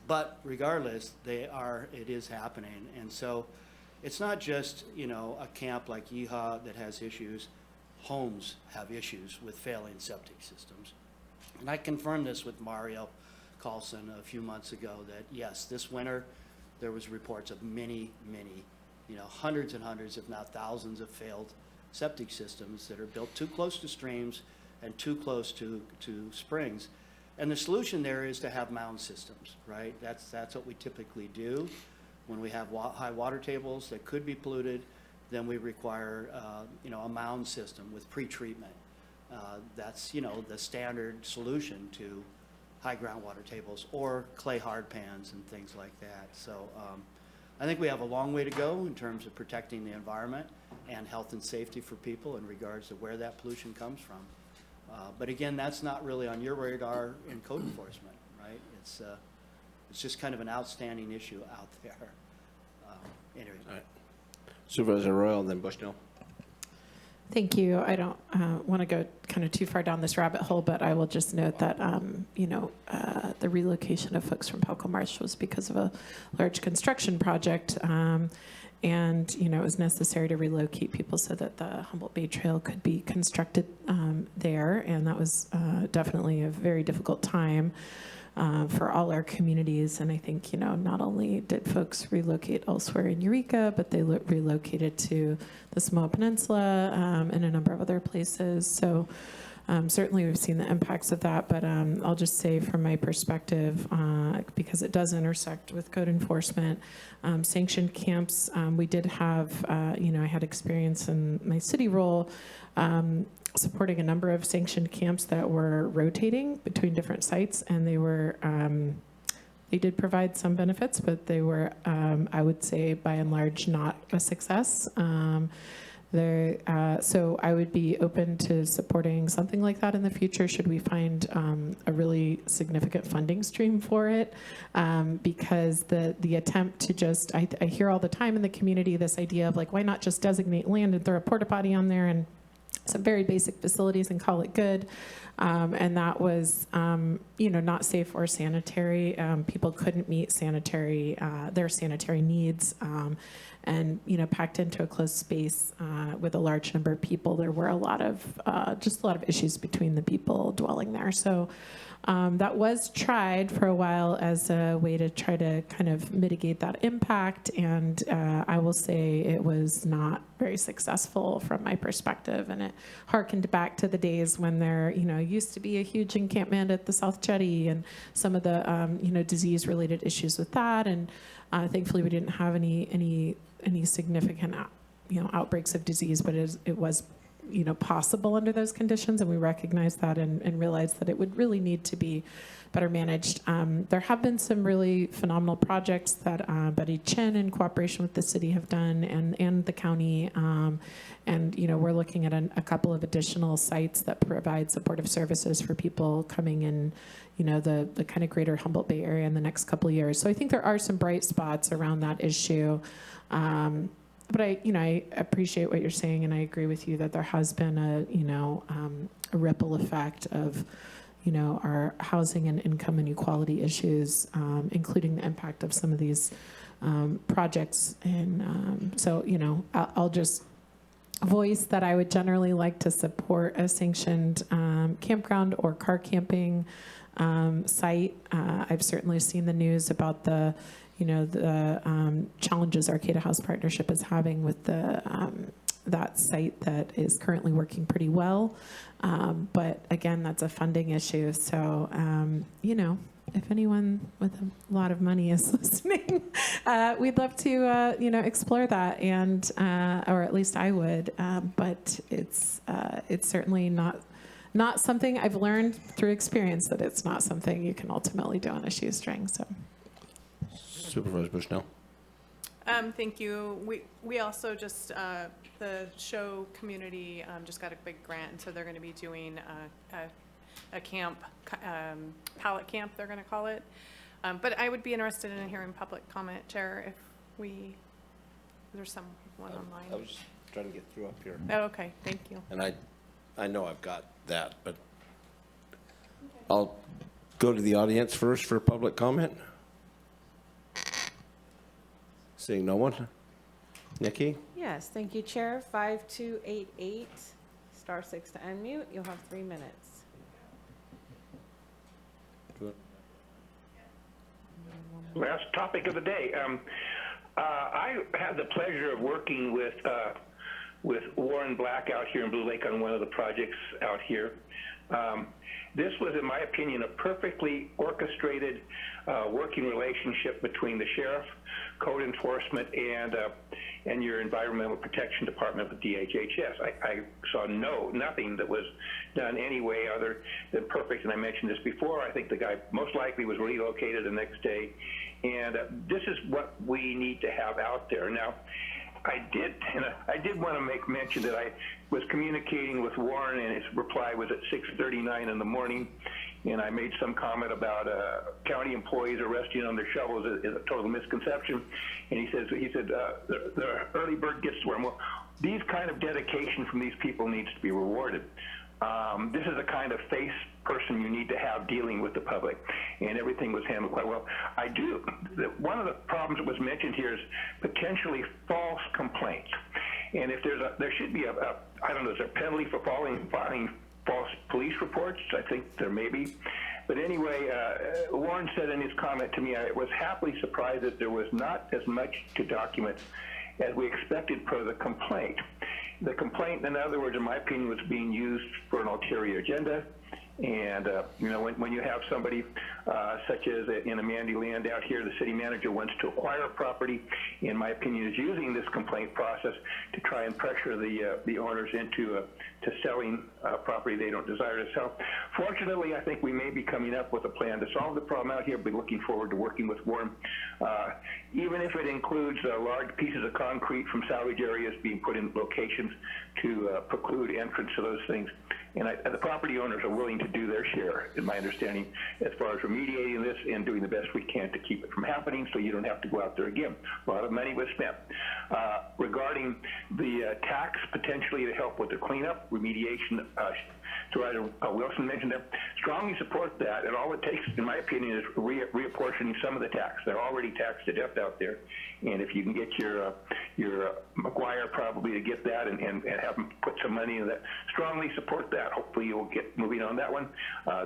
But regardless, it is happening. And so it's not just, a camp like Yeehaw that has issues. Homes have issues with failing septic systems. And I confirmed this with Mario Carlson a few months ago that, yes, this winter there was reports of many, hundreds and hundreds, if not thousands, of failed septic systems that are built too close to streams and too close to springs. And the solution there is to have mound systems, right? That's what we typically do When we have high water tables that could be polluted, then we require, a mound system with pretreatment. That's, the standard solution to high groundwater tables or clay hard pans and things like that. So I think we have a long way to go in terms of protecting the environment and health and safety for people in regards to where that pollution comes from. But again, that's not really on your radar in code enforcement, right? It's just kind of an outstanding issue out there. Anyway. All right. Supervisor Arroyo, then Bushnell. Thank you. I don't want to go kind of too far down this rabbit hole, but I will just note that, the relocation of folks from Palco Marsh was because of a large construction project. And, it was necessary to relocate people so that the Humboldt Bay Trail could be constructed there. And that was definitely a very difficult time for all our communities. And I think, not only did folks relocate elsewhere in Eureka, but they relocated to the Samoa Peninsula and a number of other places. So certainly we've seen the impacts of that, but I'll just say from my perspective, because it does intersect with code enforcement, sanctioned camps, we did have, I had experience in my city role supporting a number of sanctioned camps that were rotating between different sites, and they were, they did provide some benefits, but they were, I would say, by and large, not a success. So I would be open to supporting something like that in the future should we find a really significant funding stream for it, because the attempt to just, I hear all the time in the community this idea of like, why not just designate land and throw a porta potty on there and some very basic facilities and call it good. And that was, not safe or sanitary. People couldn't meet their sanitary needs. And, packed into a closed space with a large number of people, there were a lot of issues between the people dwelling there. So that was tried for a while as a way to try to kind of mitigate that impact. And I will say it was not very successful from my perspective. And it harkened back to the days when there, used to be a huge encampment at the South Jetty and some of the, disease-related issues with that. And thankfully, we didn't have any significant, outbreaks of disease, but it was, possible under those conditions, and we recognized that and realized that it would really need to be better managed. There have been some really phenomenal projects that Betty Chin, in cooperation with the city, have done, and the county, and we're looking at a couple of additional sites that provide supportive services for people coming in, the kind of greater Humboldt Bay area in the next couple of years. So I think there are some bright spots around that issue. But I appreciate what you're saying, and I agree with you that there has been a ripple effect of, our housing and income inequality issues, including the impact of some of these projects. And so, I'll just voice that I would generally like to support a sanctioned campground or car camping site. I've certainly seen the news about the challenges Arcata House Partnership is having with that site that is currently working pretty well. But again, that's a funding issue. So, if anyone with a lot of money is listening, we'd love to, explore that, and or at least I would. But it's certainly not something I've learned through experience that it's not something you can ultimately do on a shoestring. So. Supervisor Bushnell. Thank you. We also just, the show community just got a big grant, and so they're going to be doing a camp, pallet camp, they're going to call it. But I would be interested in hearing public comment, Chair, if there's someone online. I was just trying to get through up here. Oh, okay, thank you. And I know I've got that, but I'll go to the audience first for public comment. Seeing no one. Nikki? Yes, thank you, Chair. 5288, star 6 to unmute. You'll have 3 minutes. Last topic of the day. I had the pleasure of working with with Warren Black out here in Blue Lake on one of the projects out here. This was, in my opinion, a perfectly orchestrated working relationship between the sheriff, code enforcement, and your Environmental Protection Department with DHHS. I saw nothing that was done any way other than perfect, and I mentioned this before. I think the guy most likely was relocated the next day, and this is what we need to have out there. Now, I did want to make mention that I was communicating with Warren, and his reply was at 6:39 in the morning, and I made some comment about county employees arresting on their shovels is a total misconception. And he said the early bird gets to worm. Well, these kind of dedication from these people needs to be rewarded. This is the kind of face person you need to have dealing with the public, and everything was handled quite well. One of the problems that was mentioned here is potentially false complaints. And if there should be I don't know, is there a penalty for filing false police reports? I think there may be. But anyway, Warren said in his comment to me, I was happily surprised that there was not as much to document as we expected per the complaint. The complaint, in other words, in my opinion, was being used for an ulterior agenda. And, when you have somebody such as in Amanda Land out here, the city manager wants to acquire a property, in my opinion, is using this complaint process to try and pressure the owners into to selling property they don't desire to sell. Fortunately, I think we may be coming up with a plan to solve the problem out here. Be looking forward to working with Warren, even if it includes large pieces of concrete from salvage areas being put in locations to preclude entrance to those things. And the property owners are willing to do their share, in my understanding, as far as remediating this and doing the best we can to keep it from happening so you don't have to go out there again. A lot of money was spent. Regarding the tax potentially to help with the cleanup, remediation, Supervisor Wilson mentioned that. Strongly support that, and all it takes, in my opinion, is reapportioning some of the tax. They're already taxed to death out there, and if you can get your McGuire probably to get that and have them put some money in that, strongly support that. Hopefully you'll get moving on that one.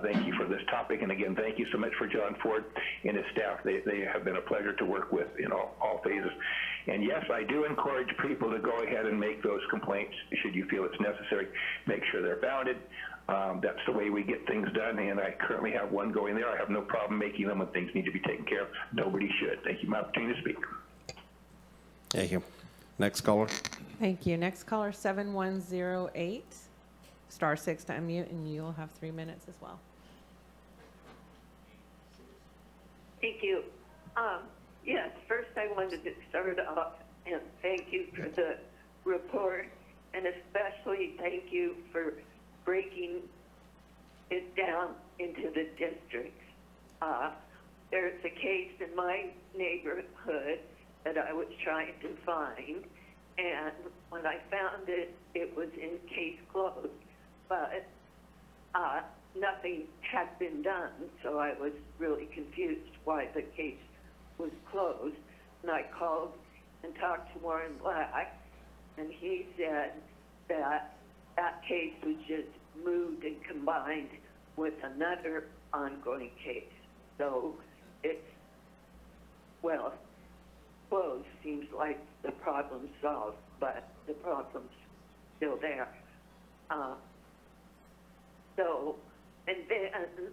Thank you for this topic, and again, thank you so much for John Ford and his staff. They have been a pleasure to work with in all phases. And yes, I do encourage people to go ahead and make those complaints should you feel it's necessary. Make sure they're founded. That's the way we get things done, and I currently have one going there. I have no problem making them when things need to be taken care of. Nobody should. Thank you for my opportunity to speak. Thank you. Next caller. Thank you. Next caller, 7108, *6 to unmute, and you'll have 3 minutes as well. Thank you. Yes, first I wanted to start off and thank you for the report, and especially thank you for breaking it down into the districts. There's a case in my neighborhood that I was trying to find, and when I found it, it was in case closed, but nothing had been done, so I was really confused why the case was closed. And I called and talked to Warren Black, and he said that that case was just moved and combined with another ongoing case. So it's, well, closed seems like the problem's solved, but the problem's still there. And then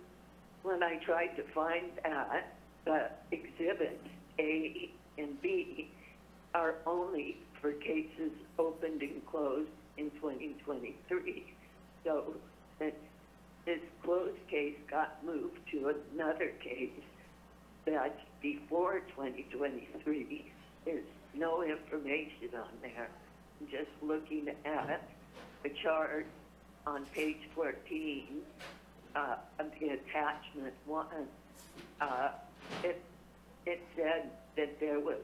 when I tried to find that, the exhibits A and B are only for cases opened and closed in 2023. So this closed case got moved to another case that's before 2023. There's no information on there. I'm just looking at the chart on page 14 of the attachment 1. It said that there was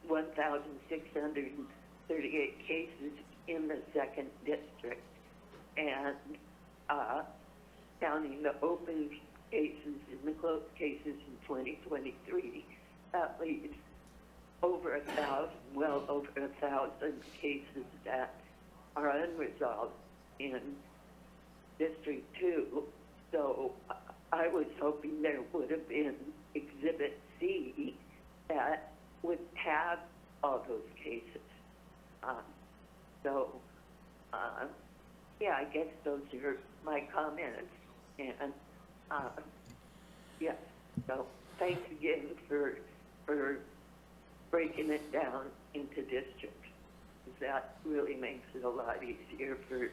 1,638 cases in the 2nd district, and counting the open cases and the closed cases in 2023, that leaves over 1,000, well over 1,000 cases that are unresolved in District 2. So I was hoping there would have been Exhibit C that would have all those cases. So, yeah, I guess those are my comments. And, yes, so thanks again for breaking it down into districts. That really makes it a lot easier for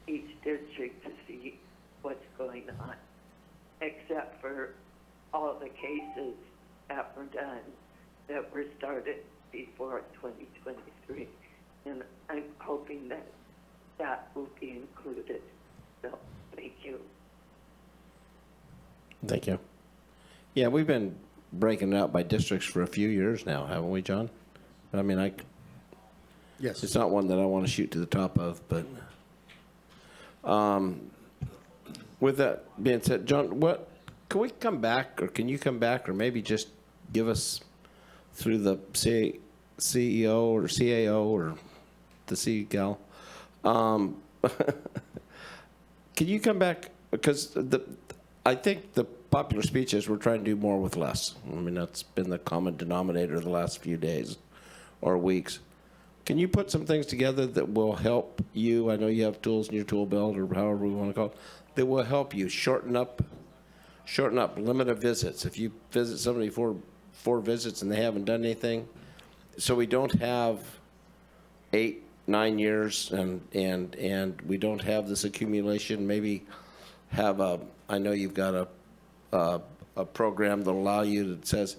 each district to see what's going on, except for all the cases that were done that were started before 2023. And I'm hoping that that will be included. So, thank you. Thank you. Yeah, we've been breaking it out by districts for a few years now, haven't we, John? I mean, Yes. it's not one that I want to shoot to the top of, but with that being said, John, can we come back, or can you come back, or maybe just give us through the CEO or CAO or the C gal? Can you come back, because I think the popular speech is we're trying to do more with less. I mean, that's been the common denominator the last few days or weeks. Can you put some things together that will help you? I know you have tools in your tool belt, or however we want to call it, that will help you shorten up limit of visits. If you visit somebody for 4 visits and they haven't done anything, so we don't have 8, 9 years and we don't have this accumulation. Maybe have I know you've got a program that'll allow you that says,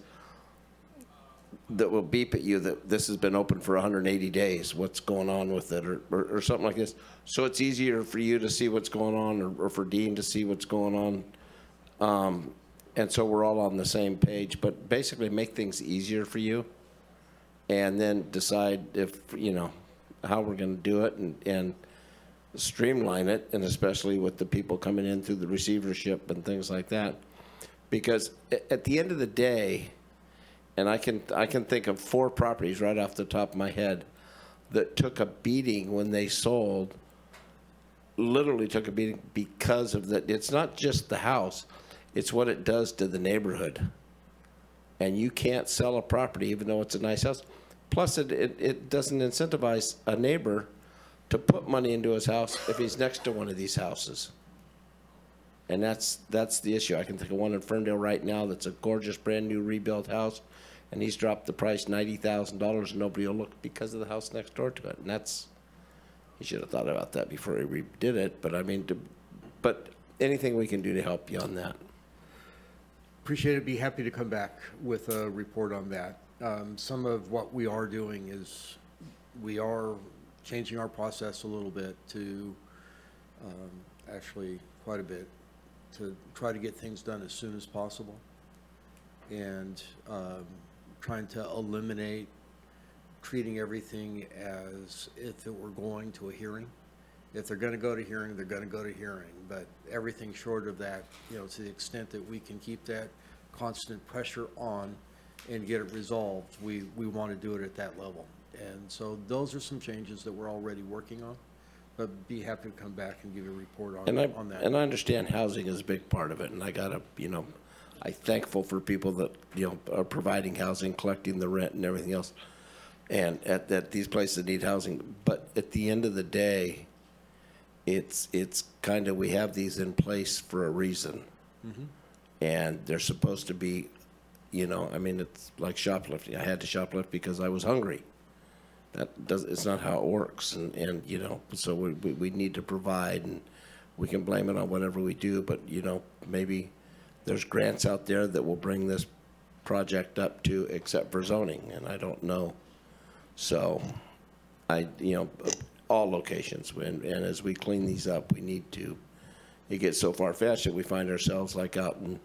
that will beep at you that this has been open for 180 days, what's going on with it, or something like this. So it's easier for you to see what's going on, or for Dean to see what's going on. And so we're all on the same page, but basically make things easier for you, and then decide if, how we're going to do it, and streamline it, and especially with the people coming in through the receivership and things like that. Because at the end of the day, and I can think of 4 properties right off the top of my head that took a beating when they sold, literally took a beating because of that. It's not just the house, it's what it does to the neighborhood. And you can't sell a property even though it's a nice house. Plus, it doesn't incentivize a neighbor to put money into his house if he's next to one of these houses. And that's the issue. I can think of one in Ferndale right now that's a gorgeous brand new rebuilt house, and he's dropped the price $90,000, and nobody will look because of the house next door to it. And he should have thought about that before he redid it. But I mean, but anything we can do to help you on that. Appreciate it. Be happy to come back with a report on that. Some of what we are doing is we are changing our process a little bit to, actually quite a bit, to try to get things done as soon as possible, and trying to eliminate treating everything as if it were going to a hearing. If they're going to go to hearing, they're going to go to hearing. But everything short of that, to the extent that we can keep that constant pressure on and get it resolved, we want to do it at that level. And so those are some changes that we're already working on. But be happy to come back and give you a report on that. And I understand housing is a big part of it, and I'm thankful for people that, are providing housing, collecting the rent and everything else, and at these places that need housing. But at the end of the day, it's kind of, we have these in place for a reason. Mm-hmm. And they're supposed to be, it's like shoplifting. I had to shoplift because I was hungry. It's not how it works, and so we need to provide, and we can blame it on whatever we do, but maybe there's grants out there that will bring this project up to except for zoning, and I don't know. So all locations, and as we clean these up, we need to. It gets so far-fetched that we find ourselves like out in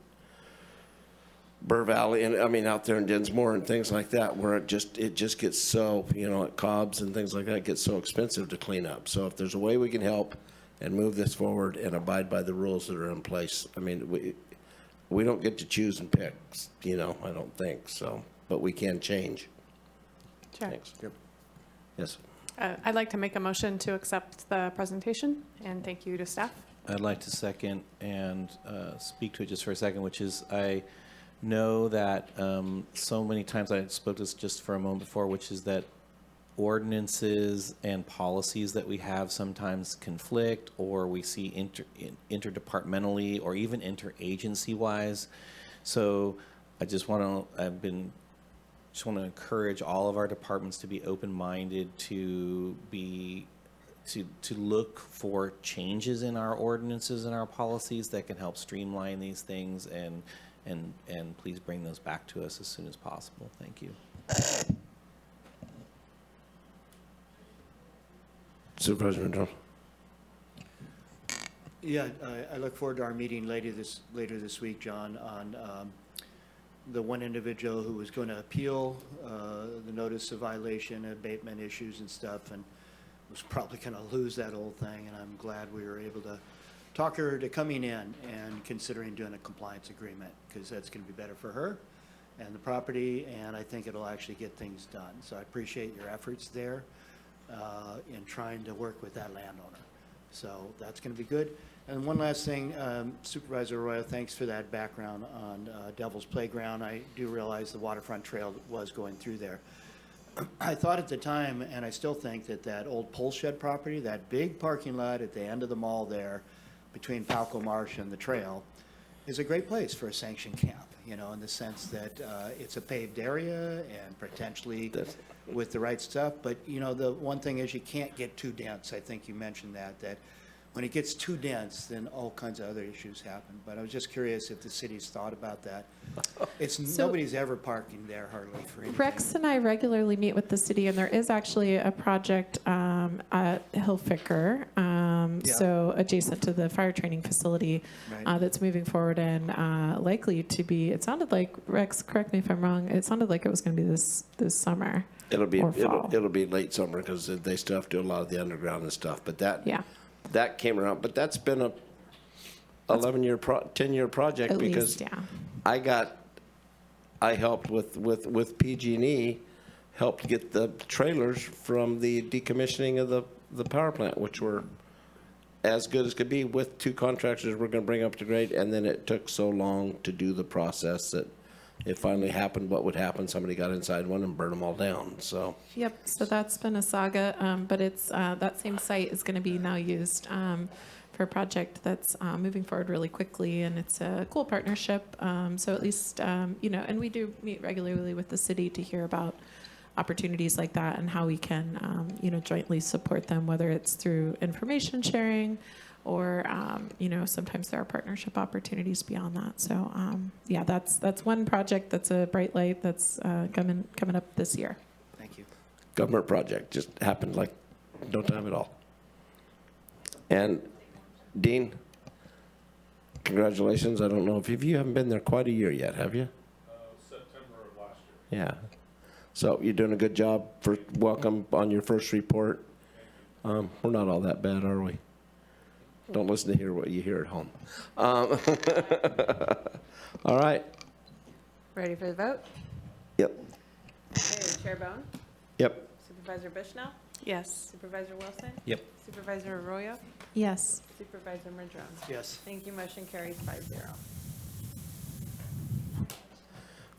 Burr Valley, and out there in Dinsmore and things like that, where it just gets so, at Cobb's and things like that, it gets so expensive to clean up. So if there's a way we can help and move this forward and abide by the rules that are in place, we don't get to choose and pick, I don't think so, but we can change. Sure. Thanks. Yep. Yes. I'd like to make a motion to accept the presentation, and thank you to staff. I'd like to second and speak to it just for a second, which is I know that so many times I spoke to this just for a moment before, which is that ordinances and policies that we have sometimes conflict, or we see interdepartmentally or even interagency wise. So I just want to, just want to encourage all of our departments to be open-minded, to look for changes in our ordinances and our policies that can help streamline these things, and please bring those back to us as soon as possible. Thank you. Supervisor Madrone. Yeah, I look forward to our meeting later this week, John, on the one individual who was going to appeal the notice of violation, abatement issues and stuff, and was probably going to lose that whole thing. And I'm glad we were able to talk her to coming in and considering doing a compliance agreement, because that's going to be better for her and the property, and I think it'll actually get things done. So I appreciate your efforts there in trying to work with that landowner. So that's going to be good. And one last thing, Supervisor Arroyo, thanks for that background on Devil's Playground. I do realize the waterfront trail was going through there. I thought at the time, and I still think, that that old pole shed property, that big parking lot at the end of the mall there between Falco Marsh and the trail, is a great place for a sanctioned camp, you know, in the sense that it's a paved area and potentially with the right stuff. But, you know, the one thing is you can't get too dense. I think you mentioned that when it gets too dense, then all kinds of other issues happen. But I was just curious if the city's thought about that. Nobody's ever parking there hardly for anything. Rex and I regularly meet with the city, and there is actually a project at Hillficker, so adjacent to the fire training facility, that's moving forward and likely to be. It sounded like, Rex, correct me if I'm wrong, it sounded like it was going to be this summer. It'll be late summer because they still have to do a lot of the underground and stuff. But that came around. But that's been a 10-year project at because least, I helped with PG&E, helped get the trailers from the decommissioning of the power plant, which were as good as could be, with 2 contractors we're going to bring up to grade. And then it took so long to do the process that it finally happened. What would happen? Somebody got inside one and burned them all down. So. Yep. So that's been a saga, but it's that same site is going to be now used for a project that's moving forward really quickly, and it's a cool partnership. So at least you know, and we do meet regularly with the city to hear about opportunities like that and how we can you know, jointly support them, whether it's through information sharing, or you know, sometimes there are partnership opportunities beyond that. So yeah, that's one project that's a bright light that's coming up this year. Thank you. Government project just happened like no time at all. And Dean, congratulations. I don't know if you haven't been there quite a year yet, have you? September of last year. Yeah. So you're doing a good job. Welcome on your first report. We're not all that bad, are we? Don't listen to what you hear at home. All right. Ready for the vote? Yep. Okay, Chair Bohn? Yep. Supervisor Bushnell? Yes. Supervisor Wilson? Yep. Supervisor Arroyo? Yes. Supervisor Madrone? Yes. Thank you. Motion carries 5-0.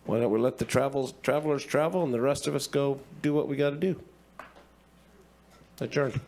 Why don't we let the travelers travel and the rest of us go do what we got to do? Adjourned.